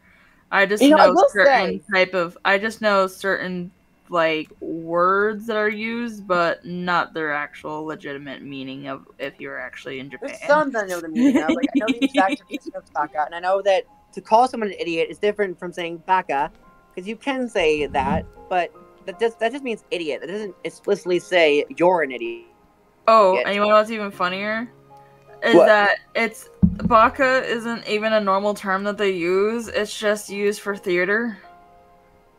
I just I just know certain like words that are used, but not their actual legitimate meaning of if you're actually in Japan. There's some that I know the meaning of. Like I know the exact definition of baka, and I know that to call someone an idiot is different from saying baka, because you can say that, but that just means idiot. It doesn't explicitly say you're an idiot. Oh, and you know what's even funnier? Is that it's baka isn't even a normal term that they use. It's just used for theater.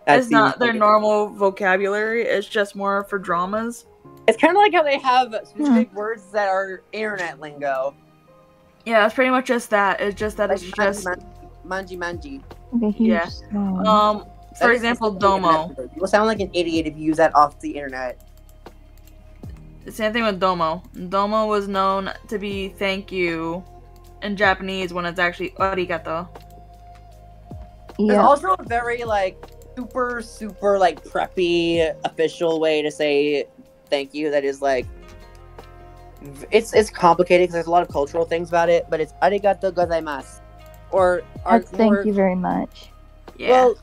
It's not their normal vocabulary. It's just more for dramas. It's kind of like how they have specific words that are internet lingo. Yeah, it's pretty much just that. It's just that like it's just manji. Yeah. For example, domo. You will sound like an idiot if you use that off the internet. Same thing with domo. Domo was known to be thank you in Japanese when it's actually arigato. Yeah. There's also a very like super like preppy official way to say thank you that is like it's complicated because there's a lot of cultural things about it, but it's arigato gozaimasu or thank you very much. Yeah. Well,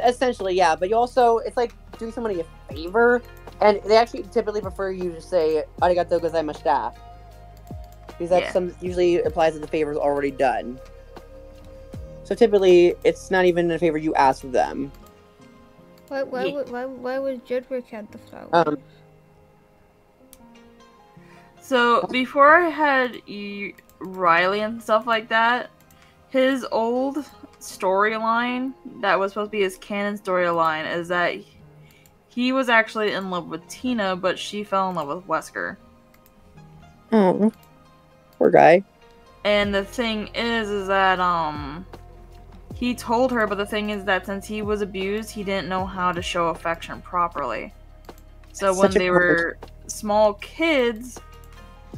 essentially, yeah, but you also it's like doing somebody a favor. And they actually typically prefer you to say "arigatou gozaimashita," because that usually implies that the favor is already done. So typically, it's not even a favor you ask of them. Why would Jedrick have the flowers? So before I had Riley and stuff like that, his old storyline that was supposed to be his canon storyline is that he was actually in love with Tyna, but she fell in love with Wesker. Oh, poor guy. And the thing is that he told her, but the thing is that since he was abused, he didn't know how to show affection properly. So when they were small kids,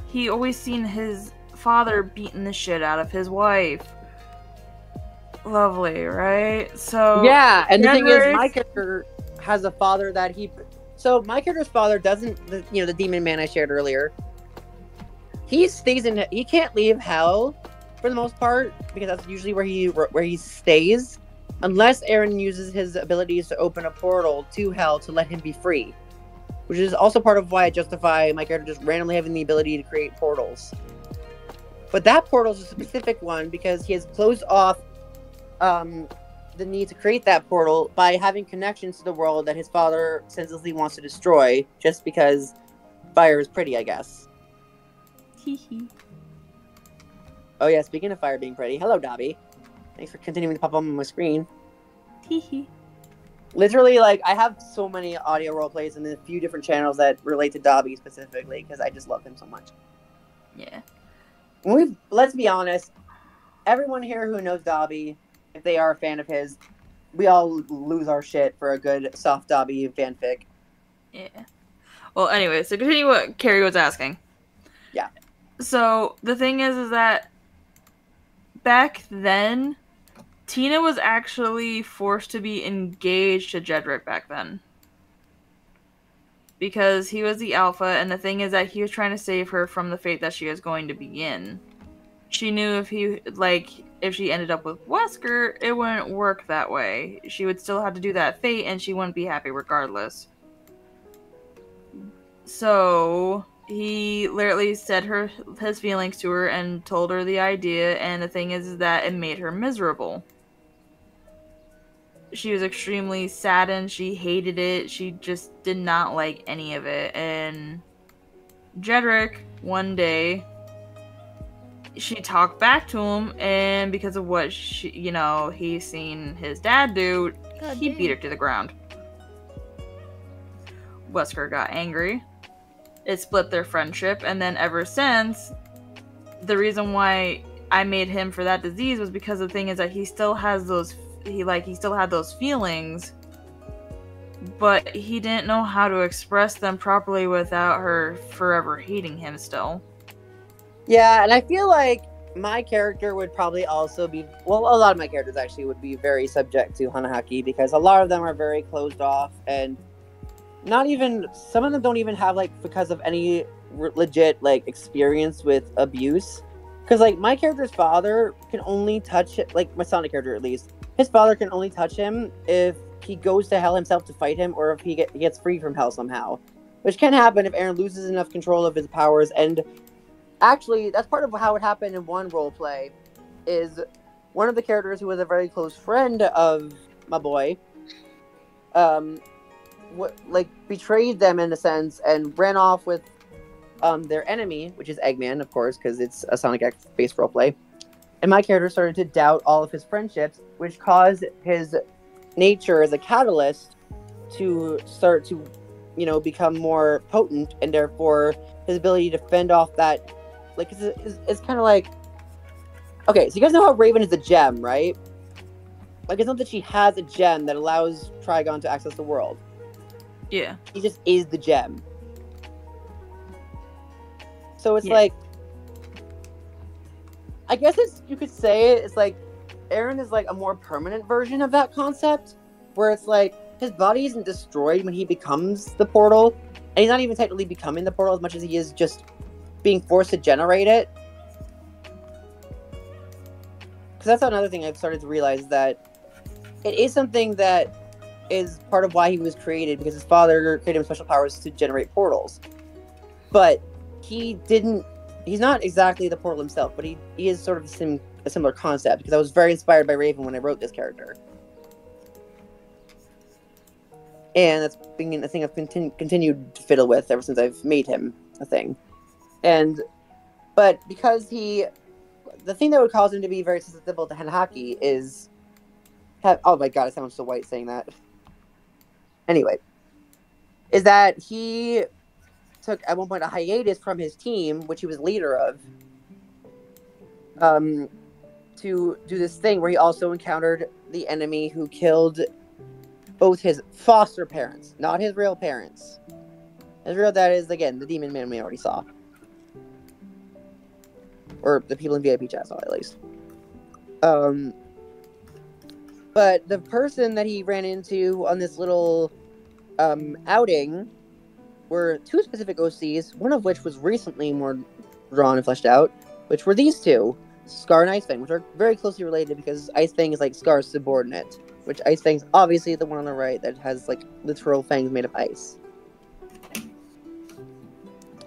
he always seen his father beating the shit out of his wife. Lovely, right? So yeah, and the thing is, Jedrick- my character has a father that he. So my character's father doesn't, the demon man I shared earlier. He stays in. He can't leave hell for the most part because that's usually where he stays, unless Aaron uses his abilities to open a portal to hell to let him be free. Which is also part of why I justify my character just randomly having the ability to create portals. But that portal is a specific one because he has closed off the need to create that portal by having connections to the world that his father senselessly wants to destroy just because fire is pretty, I guess. Oh yeah, speaking of fire being pretty, hello Dobby. Thanks for continuing to pop up on my screen. Literally, like, I have so many audio roleplays and a few different channels that relate to Dobby specifically because I just love him so much. Yeah. Let's be honest, everyone here who knows Dobby, if they are a fan of his, we all lose our shit for a good soft Dobby fanfic. Yeah. Well, anyway, so continue what Carrie was asking. Yeah. So the thing is that back then, Tyna was actually forced to be engaged to Jedrick back then. Because he was the alpha, and the thing is that he was trying to save her from the fate that she was going to be in. She knew if she ended up with Wesker, it wouldn't work that way. She would still have to do that fate, and she wouldn't be happy regardless. So he literally said his feelings to her and told her the idea, and the thing is that it made her miserable. She was extremely saddened, she hated it, she just did not like any of it, and Jedrick, one day, she talked back to him, and because of what he's seen his dad do, he beat her to the ground. Wesker got angry. It split their friendship, and then ever since, the reason why I made him for that disease was because the thing is that he still has those, he still had those feelings, but he didn't know how to express them properly without her forever hating him still. Yeah, and I feel like my character would probably also be, well, a lot of my characters actually would be very subject to Hanahaki because a lot of them are very closed off and not even, some of them don't even have, because of any legit, experience with abuse. Because, my character's father can only touch, my Sonic character at least, his father can only touch him if he goes to hell himself to fight him or if he gets free from hell somehow. Which can happen if Aaron loses enough control of his powers, and actually, that's part of how it happened in one roleplay, is one of the characters who was a very close friend of my boy, betrayed them in a sense and ran off with their enemy, which is Eggman, of course, because it's a Sonic X-based roleplay. And my character started to doubt all of his friendships, which caused his nature as a catalyst to start to, become more potent, and therefore his ability to fend off that, it's kind of like, okay, so you guys know how Raven is a gem, right? It's not that she has a gem that allows Trigon to access the world. Yeah. She just is the gem. So it's I guess you could say it's Aaron is a more permanent version of that concept, where it's his body isn't destroyed when he becomes the portal, and he's not even technically becoming the portal as much as he is just being forced to generate it. Because that's another thing I've started to realize, that it is something that is part of why he was created, because his father created him special powers to generate portals. But he's not exactly the portal himself, but he is sort of a similar concept, because I was very inspired by Raven when I wrote this character. And that's been a thing I've continued to fiddle with ever since I've made him a thing. But because the thing that would cause him to be very susceptible to Hanahaki is, oh my god, I sound so white saying that. Anyway, is that he took at one point a hiatus from his team, which he was leader of, to do this thing where he also encountered the enemy who killed both his foster parents, not his real parents, His real dad is, again, the demon man we already saw. Or the people in VIP chat saw, at least. But the person that he ran into on this little outing were two specific OCs, one of which was recently more drawn and fleshed out, which were these two, Scar and Ice Fang, which are very closely related because Ice Fang is like Scar's subordinate, which Ice Fang's obviously the one on the right that has like literal fangs made of ice.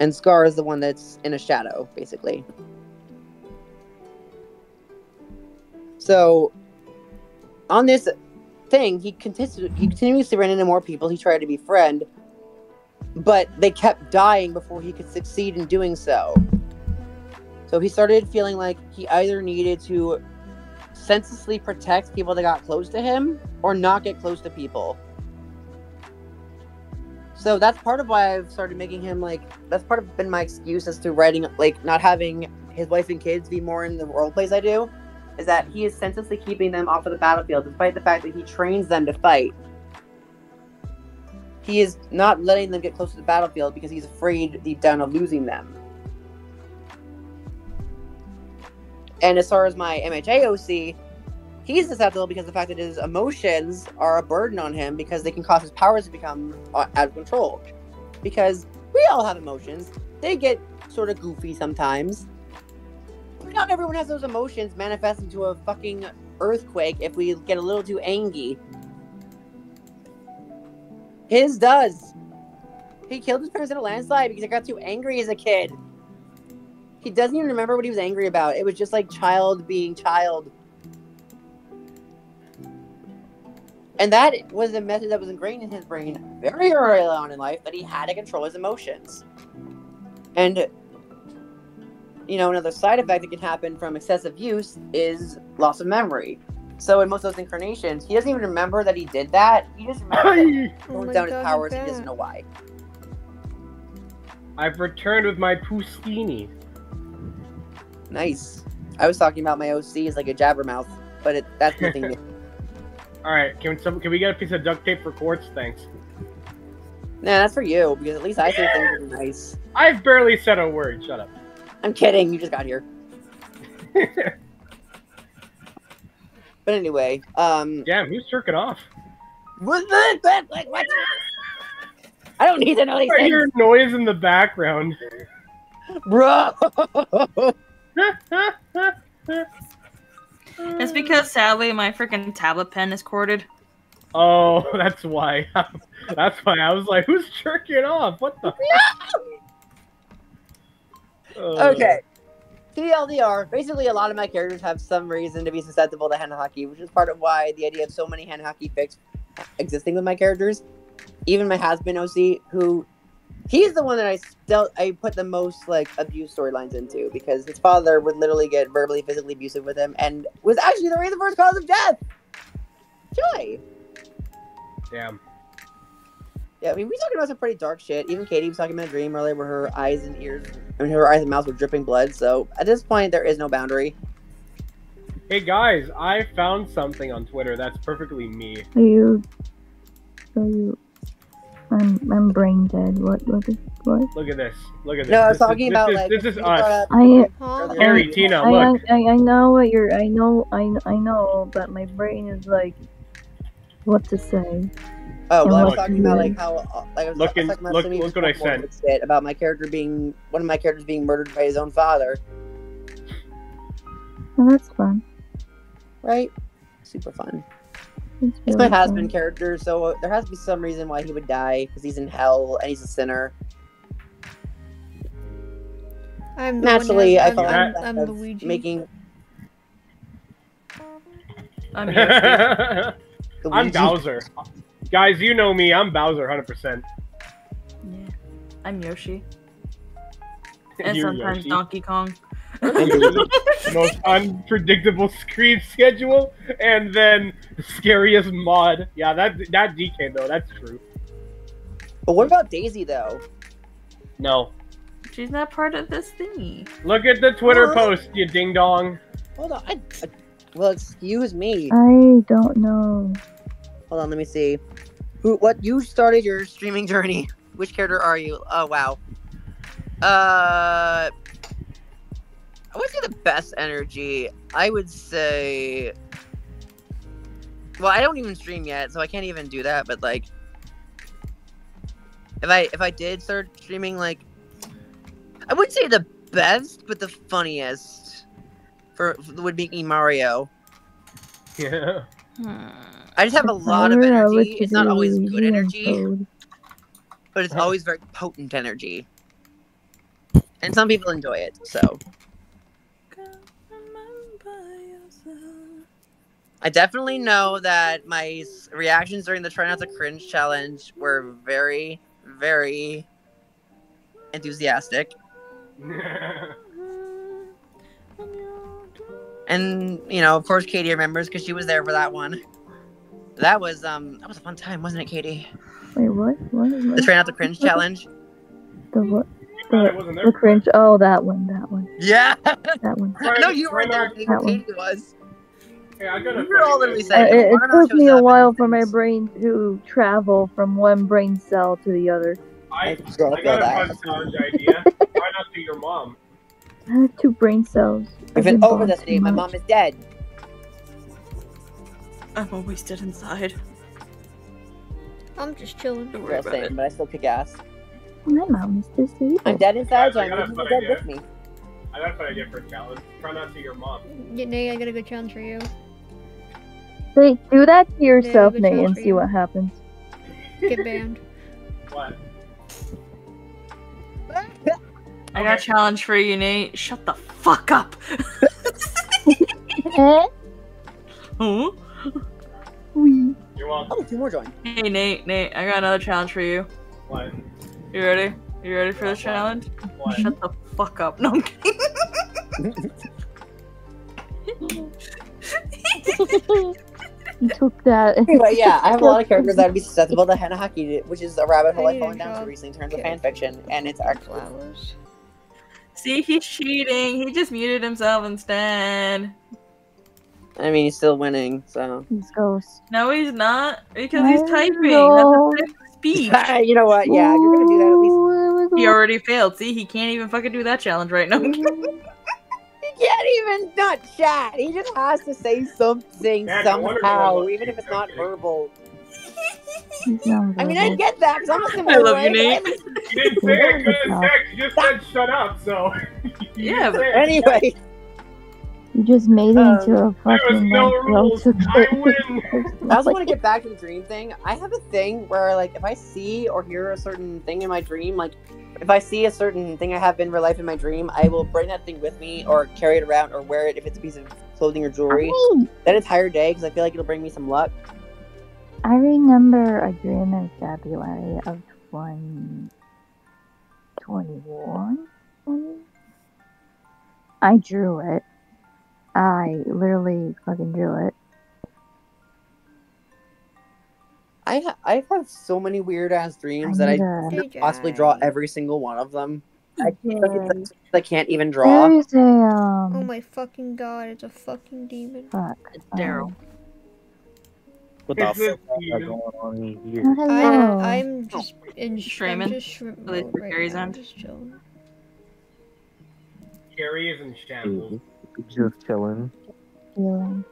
And Scar is the one that's in a shadow, basically. So, on this thing, he continuously ran into more people he tried to befriend, but they kept dying before he could succeed in doing so. So he started feeling like he either needed to senselessly protect people that got close to him, or not get close to people. So that's part of why I've started making him, like, that's part of been my excuse as to writing, like, not having his wife and kids be more in the role plays I do, is that he is senselessly keeping them off of the battlefield, despite the fact that he trains them to fight. He is not letting them get close to the battlefield because he's afraid deep down of losing them. And as far as my MHA OC, he's susceptible because of the fact that his emotions are a burden on him because they can cause his powers to become out of control. Because we all have emotions. They get sort of goofy sometimes. But not everyone has those emotions manifest into a fucking earthquake if we get a little too angry. His does. He killed his parents in a landslide because he got too angry as a kid. He doesn't even remember what he was angry about. It was just like child being child. And that was a method that was ingrained in his brain very early on in life, that he had to control his emotions. And, you know, another side effect that can happen from excessive use is loss of memory. So in most of those incarnations, he doesn't even remember that he did that. He just remembers that he toned down his powers. He doesn't know why. I've returned with my Pustini. Nice. I was talking about my OC as like a jabbermouth, but that's nothing new. Alright, can we get a piece of duct tape for Quartz? Thanks. Nah, that's for you, because at least I say things that are nice. I've barely said a word, shut up. I'm kidding, you just got here. But anyway, Damn, who's jerking off? What? I don't need to know these I things. hear noise in the background. Bro! It's because sadly my freaking tablet pen is corded. Oh, that's why. That's why I was like, who's jerking off? What the? Okay. TLDR, basically a lot of my characters have some reason to be susceptible to hand hockey, which is part of why the idea of so many hand hockey fics existing with my characters. Even my has-been OC, who he's the one that I put the most like abuse storylines into, because his father would literally get verbally, physically abusive with him, and was actually the reason for his cause of death. Joy. Damn. Yeah, I mean, we're talking about some pretty dark shit. Even Katie was talking about a dream earlier where her eyes and ears, her eyes and mouth were dripping blood. So at this point, there is no boundary. Hey guys, I found something on Twitter that's perfectly me. I'm brain dead. What? Look at this. Look at this. No, I was talking about like this is us. Harry, Tina, look. I know what you're. I know, but my brain is like, what to say. Oh, well, I was talking about like how look what I said about my character being one of my characters being murdered by his own father. Well, that's fun. Right? Super fun. It's It's my has-been character, so there has to be some reason why he would die, because he's in hell and he's a sinner. I'm Naturally, I thought I'm Luigi. Making. I'm Yoshi. I'm Bowser. Guys, you know me. I'm Bowser, 100%. Yeah, I'm Yoshi. And You're sometimes Yoshi. Donkey Kong. Most unpredictable screen schedule, and then the scariest mod. Yeah, that DK though, that's true. But what about Daisy though? No. She's not part of this thingy. Look at the Twitter post, you ding dong. Hold on. Well, excuse me. I don't know. Hold on, let me see. What you started your streaming journey? Which character are you? Oh wow. I would say the best energy. I would say. Well, I don't even stream yet, so I can't even do that. But like, if I did start streaming, like, I would say the best, but the funniest would be Mario. Yeah. I just have a lot of energy. It's not always good energy, but it's always very potent energy. And some people enjoy it, so. I definitely know that my reactions during the Try Not to Cringe challenge were very, very enthusiastic. And, you know, of course Katie remembers because she was there for that one. That was a fun time, wasn't it, Katie? Wait, what? The Try Not to Cringe challenge. The what? The cringe. Oh, that one. Yeah. That one. No, you weren't there. Katie was. Hey, I gotta it took me a while for my brain to travel from one brain cell to the other. I got a fun challenge idea. Why not to your mom? I have 2 brain cells. We've been over this day. My mom is dead. I'm always dead inside. I'm just chilling. But I still kick ass. My mom is disabled. I'm dead inside, so I'm dead with me. I got a fun idea for a challenge. Try not to your mom. Yeah, Nate, I got a good challenge for you. Hey, do that to yourself, Nate, and see what happens. Get banned. What? I got a challenge for you, Nate. Shut the fuck up. Huh? Huh? You're welcome. Oh, 2 more join. Hey, Nate, I got another challenge for you. What? You ready? You ready for this challenge? What? Shut the fuck up. No, I'm kidding. You took that. Anyway, yeah, I have a lot of characters that would be susceptible to henna haki, which is a rabbit hole I've fallen down to recently in terms of fanfiction, and it's actually. See, he's cheating. He just muted himself instead. I mean, he's still winning, so. He's ghost. No, he's not, because he's typing. No. That's a speech. You know what? Yeah, if you're gonna do that, at least. He already failed. See, he can't even fucking do that challenge right now. He can't even not chat. He just has to say something somehow, even if it's not verbal. I mean, I get that because I'm a similar. I love you, Nate. You didn't say it. You just said shut up. So. Yeah, but anyway. You just made it into a fucking no rules. I win. I also want to get back to the dream thing. I have a thing where, like, if I see or hear a certain thing in my dream, like, if I see a certain thing I have in real life in my dream, I will bring that thing with me or carry it around or wear it if it's a piece of clothing or jewelry that entire day because I feel like it'll bring me some luck. I remember a dream in February of 2021. I drew it. I literally fucking drew it. I have so many weird ass dreams that I could possibly draw every single one of them. I can't even draw. There's a Oh my fucking god! It's a fucking demon. Fuck. Daryl. What the fuck is going on here? I'm just in Shreeman. I'm just shrimp mode right Carrie's now. on. Just chilling. Carrie is in shambles. Just chilling. Feeling.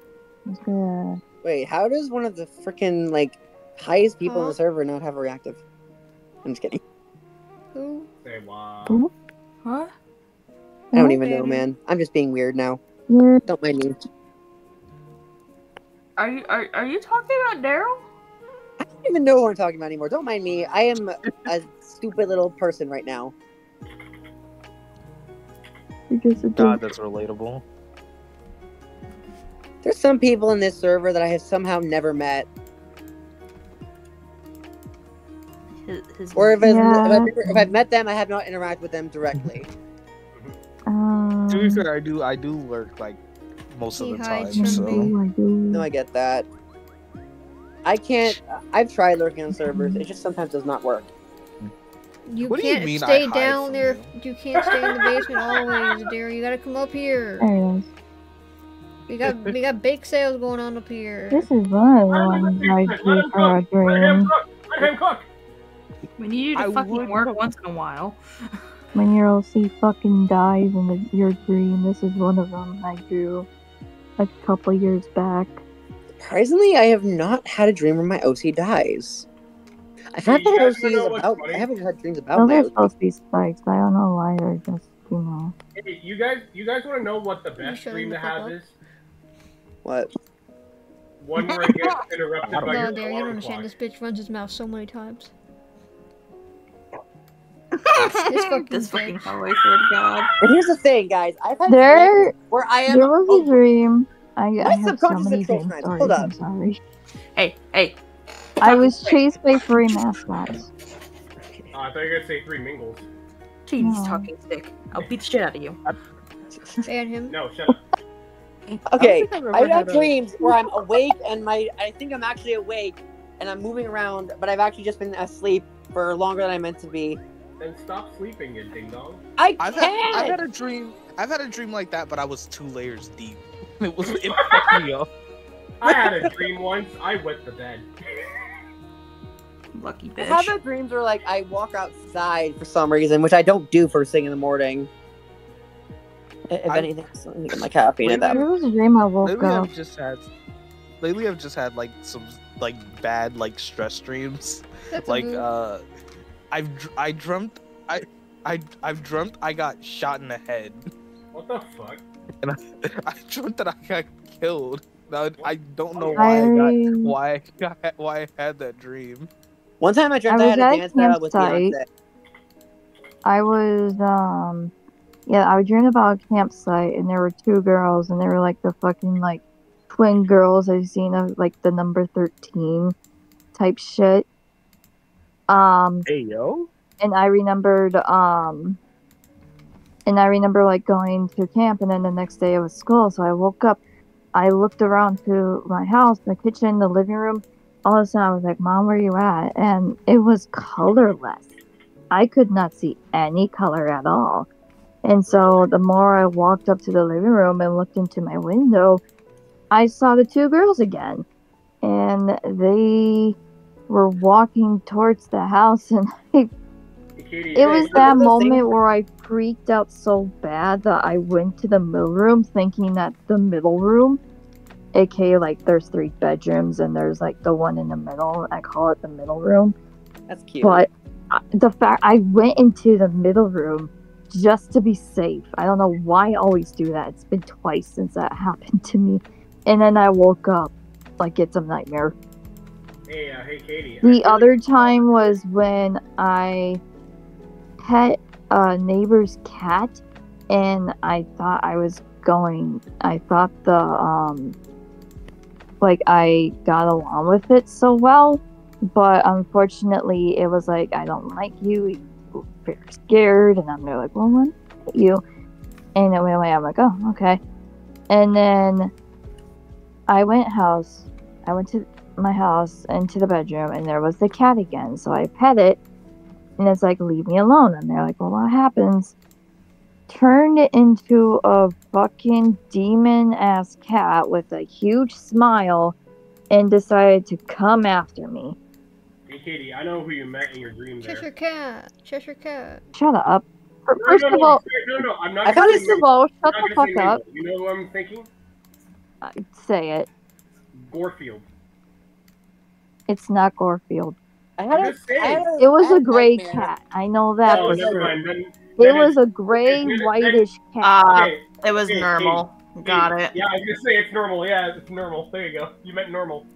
It's good. Wait, how does one of the freaking like highest people on the server not have a reactive? I'm just kidding. Who? Say wow. Who? What? I don't even know, man. I'm just being weird now. Yeah. Don't mind me. Are you talking about Daryl? I don't even know who I'm talking about anymore. Don't mind me. I am a stupid little person right now. You're just a God, that's relatable. There's some people in this server that I have somehow never met. Or if I've met them, I have not interacted with them directly. To be fair, I do lurk like most of the time. So No, I get that. I can't. I've tried lurking on servers. It just sometimes does not work. You What do you can't mean stay I hide down from there. You can't stay in the basement always, Darren. You gotta come up here. There it is. We got bake sales going on up here. This is what I wanted right here for a dream. Let him cook. We need you to fucking work once in a while. When your OC fucking dies in your dream, this is one of them I drew a couple years back. Surprisingly, I have not had a dream where my OC dies. I haven't had OCs about. I haven't had dreams about Those my are OC. supposed to be spikes. I don't know why they're just, you know. Hey, you guys want to know what the best dream to have is? What? One where it gets interrupted by your God, Dare, you don't alarm understand. clock. This bitch runs his mouth so many times. This fucking fellow, I swear to God. And here's the thing, guys. I've had There, dreams where I am. there was a dream. I have so subconscious many controls dream tonight. stories. Hold up. I'm sorry. Hey. I was chased by 3 mascots. I thought you were gonna say 3 mingles. Katie's No. talking stick. I'll beat the shit out of you. Ban him. No, shut up. Okay, I've ever I've had had a- dreams where I'm awake and I think I'm actually awake and I'm moving around, but I've actually just been asleep for longer than I meant to be. Then stop sleeping, you ding dong. I've had a dream. I've had a dream like that, but I was 2 layers deep. It fucked me up. I had a dream once. I wet the bed. Lucky I've bitch. had dreams where like I walk outside for some reason, which I don't do first thing in the morning. If anything, so I get my caffeine at that. There was a dream I woke Lately, up. I've just had like some like bad like stress dreams. That's Like a I've dreamt I got shot in the head, What the fuck? and I dreamt that I got killed. Now, I don't know why I had that dream. One time I dreamt I, I had was a at a dance battle with campsite. Beyonce. I was, I was dreaming about a campsite, and there were 2 girls, and they were like the fucking, like, twin girls I've seen of, like, the number 13 type shit. Hey yo. And I remembered, like, going to camp, and then the next day it was school, so I woke up, I looked around to my house, the kitchen, the living room, all of a sudden I was like, Mom, where you at? And it was colorless. I could not see any color at all. And so the more I walked up to the living room and looked into my window, I saw the 2 girls again. And they were walking towards the house, and it was that moment where I freaked out so bad that I went to the middle room thinking that the middle room, aka like there's 3 bedrooms and there's like the one in the middle, I call it the middle room. That's cute. But the fact I went into the middle room just to be safe. I don't know why I always do that. It's been twice since that happened to me. And then I woke up like it's a nightmare. Hey, Katie. The other time was when I pet a neighbor's cat, and I thought I got along with it so well, but unfortunately it was like, I don't like you, you're very scared, and I'm there like, well, when I hate you, and it went away. I'm like, oh, okay. And then I went to my house into the bedroom, and there was the cat again, so I pet it, and it's like, leave me alone. And they're like, well, what happens? Turned it into a fucking demon-ass cat with a huge smile and decided to come after me. Hey, Katie, I know who you met in your dream there. Cheshire Cat. Cheshire Cat. Shut up. First of all, I'm not first of all, shut I'm the not fuck gonna say up. Mabel. You know who I'm thinking? Say it. Gorefield. It's not Gorefield. It was a gray cat. I know that Oh, for never sure. mind. Then It was a gray, whitish cat. Okay, It was okay, normal. Katie, Got it. Yeah, I was gonna say it's normal. Yeah, it's normal. There you go. You meant normal.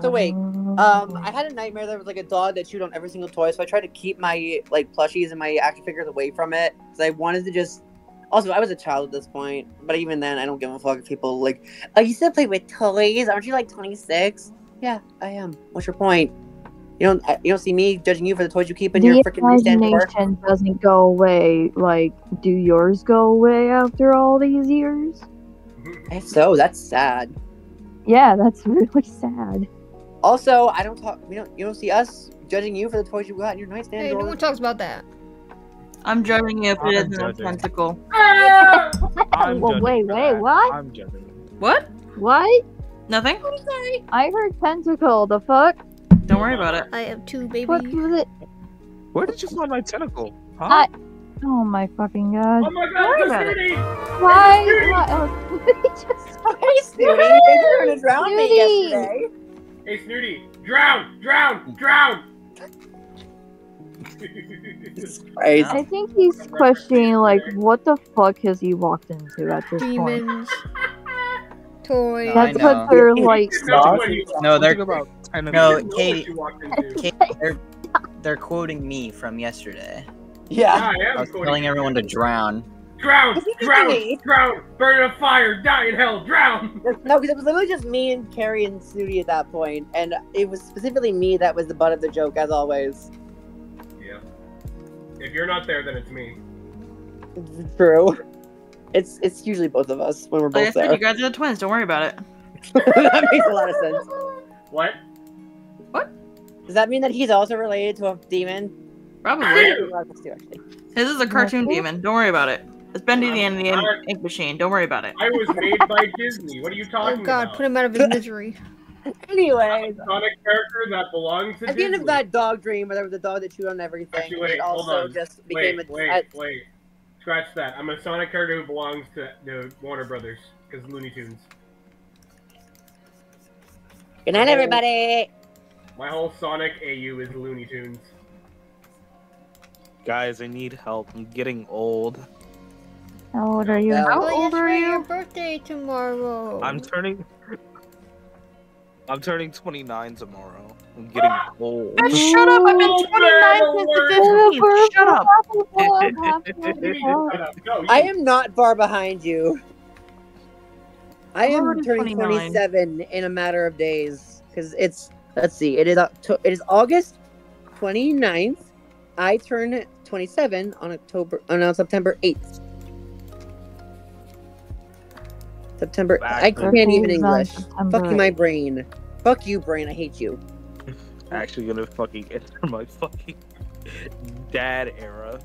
So wait, I had a nightmare that was like a dog that chewed on every single toy, so I tried to keep my like plushies and my action figures away from it, because I wanted to just. Also, I was a child at this point, but even then, I don't give a fuck if people like. Oh, you still play with toys? Aren't you like 26? Yeah, I am. What's your point? You don't see me judging you for the toys you keep in your freaking newsstand drawer? Imagination doesn't go away. Like, do yours go away after all these years? If so, that's sad. Yeah, that's really sad. Also, I don't talk. You don't see us judging you for the toys you got in your nightstand Hey, drawer. no one talks about that. I'm judging you if it I'm isn't a judging. tentacle. I'm Well, judging wait, for wait, that. what? I'm judging. What? What? Nothing? I heard tentacle. The fuck? Don't worry about it. I have 2 What babies. was it? Where did you find my tentacle? Huh? Oh my fucking god. Oh my god, it's Snooty! Why? Hey, Snooty, you're gonna drown me yesterday. Hey, Snooty, drown! Drown! Drown! I think he's questioning, like, what the fuck has he walked into at this point? Demons. Toys. That's what they're like. No, they're about no, Katie. They're quoting me from yesterday. Yeah. I was telling everyone to drown. Drown! Drown! Drown! Burn in a fire! Die in hell! Drown! No, because it was literally just me and Carrie and Snooty at that point, and it was specifically me that was the butt of the joke, as always. Yeah. If you're not there, then it's me. True. It's usually both of us when we're both Like I said, there. you guys are the twins. Don't worry about it. That makes a lot of sense. What? What? Does that mean that he's also related to a demon? Probably. His is a cartoon demon. Don't worry about it. It's Bendy the Ink Machine. Don't worry about it. I was made by Disney. What are you talking Oh god, about? put him out of his misery. Anyways. Sonic character that belongs to At the end of Disney. that dog dream where there was a dog that chewed on everything, Actually, wait, it hold also on. just became wait. Scratch that. I'm a Sonic character who belongs to Warner Brothers, because Looney Tunes. Good night, everybody! My whole Sonic AU is Looney Tunes. Guys, I need help. I'm getting old. How old are you? How old are you? Your birthday tomorrow. I'm turning 29 tomorrow. I'm getting old. Shut up! I've been 29 since the 15th. Shut up! I am not far behind you. I am already turning 29. 27 in a matter of days. Because it's, let's see, it is August 29th. I turn 27 on September 8th. I can't even English. Fuck you, my brain. Fuck you, brain. I hate you. Actually gonna fucking enter my fucking dad era.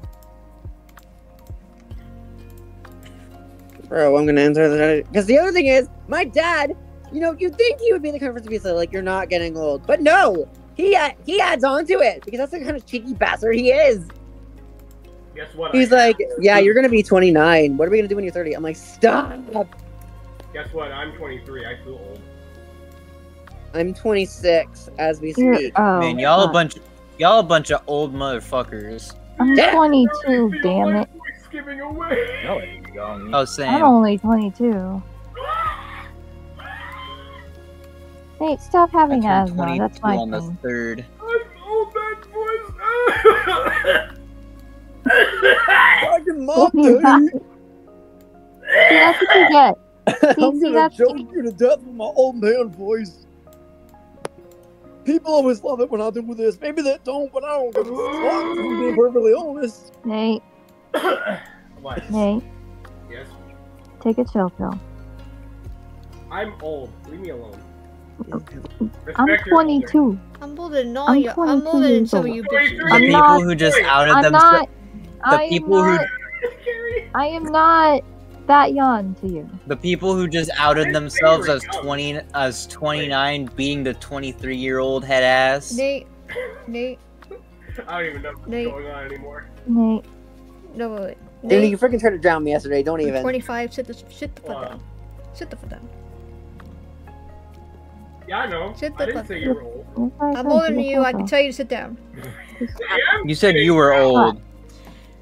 Bro, I'm gonna enter that. Because the other thing is, my dad, you'd think he would be the comfort to be like, you're not getting old. But no! He adds on to it, because that's the kind of cheeky bastard he is. Guess what? He's like, yeah, you're gonna be 29. What are we gonna do when you're 30? I'm like, stop! Guess what? I'm 23. I feel old. I'm 26 as we speak. Man, y'all a bunch of old motherfuckers. I'm 22, damn it. Giving away. No, young. Oh, same. I'm only 22. Hey, stop having asthma. That's my on the thing. 3rd. I'm old, man, Fucking mom, dude. See, that's what you get. I'm gonna choke you to death with my old man voice. People always love it when I do this. Maybe they don't, but I don't give a fuck. I'm being perfectly honest. Nate. What? Nate. Yes? Take a chill pill. I'm old. Leave me alone. I'm 22. I'm older than all I'm you. I'm older than some of you bitches. The people who just outed themselves. I am not that young to you. The people who just outed themselves as 29, being the 23-year-old head ass. Nate. I don't even know what's going on anymore. Nate. No, wait. Dude, you freaking tried to drown me yesterday. Don't even. 25. Sit the fuck down. Sit the fuck down. Yeah, I know. I didn't say you were old. I'm older than you. I can tell you to sit down. You said you were old.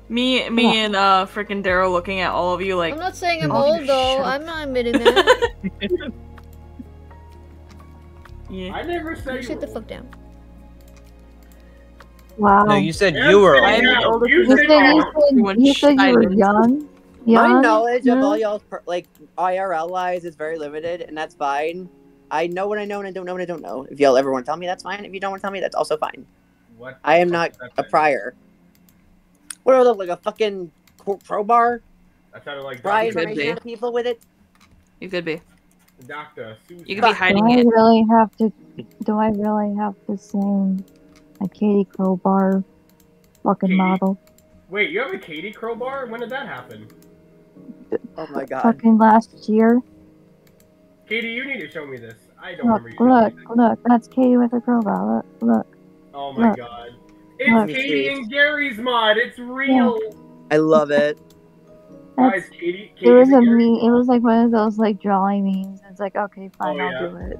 Me and freaking Daryl looking at all of you like. I'm not saying I'm old though. I'm not admitting that. Yeah. I never said Sit the fuck down. Wow. No, you said you were old. You said you were young. My knowledge of all y'all's IRL lives is very limited, and that's fine. I know what I know, and I don't know what I don't know. If y'all ever want to tell me, that's fine. If you don't want to tell me, that's also fine. What? I am not a prior. What do I look like, a fucking crowbar? That sounded like pry information out of people with it? You could be. Doctor. You could be hiding Do I it. really have to sing a Katie Crowbar fucking model? Wait, you have a Katie crowbar? When did that happen? Oh my god. Fucking last year. Katie, you need to show me this. I don't Look, remember you. look, that's Katie with a crowbar. Look. Oh my look. god. It's Katie and Gary's mod. It's real. I love it. Guys, Katie It was a and Gary. meme. It was like one of those like drawing memes. It's like, okay, fine, Oh, I'll yeah. do it.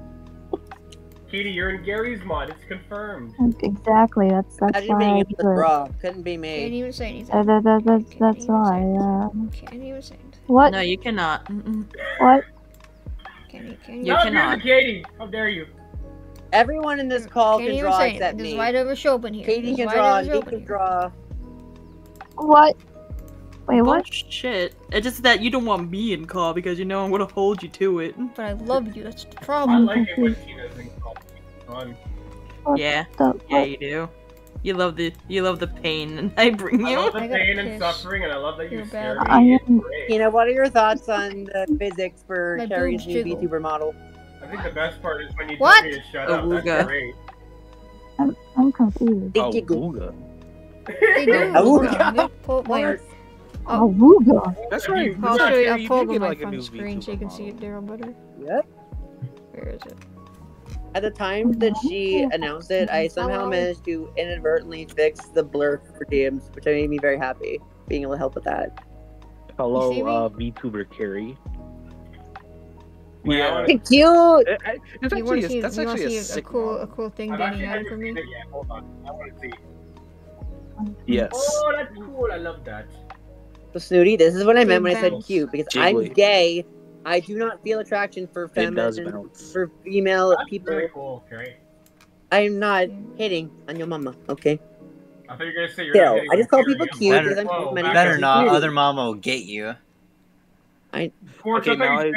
Katie, you're in Gary's mod. It's confirmed. Exactly. That's Imagine why being I able to do it. draw. Couldn't be Can't me. even say anything. That's why. Can't even say anything. What? No, you cannot. Mm-mm. What? Can You No, cannot. here's Katie. How dare you? Everyone in this call Can't can even draw say except anything. This is me. why there's open here. Katie This can is why draw. there's He open can here. draw. What? Wait, what? Shit. It's just that you don't want me in call because you know I'm gonna hold you to it. But I love you. That's the I problem. like it when Tina's in call. It's fun. Yeah. The, Yeah, you do. You love the pain I bring I you. love the I gotta pain and piss suffering, and I love that you real scared bad. me. I It's am- great. You know, what are your thoughts on the physics for My Carrie's boobs new jiggle. VTuber model? I think the best part is when you What? tell me to shut up. Awooga. That's great. I'm confused. Think you go- Awooga. They do. Awooga. They pull my- Oh, Wooga. That's right. I'll Yeah, show you. Carrie, I'll you pull did up on get, my like, a front new screen so you can VTuber see it there better. Yep. Where is it? At the time that she announced it, I somehow Hello. managed to inadvertently fix the blur for DMs, which made me very happy being able to help with that. Hello, You see me? VTuber Carrie. Yeah. Cute. It's You want actually to see? that's You want actually to a see a sick cool, model. a cool thing I've Danny actually had never for me? seen it yet. Hold on. I want to see. Yes. Oh, that's cool. I love that. So Snooty, this is what I meant when I said bounce. cute, because Jiggly. I'm gay. I do not feel attraction for It does feminine, bounce. for female That's people. really cool, Carrie. I'm not hitting on your mama, okay? I thought you were gonna say you're Still, not hitting I just on call Carrie people and cute Mom. because I'm Whoa, complimenting back Better up. not. Snooty. Other mama will get you. Quartz, Okay, I thought now you I- said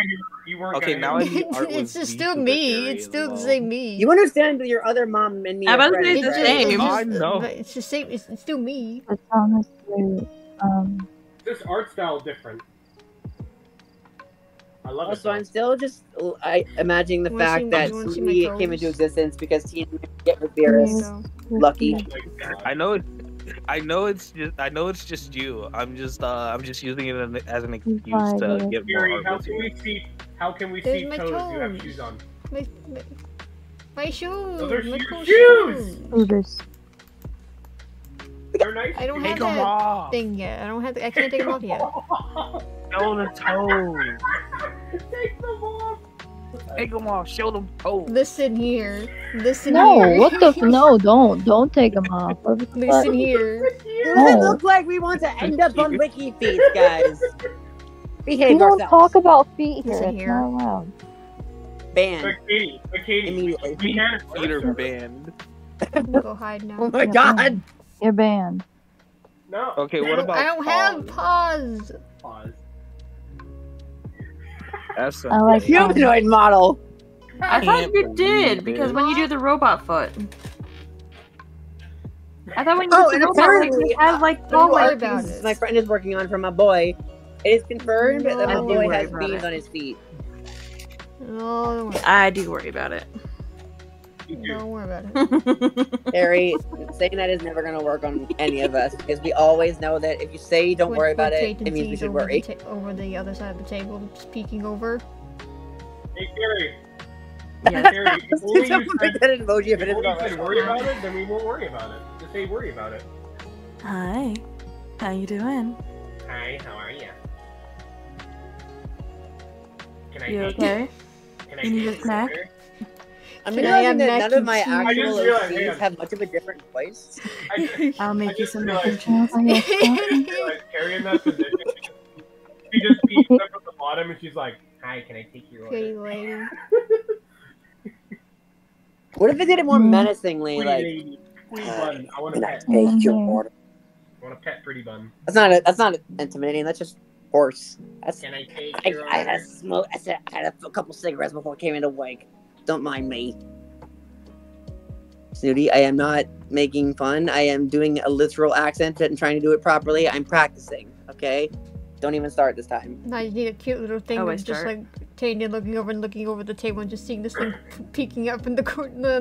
you weren't Okay, gonna now hit I on need art It's with just still VTuber me. Carrie It's as still the well. same me. You understand that your other mom and me I'm are about to say friends, it's the right? same. I know. But it's the same. It's still me. It's honestly, this art style different. I love it. Also, though. I'm still just imagining the You wanna fact see- that you wanna see my Snooty toes? came into existence because Tina get with There you Beerus. go. Lucky. Oh my God. I know it's just you. I'm just using it as an excuse to get more Carrie, art how with can you. we see? How can we There's see my toes? You have toes. shoes on. My shoes. Those are my your cool shoes! Ubers. They're nice. I don't have Take 'em that off. thing yet. I can't take them off yet. Show the toes. Take them off. Take them off. Show them toes. Listen here. Listen No, here. what the? No, don't take them off. What the fuck? Listen here. Doesn't No. look like we want to end up on Wiki Feet, guys. We Behave don't yourselves. talk about feet here. Listen It's here. not allowed. Ban. But Katie, Immediately. we can't Feet are banned. I'm gonna go hide now. Oh my Yeah, god. You're banned. No. Okay, what about I don't have paws. Pause. That's I like okay. that. Humanoid model. I thought can't you did believe because it. when you do the robot foot. I thought when you Oh, do and the robot, like, apparently, you have like the tall new worry art about piece it. my friend is working on for my boy. It is confirmed that my No. boy Worry has about beams it. on his feet. No, don't worry. I do worry about it. Don't worry about it. Harry, saying that is never going to work on any of us because we always know that if you say don't worry about it, it means we should worry. Over the other side of the table, just peeking over. Hey, Carrie. Yes. Carrie, if only you Someone said, make that emoji if if it is only you about said worry about it, then we won't worry about it. Just say worry about it. Hi. How you doing? Hi, how are you? Can I You take okay? Can I You need take a your snack? order? I'm Can I realizing have that mac none of and my cheese? I actual just realized, OCs hang on. have much of a different voice. I'll make you just some mac and realized- cheese. Like, Carrie in that position, she just peeks up at the bottom and she's like, "Hi, can I take your Pretty order?" lady. What if they did it more Mm. menacingly? Pretty Like, lady, pretty bun. I want a can I pet. take your Mhm. order? I want a pet, pretty bun. That's not intimidating. That's just horse. That's Can I take I, your I had a order? smoke. I had a couple cigarettes before I came into work. Don't mind me. Snooty, I am not making fun. I am doing a literal accent and trying to do it properly. I'm practicing. Okay, don't even start this time. Now you need a cute little thing Always of just start. like Tanya looking over and looking over the table and just seeing this thing peeking up in the corner.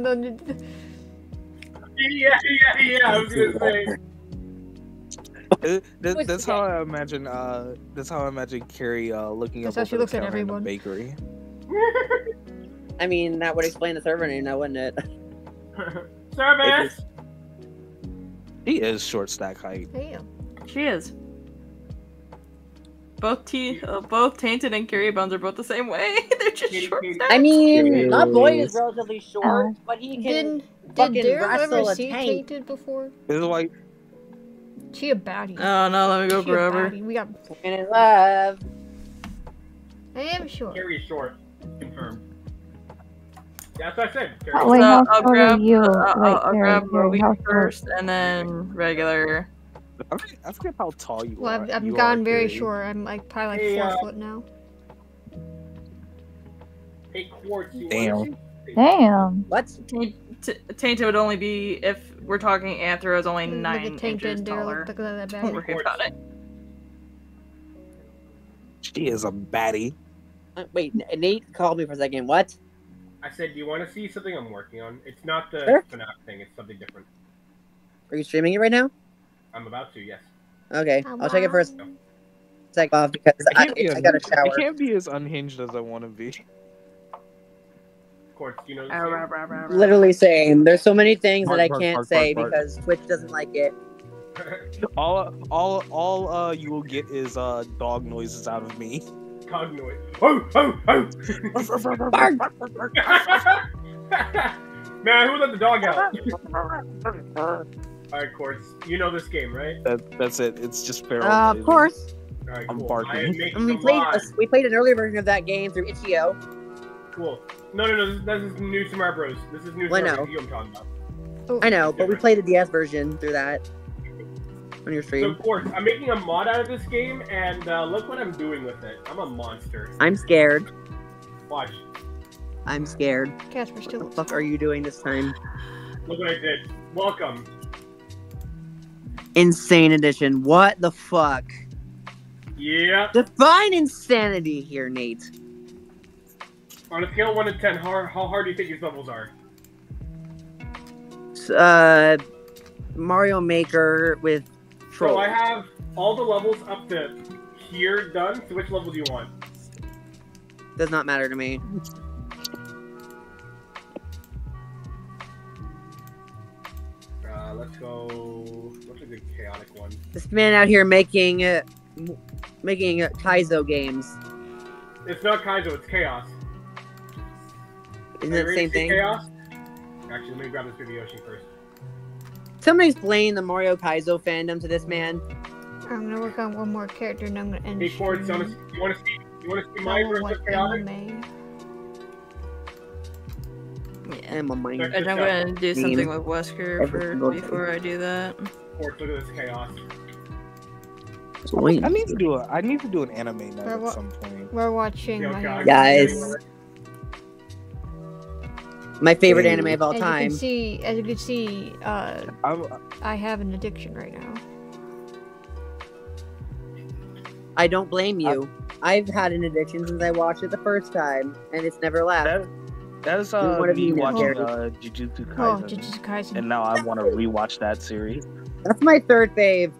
Yeah. I was gonna say. That's how I imagine. That's how I imagine Carrie looking That's up how she over looks the at counter in a everyone. bakery. I mean, that would explain the server name, now wouldn't it? Service. He is short stack height. Damn. She is. Both Tainted and Carrie Bones are both the same way. They're just short stack. I mean, Yes. my boy is relatively short, but he can Did fucking Daryl wrestle ever a see tank. Tainted before? This is like She a baddie. Oh no, let me go She a grab her. baddie. We got. And it love. I am short. Carrie is short. Confirmed. That's what I said. Carrie. Oh, wait, So how I'll short grab, are you? I'll grab Carrie, how Roby short? first, and then regular. I forget how tall you Well, are. I've You gotten are, very Carrie. short. I'm like probably like Hey, 4 foot now. Hey, Quartz, you Damn. want to see? Damn. What? Tainted would only be if we're talking Anthro is only Look at 9 Tainted inches and Daryl. taller. Look at that Don't baddie. worry about it. She is a baddie. Wait, Nate called me for a second. What? I said, do you want to see something I'm working on? It's not the Sure. FNAF thing. It's something different. Are you streaming it right now? I'm about to, yes. Okay, I'll check it first. Sec off because I got a I shower. can't be as unhinged as I want to be. Quartz, do you know this game? Literally saying there's so many things Bark, that I bark, can't bark, say bark, bark. because Twitch doesn't like it. All you will get is dog noises out of me. Dog noise. Oh, oh, oh! Man, who let the dog out? Alright, Quartz, you know this game, right? That's it. It's just feral. Of noises. course. Alright, I'm cool. barking. I am making And a we mod. played an earlier version of that game through Itch.io. Cool. No, this is new Tomorrow Bros. This is new Well, I Tomorrow know. Bros. You know what I'm talking about. Oh, I know, but we played the DS version through that on your So, stream. Quartz, I'm making a mod out of this game, and look what I'm doing with it. I'm a monster. I'm scared. Watch. I'm scared. Casper still. What the fuck are you doing this time? Look what I did. Welcome. Insane edition. What the fuck? Yeah. Define insanity here, Nate. On a scale of 1 to 10, how hard do you think these levels are? Mario Maker with Troll. So I have all the levels up to here done. So which level do you want? Does not matter to me. Let's go. What's a good chaotic one? This man out here making Kaizo games. It's not Kaizo, it's Chaos. Isn't it the same thing? Chaos? Actually, let me grab this Baby Yoshi first. Somebody explain the Mario Kaizo fandom to this man. I'm gonna work on one more character and I'm gonna end. Hey, the Quartz, stream. you want to see my version of Chaotic? Anime. Yeah. And my mind. Check And this I'm out. gonna do something with Wesker Every single day. before I do that. Quartz, look at this Chaos. Sweet. I need to do an anime night Or at what? some point. We're watching. Yeah, My okay, Hero Guys. My favorite Hey. anime of all As time. you can see, I'm, I have an addiction right now. I don't blame you. I've had an addiction since I watched it the first time, and it's never left. that is One of me you watching know. Jujutsu Oh, Kaisen, Jujutsu Kaisen. and now I want to rewatch that series. That's my third fave.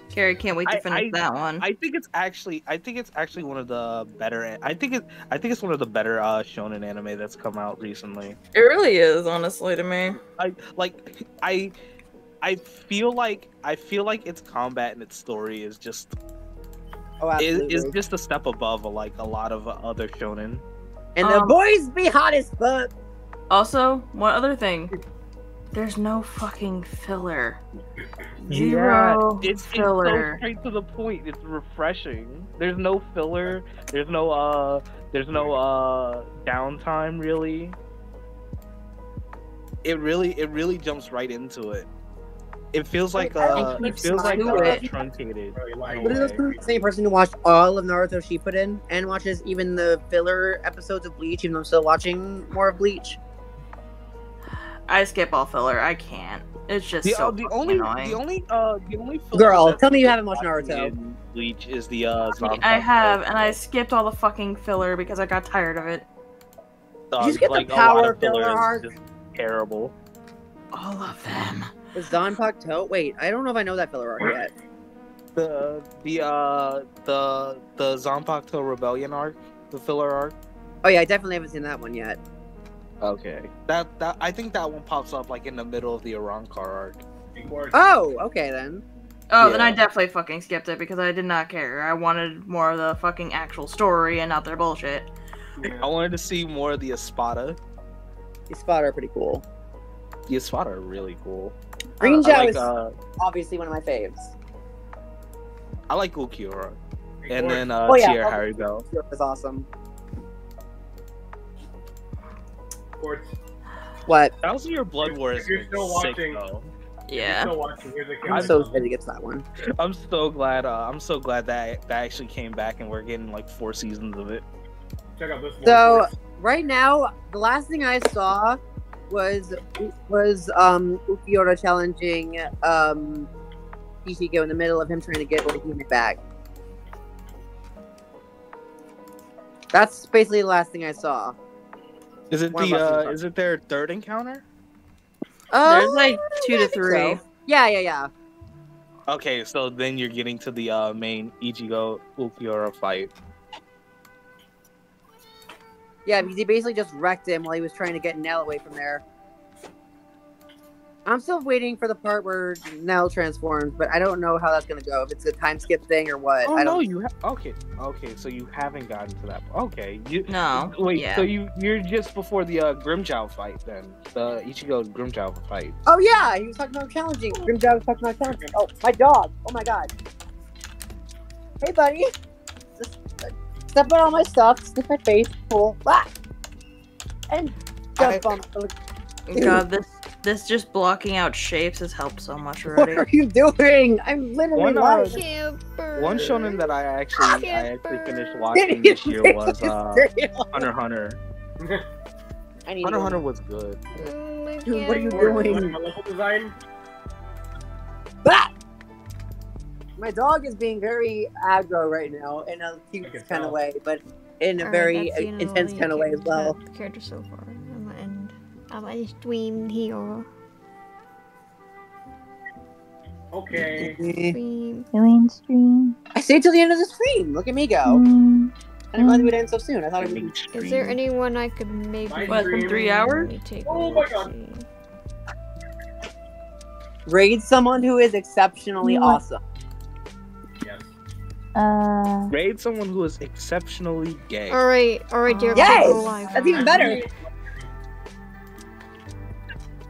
Carrie can't wait to finish that one. I think it's actually one of the better. I think it's one of the better shonen anime that's come out recently. It really is, honestly, to me. I feel like its combat and its story is just Oh, absolutely. is just a step above like a lot of other shonen. And the boys be hot as fuck. Also, one other thing. There's no fucking filler. Zero It's filler. so straight to the point. It's refreshing. There's no filler. There's no downtime really. It really jumps right into it. It feels like truncated. Really like What is the same person who watched all of Naruto Shippuden and watches even the filler episodes of Bleach, even though I'm still watching more of Bleach? I skip all filler. I can't. It's just so the fucking only annoying. filler Girl, that tell me you haven't watched Naruto. in Bleach is the I have, and I skipped all the fucking filler because I got tired of it. Did you skip the a lot power of filler filler is arc? just terrible. All of them. Was Zanpakuto? Wait, I don't know if I know that filler arc yet. The Zanpakuto Rebellion arc, the filler arc. Oh yeah, I definitely haven't seen that one yet. Okay. That I think that one pops up like in the middle of the Arankar arc. Oh, okay then. Oh, then I definitely fucking skipped it because I did not care. I wanted more of the fucking actual story and not their bullshit. I wanted to see more of the Espada. The Espada are pretty cool. The Espada are really cool. Green Jow like, is obviously one of my faves. I like Ukiura. And then yeah, Haribo. Is awesome. Quartz. What? Thousand Year Blood War is If you're still sick, watching, though. Yeah. Still watching, here's a I'm so excited to get to that one. I'm so glad. I'm so glad that actually came back and we're getting like 4 seasons of it. Check out this one. So right now, the last thing I saw was Ukiura challenging Ichigo in the middle of him trying to get what he needed back. That's basically the last thing I saw. Is it is it their third encounter? There's like 2 to 3. So. Yeah. Okay, so then you're getting to the main Ichigo Ukiura fight. Yeah, because he basically just wrecked him while he was trying to get Nell away from there. I'm still waiting for the part where Nell transforms, but I don't know how that's gonna go. If it's a time skip thing or what. Oh I don't... no, you okay, so you haven't gotten to that. Okay, No. Wait, yeah. so you're just before the Grimmjow fight then, the Ichigo Grimmjow fight. Oh yeah, he was talking about challenging. Grimjow was talking about challenging. Oh, my dog. Oh my god. Hey buddy. Just step on all my stuff, sniff my face, pull, and jump on. God, this just blocking out shapes has helped so much What already. are you doing? I'm literally One shonen that I actually finished watching this year was Hunter x Hunter. Hunter x Hunter was good. Dude, what are you doing? My level design. My dog is being very aggro right now in a cute kind of way, but in a very intense kind of way as well. Character so far. I'm gonna stream here. Okay. Stream. I stayed till the end of the stream. Look at me go. I didn't realize it would end so soon. I thought it would be. Is there anyone I could maybe? What, in 3 hours? Oh my god. Raid someone who is exceptionally awesome. Yes. Raid someone who is exceptionally gay. Alright, dear. Yes! Live. That's even better.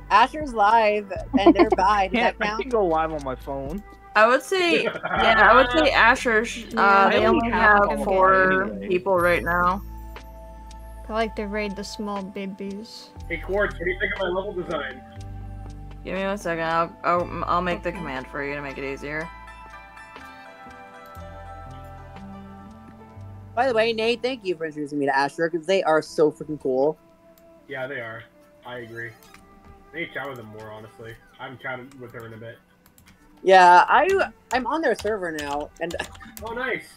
Asher's live and they're by. Does that I count? can go live on my phone. I would say, I would say Asher. They only have 4 people right now. I like to raid the small babies. Hey Quartz, what do you think of my level design? Give me 1 second. I'll make the command for you to make it easier. By the way, Nate, thank you for introducing me to Asher because they are so freaking cool. Yeah, they are. I agree. I need to chat with them more, honestly. I haven't chatted with her in a bit. Yeah, I'm on their server now, and Oh, nice.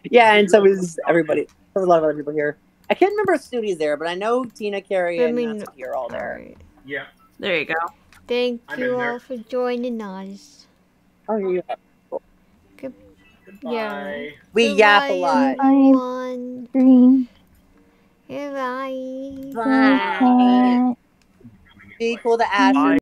yeah, and so is everybody. There's a lot of other people here. I can't remember if Snooty's there, but I know Tyna, Carrie, and Natsuki are all there. Alright. Yeah. There you go. Thank I'm you in there. all for joining us. Oh, yeah. Goodbye. We yap a lot. Everyone. Stream. Goodbye. Bye. Be cool to Asher.